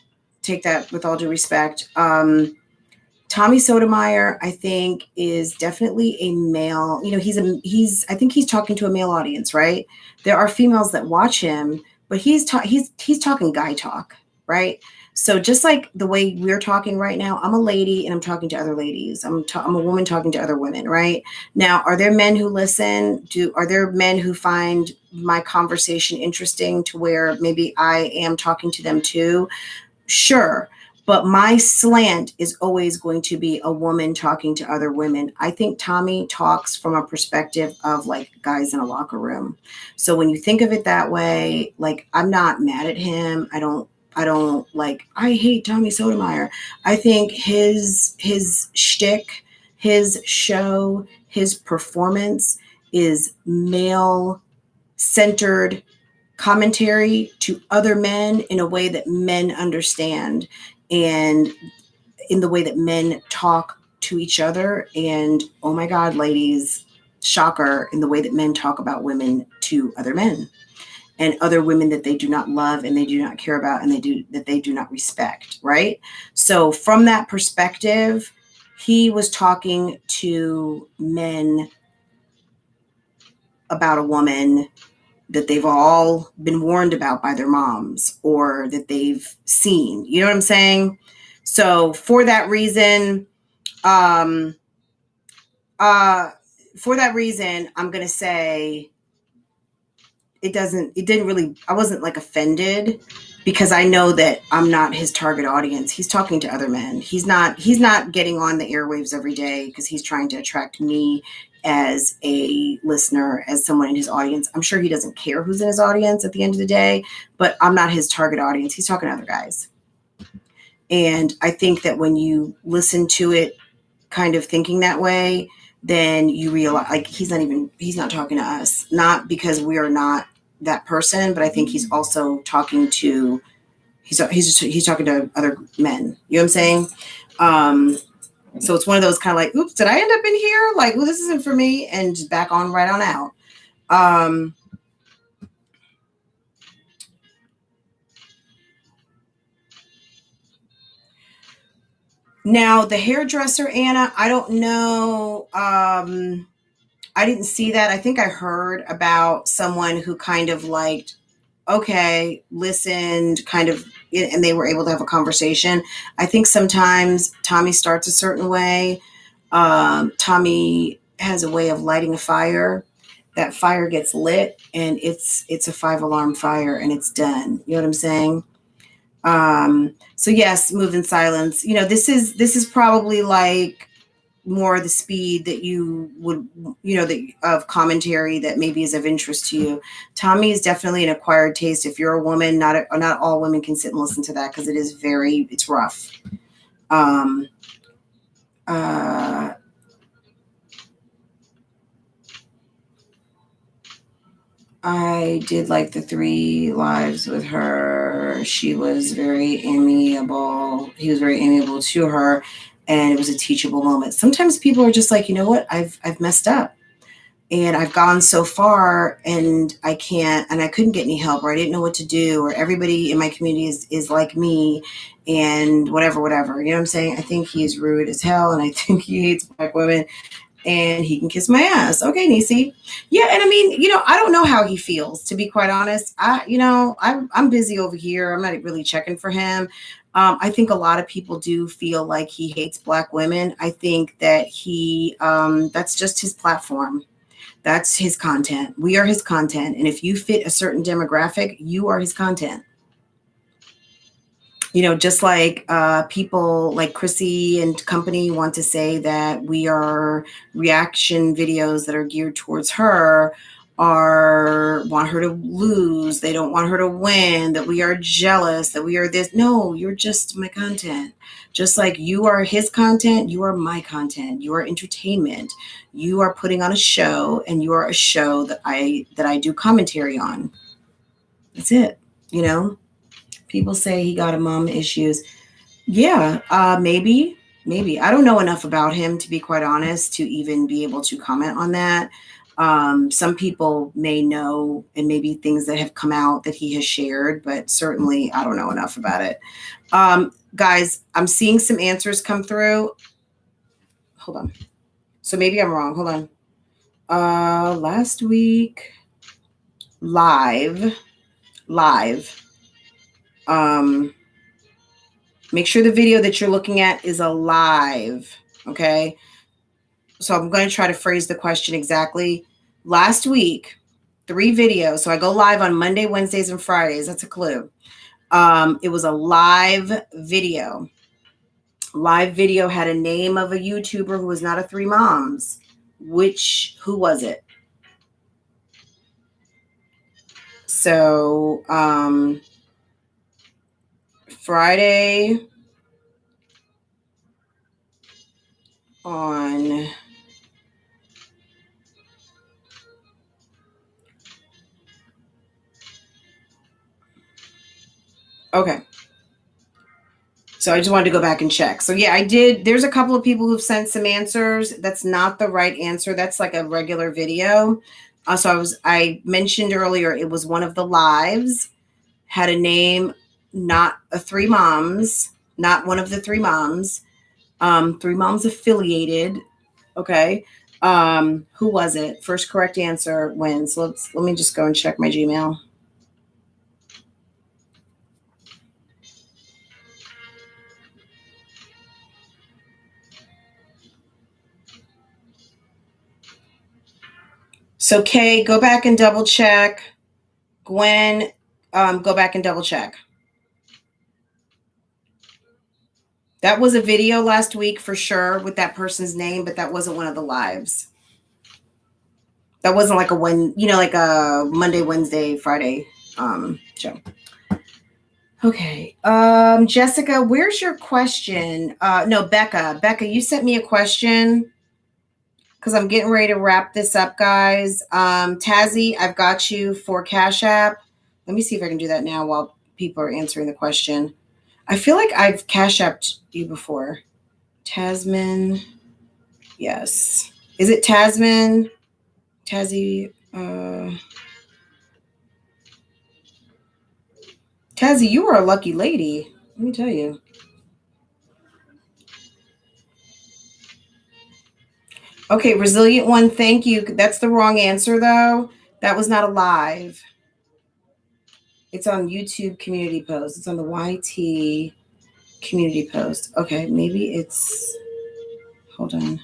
A: take that with all due respect. Tommy Sotomayor, I think, is definitely a male. I think he's talking to a male audience, right? There are females that watch him, but he's talking guy talk, right? So just like the way we're talking right now, I'm a lady and I'm talking to other ladies. I'm a woman talking to other women, right? Now, are there men who listen? Are there men who find my conversation interesting to where maybe I am talking to them too? Sure. But my slant is always going to be a woman talking to other women. I think Tommy talks from a perspective of like guys in a locker room. So when you think of it that way, like, I'm not mad at him. I don't like, I hate Tommy Sotomayor. I think his shtick, his show, his performance is male centered commentary to other men in a way that men understand, and in the way that men talk to each other. And oh my God, ladies, shocker, in the way that men talk about women to other men and other women that they do not love and they do not care about and they do not respect, right? So from that perspective, he was talking to men about a woman that they've all been warned about by their moms or that they've seen. You know what I'm saying? So for that reason, I'm going to say I wasn't like offended, because I know that I'm not his target audience. He's talking to other men. He's not getting on the airwaves every day because he's trying to attract me as a listener, as someone in his audience. I'm sure he doesn't care who's in his audience at the end of the day, but I'm not his target audience. He's talking to other guys. And I think that when you listen to it kind of thinking that way, then you realize, like, he's not talking to us, not because we are not that person, but I think he's also talking to, he's talking to other men. You know what I'm saying? So it's one of those kind of like, oops, did I end up in here? Like, well, this isn't for me, and just back on right on out. Now the hairdresser, Anna, I don't know. I didn't see that. I think I heard about someone who kind of liked, okay, listened, kind of, and they were able to have a conversation. I think sometimes Tommy starts a certain way. Tommy has a way of lighting a fire. That fire gets lit, and it's a 5-alarm fire, and it's done. You know what I'm saying? So yes, move in silence. This is probably like more the speed that you would, of commentary that maybe is of interest to you. Tommy is definitely an acquired taste. If you're a woman, not all women can sit and listen to that, because it's rough. I did like the 3 lives with her. She was very amiable. He was very amiable to her, and it was a teachable moment. Sometimes people are just like, you know what? I've messed up, and I've gone so far, and I couldn't get any help, or I didn't know what to do, or everybody in my community is like me, and whatever. You know what I'm saying? I think he's rude as hell, and I think he hates Black women. And he can kiss my ass. Okay, Niecy. Yeah, and I mean, I don't know how he feels, to be quite honest. I'm busy over here. I'm not really checking for him. I think a lot of people do feel like he hates Black women. I think that that's just his platform. That's his content. We are his content. And if you fit a certain demographic, you are his content. You know, just like people like Chrissy and company want to say that we are reaction videos that are geared towards her, or want her to lose. They don't want her to win, that we are jealous, that we are this. No, you're just my content. Just like you are his content, you are my content. You are entertainment. You are putting on a show, and you are a show that I do commentary on. That's it. You know, people say he got a mom issues. Yeah, maybe. I don't know enough about him, to be quite honest, to even be able to comment on that. Some people may know, and maybe things that have come out that he has shared, but certainly I don't know enough about it. Guys, I'm seeing some answers come through. Hold on. So maybe I'm wrong. Hold on. Last week, live. Make sure the video that you're looking at is alive. Okay. So I'm going to try to phrase the question exactly. Last week, 3 videos. So I go live on Monday, Wednesdays, and Fridays. That's a clue. It was a live video. Live video had a name of a YouTuber who was not a 3 moms. Who was it? So Friday on okay. So I just wanted to go back and check. So yeah, I did. There's a couple of people who've sent some answers. That's not the right answer. That's like a regular video. So I mentioned earlier, it was one of the lives, had a name, not a 3 moms, not one of the 3 moms, 3 moms affiliated. Okay. Who was it? First correct answer wins. Let me just go and check my Gmail. So Kay, go back and double check. Gwen, go back and double check. That was a video last week for sure with that person's name, but that wasn't one of the lives. That wasn't like like a Monday, Wednesday, Friday show. Okay. Jessica, where's your question? No, Becca. Becca, you sent me a question because I'm getting ready to wrap this up, guys. Tazzy, I've got you for Cash App. Let me see if I can do that now while people are answering the question. I feel like I've Cash Apped you before. Tasman. Yes. Is it Tasman? Tazzy. Tazzy, you are a lucky lady. Let me tell you. Okay, Resilient One, thank you. That's the wrong answer, though. That was not a live. It's on YouTube community post. It's on the YT community post. Okay, maybe it's... Hold on.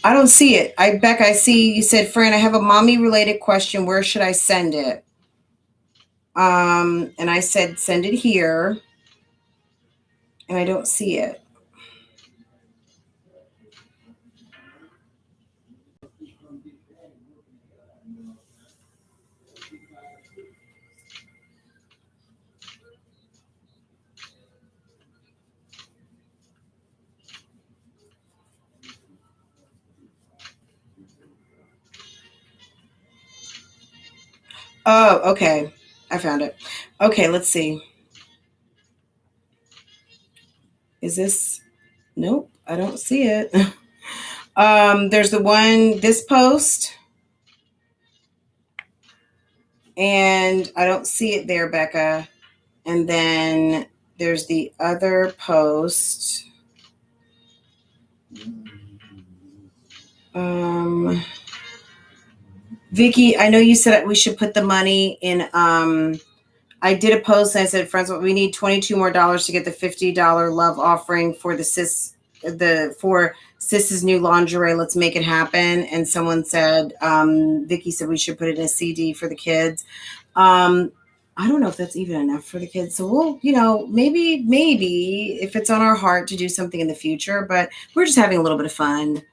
A: I don't see it. Becca, I see you said, Fran, I have a mommy-related question. Where should I send it? And I said, send it here. And I don't see it. Oh, okay. I found it. Okay, let's see. Is this? Nope, I don't see it. There's this post. And I don't see it there, Becca. And then there's the other post. Vicky, I know you said we should put the money in. I did a post and I said, friends, we need $22 more to get the $50 love offering for for Sis's new lingerie. Let's make it happen. And someone said, Vicky said we should put it in a CD for the kids. I don't know if that's even enough for the kids. So we'll, maybe if it's on our heart to do something in the future, but we're just having a little bit of fun.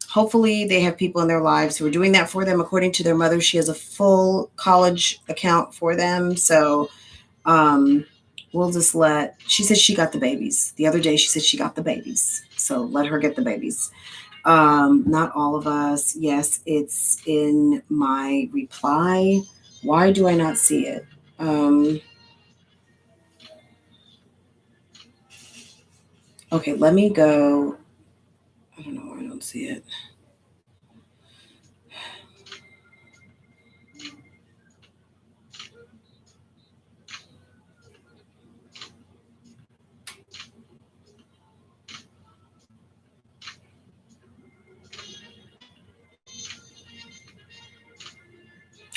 A: Hopefully they have people in their lives who are doing that for them. According to their mother, she has a full college account for them. So we'll just she said she got the babies. The other day she said she got the babies. So let her get the babies. Not all of us. Yes, it's in my reply. Why do I not see it? Okay, let me go. I don't know why I don't see it.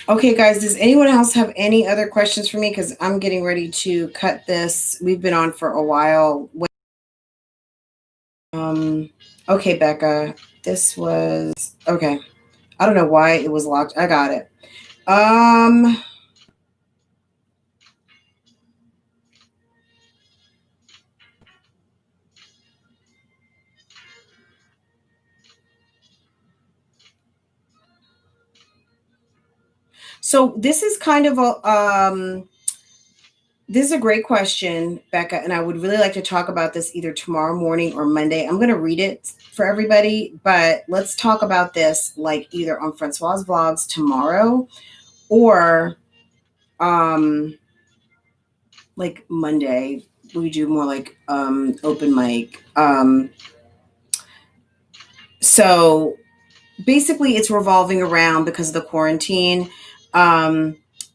A: Okay, guys, does anyone else have any other questions for me? Because I'm getting ready to cut this. We've been on for a while. Okay, Becca, this was, okay. I don't know why it was locked. I got it. So this is kind of this is a great question, Becca, and I would really like to talk about this either tomorrow morning or Monday. I'm going to read it for everybody, but let's talk about this like either on Francois Vlogs tomorrow or like Monday. We do more like open mic. So basically it's revolving around because of the quarantine.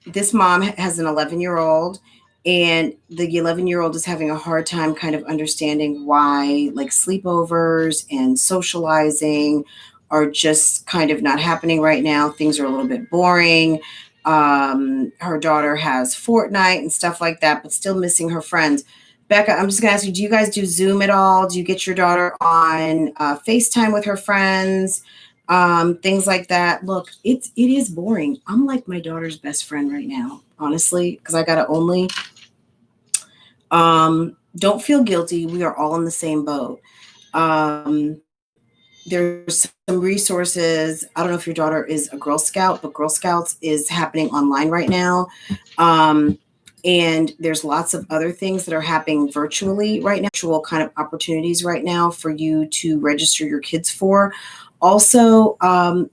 A: This mom has an 11-year-old and the 11-year-old is having a hard time kind of understanding why like sleepovers and socializing are just kind of not happening right now. Things are a little bit boring. Her daughter has Fortnite and stuff like that, but still missing her friends. Becca, I'm just going to ask you, do you guys do Zoom at all? Do you get your daughter on FaceTime with her friends? Things like that. Look, it is boring. I'm like my daughter's best friend right now, honestly, because I got to only. Don't feel guilty. We are all in the same boat. There's some resources. I don't know if your daughter is a Girl Scout, but Girl Scouts is happening online right now. And there's lots of other things that are happening virtually right now, virtual kind of opportunities right now for you to register your kids for. Also,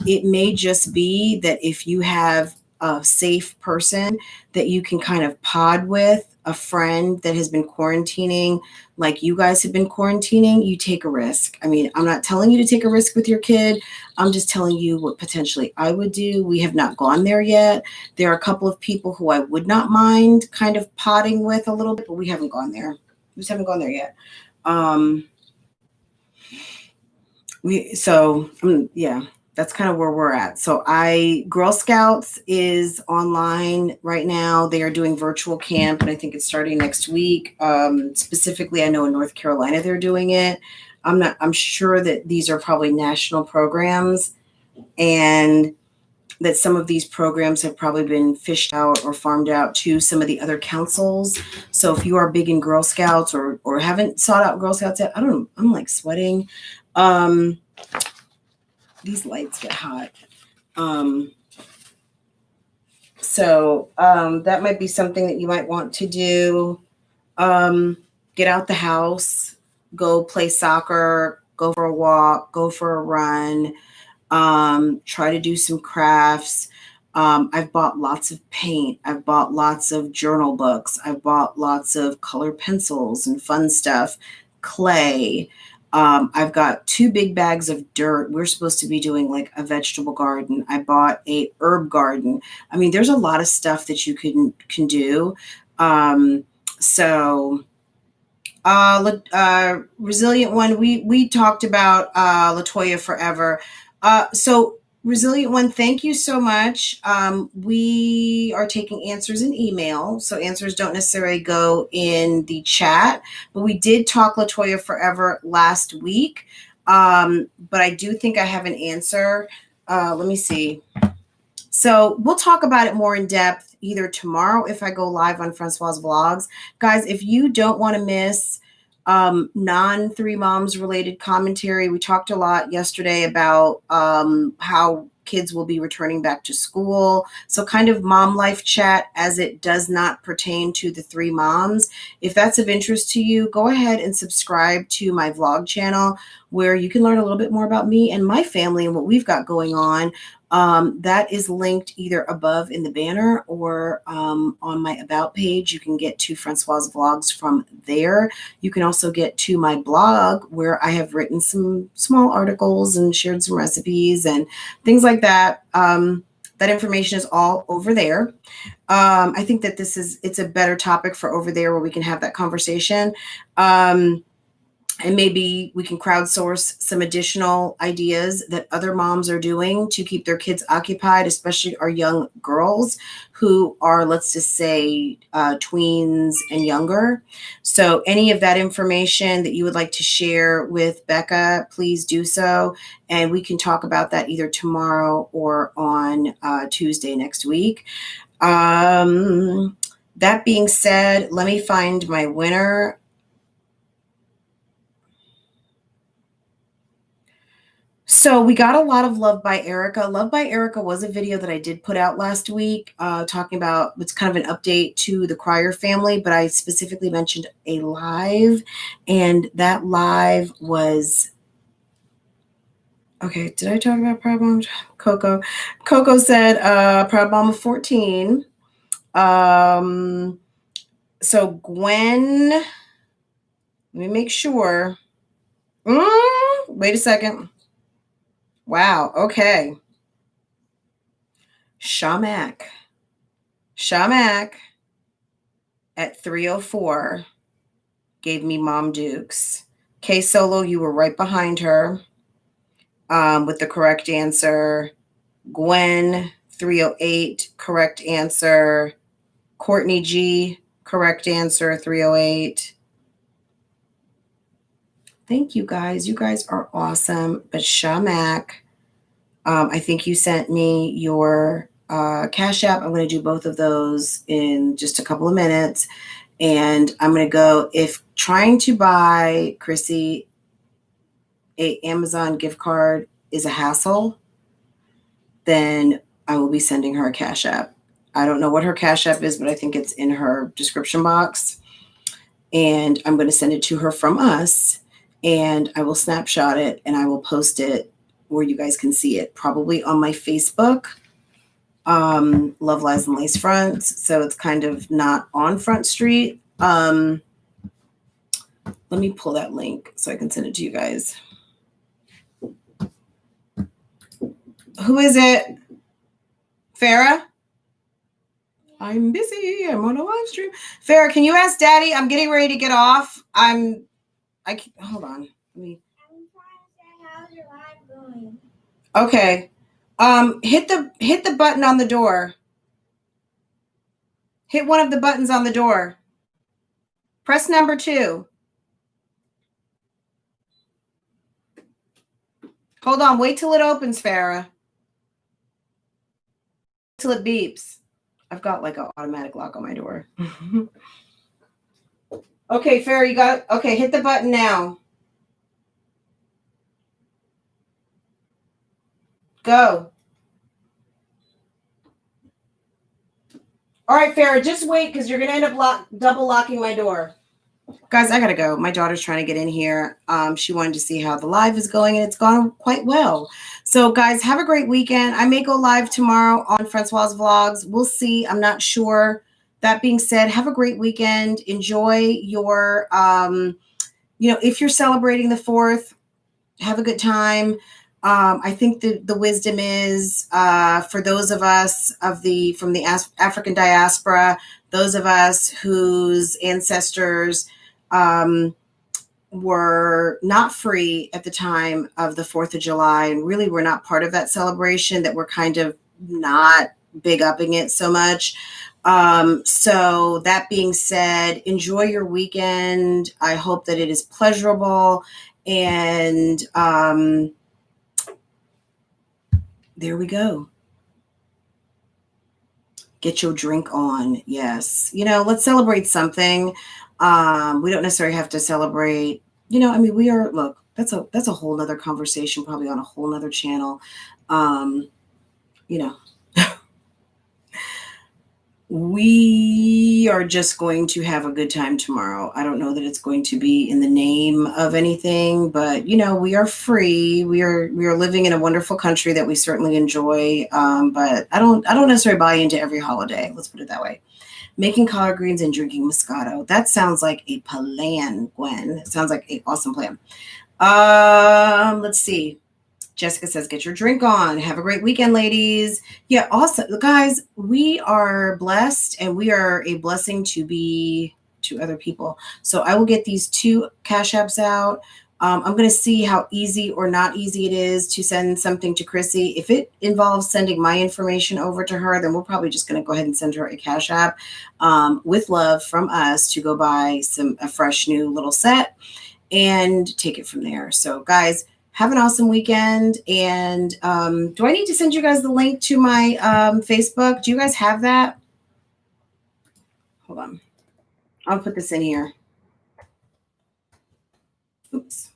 A: it may just be that if you have a safe person that you can kind of pod with, a friend that has been quarantining, like you guys have been quarantining, you take a risk. I mean, I'm not telling you to take a risk with your kid. I'm just telling you what potentially I would do. We have not gone there yet. There are a couple of people who I would not mind kind of potting with a little bit, but we haven't gone there. We just haven't gone there yet. Yeah, that's kind of where we're at. So Girl Scouts is online right now. They are doing virtual camp, and I think it's starting next week. Specifically, I know in North Carolina they're doing it. I'm sure that these are probably national programs, and that some of these programs have probably been fished out or farmed out to some of the other councils. So if you are big in Girl Scouts or haven't sought out Girl Scouts yet, I don't know, I'm like sweating. These lights get hot. So that might be something that you might want to do. Get out the house, go play soccer, go for a walk, go for a run, try to do some crafts. I've bought lots of paint. I've bought lots of journal books. I've bought lots of color pencils and fun stuff, clay. I've got 2 big bags of dirt. We're supposed to be doing like a vegetable garden. I bought a herb garden. I mean, there's a lot of stuff that you can do. Resilient One, we talked about Latoya Forever. So Resilient One, thank you so much. We are taking answers in email, so answers don't necessarily go in the chat, but we did talk Latoya Forever last week. But I do think I have an answer. Let me see. So we'll talk about it more in depth either tomorrow if I go live on Francois Vlogs. Guys, if you don't want to miss non-Three Moms related commentary, we talked a lot yesterday about how kids will be returning back to school. So kind of mom life chat as it does not pertain to the Three Moms. If that's of interest to you, go ahead and subscribe to my vlog channel where you can learn a little bit more about me and my family and what we've got going on. That is linked either above in the banner or on my about page. You can get to Francois Vlogs from there. You can also get to my blog where I have written some small articles and shared some recipes and things like that. That information is all over there. I think that it's a better topic for over there where we can have that conversation. And maybe we can crowdsource some additional ideas that other moms are doing to keep their kids occupied, especially our young girls who are, let's just say, tweens and younger. So any of that information that you would like to share with Becca, please do so. And we can talk about that either tomorrow or on Tuesday next week. That being said, let me find my winner. So we got a lot of Love by Erica. Love by Erica was a video that I did put out last week talking about, it's kind of an update to the Crier family, but I specifically mentioned a live, and that live was, okay, did I talk about Proud Mom? Coco said Proud Mom of 14. So Gwen, let me make sure. Wait a second. Wow. Okay. Shamak at 304 gave me Mom Dukes. K Solo, you were right behind her with the correct answer. Gwen 308, correct answer. Courtney G, correct answer, 308. Thank you guys. You guys are awesome. But Shamak, I think you sent me your Cash App. I'm going to do both of those in just a couple of minutes. And I'm going to go, if trying to buy Chrissy a Amazon gift card is a hassle, then I will be sending her a Cash App. I don't know what her Cash App is, but I think it's in her description box. And I'm going to send it to her from us. And I will snapshot it and I will post it where you guys can see it, probably on my Facebook, Love, Lies, and Lacefronts. So it's kind of not on Front Street. Let me pull that link so I can send it to you guys. Who is it? Farah? I'm busy. I'm on a live stream. Farah, can you ask Daddy? I'm getting ready to get off. Hold on. Let me.
E: How's your live going?
A: Okay. Hit the button on the door. Hit one of the buttons on the door. Press number 2. Hold on. Wait till it opens, Farah. Till it beeps. I've got like an automatic lock on my door. Okay, Farah, you got it. Okay, hit the button now. Go. All right, Farah, just wait because you're going to end up double locking my door. Guys, I got to go. My daughter's trying to get in here. She wanted to see how the live is going, and it's gone quite well. So, guys, have a great weekend. I may go live tomorrow on Francois Vlogs. We'll see. I'm not sure. That being said, have a great weekend. Enjoy your, if you're celebrating the 4th, have a good time. I think the wisdom is for those of us from the African diaspora, those of us whose ancestors were not free at the time of the 4th of July and really were not part of that celebration, that were kind of not big upping it so much. So that being said, enjoy your weekend. I hope that it is pleasurable. And there we go. Get your drink on. Yes. Let's celebrate something. We don't necessarily have to celebrate, we are, look, that's a whole nother conversation, probably on a whole nother channel. We are just going to have a good time tomorrow. I don't know that it's going to be in the name of anything, but we are free. We are living in a wonderful country that we certainly enjoy. But I don't necessarily buy into every holiday. Let's put it that way. Making collard greens and drinking Moscato. That sounds like a plan, Gwen. It sounds like an awesome plan. Let's see. Jessica says, get your drink on. Have a great weekend, ladies. Yeah, awesome. Guys, we are blessed, and we are a blessing to other people. So I will get these 2 Cash Apps out. I'm going to see how easy or not easy it is to send something to Chrissy. If it involves sending my information over to her, then we're probably just going to go ahead and send her a Cash App with love from us to go buy a fresh new little set and take it from there. So guys, have an awesome weekend. And do I need to send you guys the link to my Facebook? Do you guys have that? Hold on. I'll put this in here. Oops.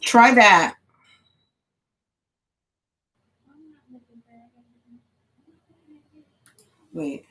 A: Try that. Wait.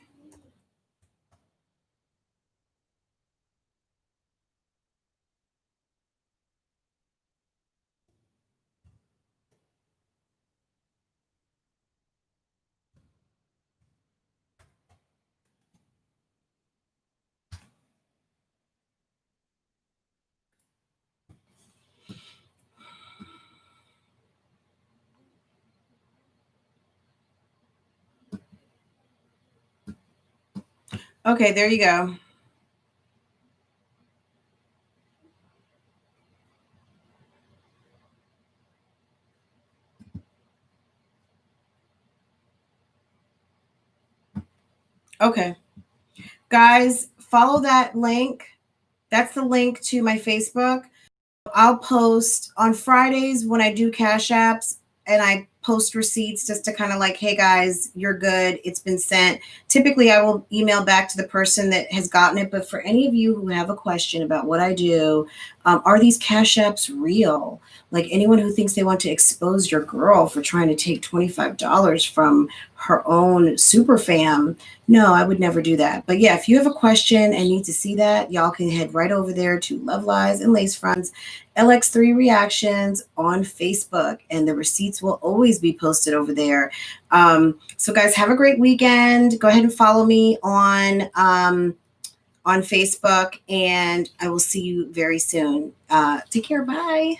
A: Okay, there you go. Okay. Guys, follow that link. That's the link to my Facebook. I'll post on Fridays when I do Cash Apps, and I post receipts just to kind of like, hey guys, you're good. It's been sent. Typically, I will email back to the person that has gotten it. But for any of you who have a question about what I do, are these Cash Apps real? Like anyone who thinks they want to expose your girl for trying to take $25 from her own super fam, no, I would never do that. But yeah, if you have a question and need to see that, y'all can head right over there to Love Lies and Lacefronts LX3 Reactions on Facebook, and the receipts will always be posted over there. So guys, have a great weekend. Go ahead and follow me on Facebook, and I will see you very soon. Take care. Bye.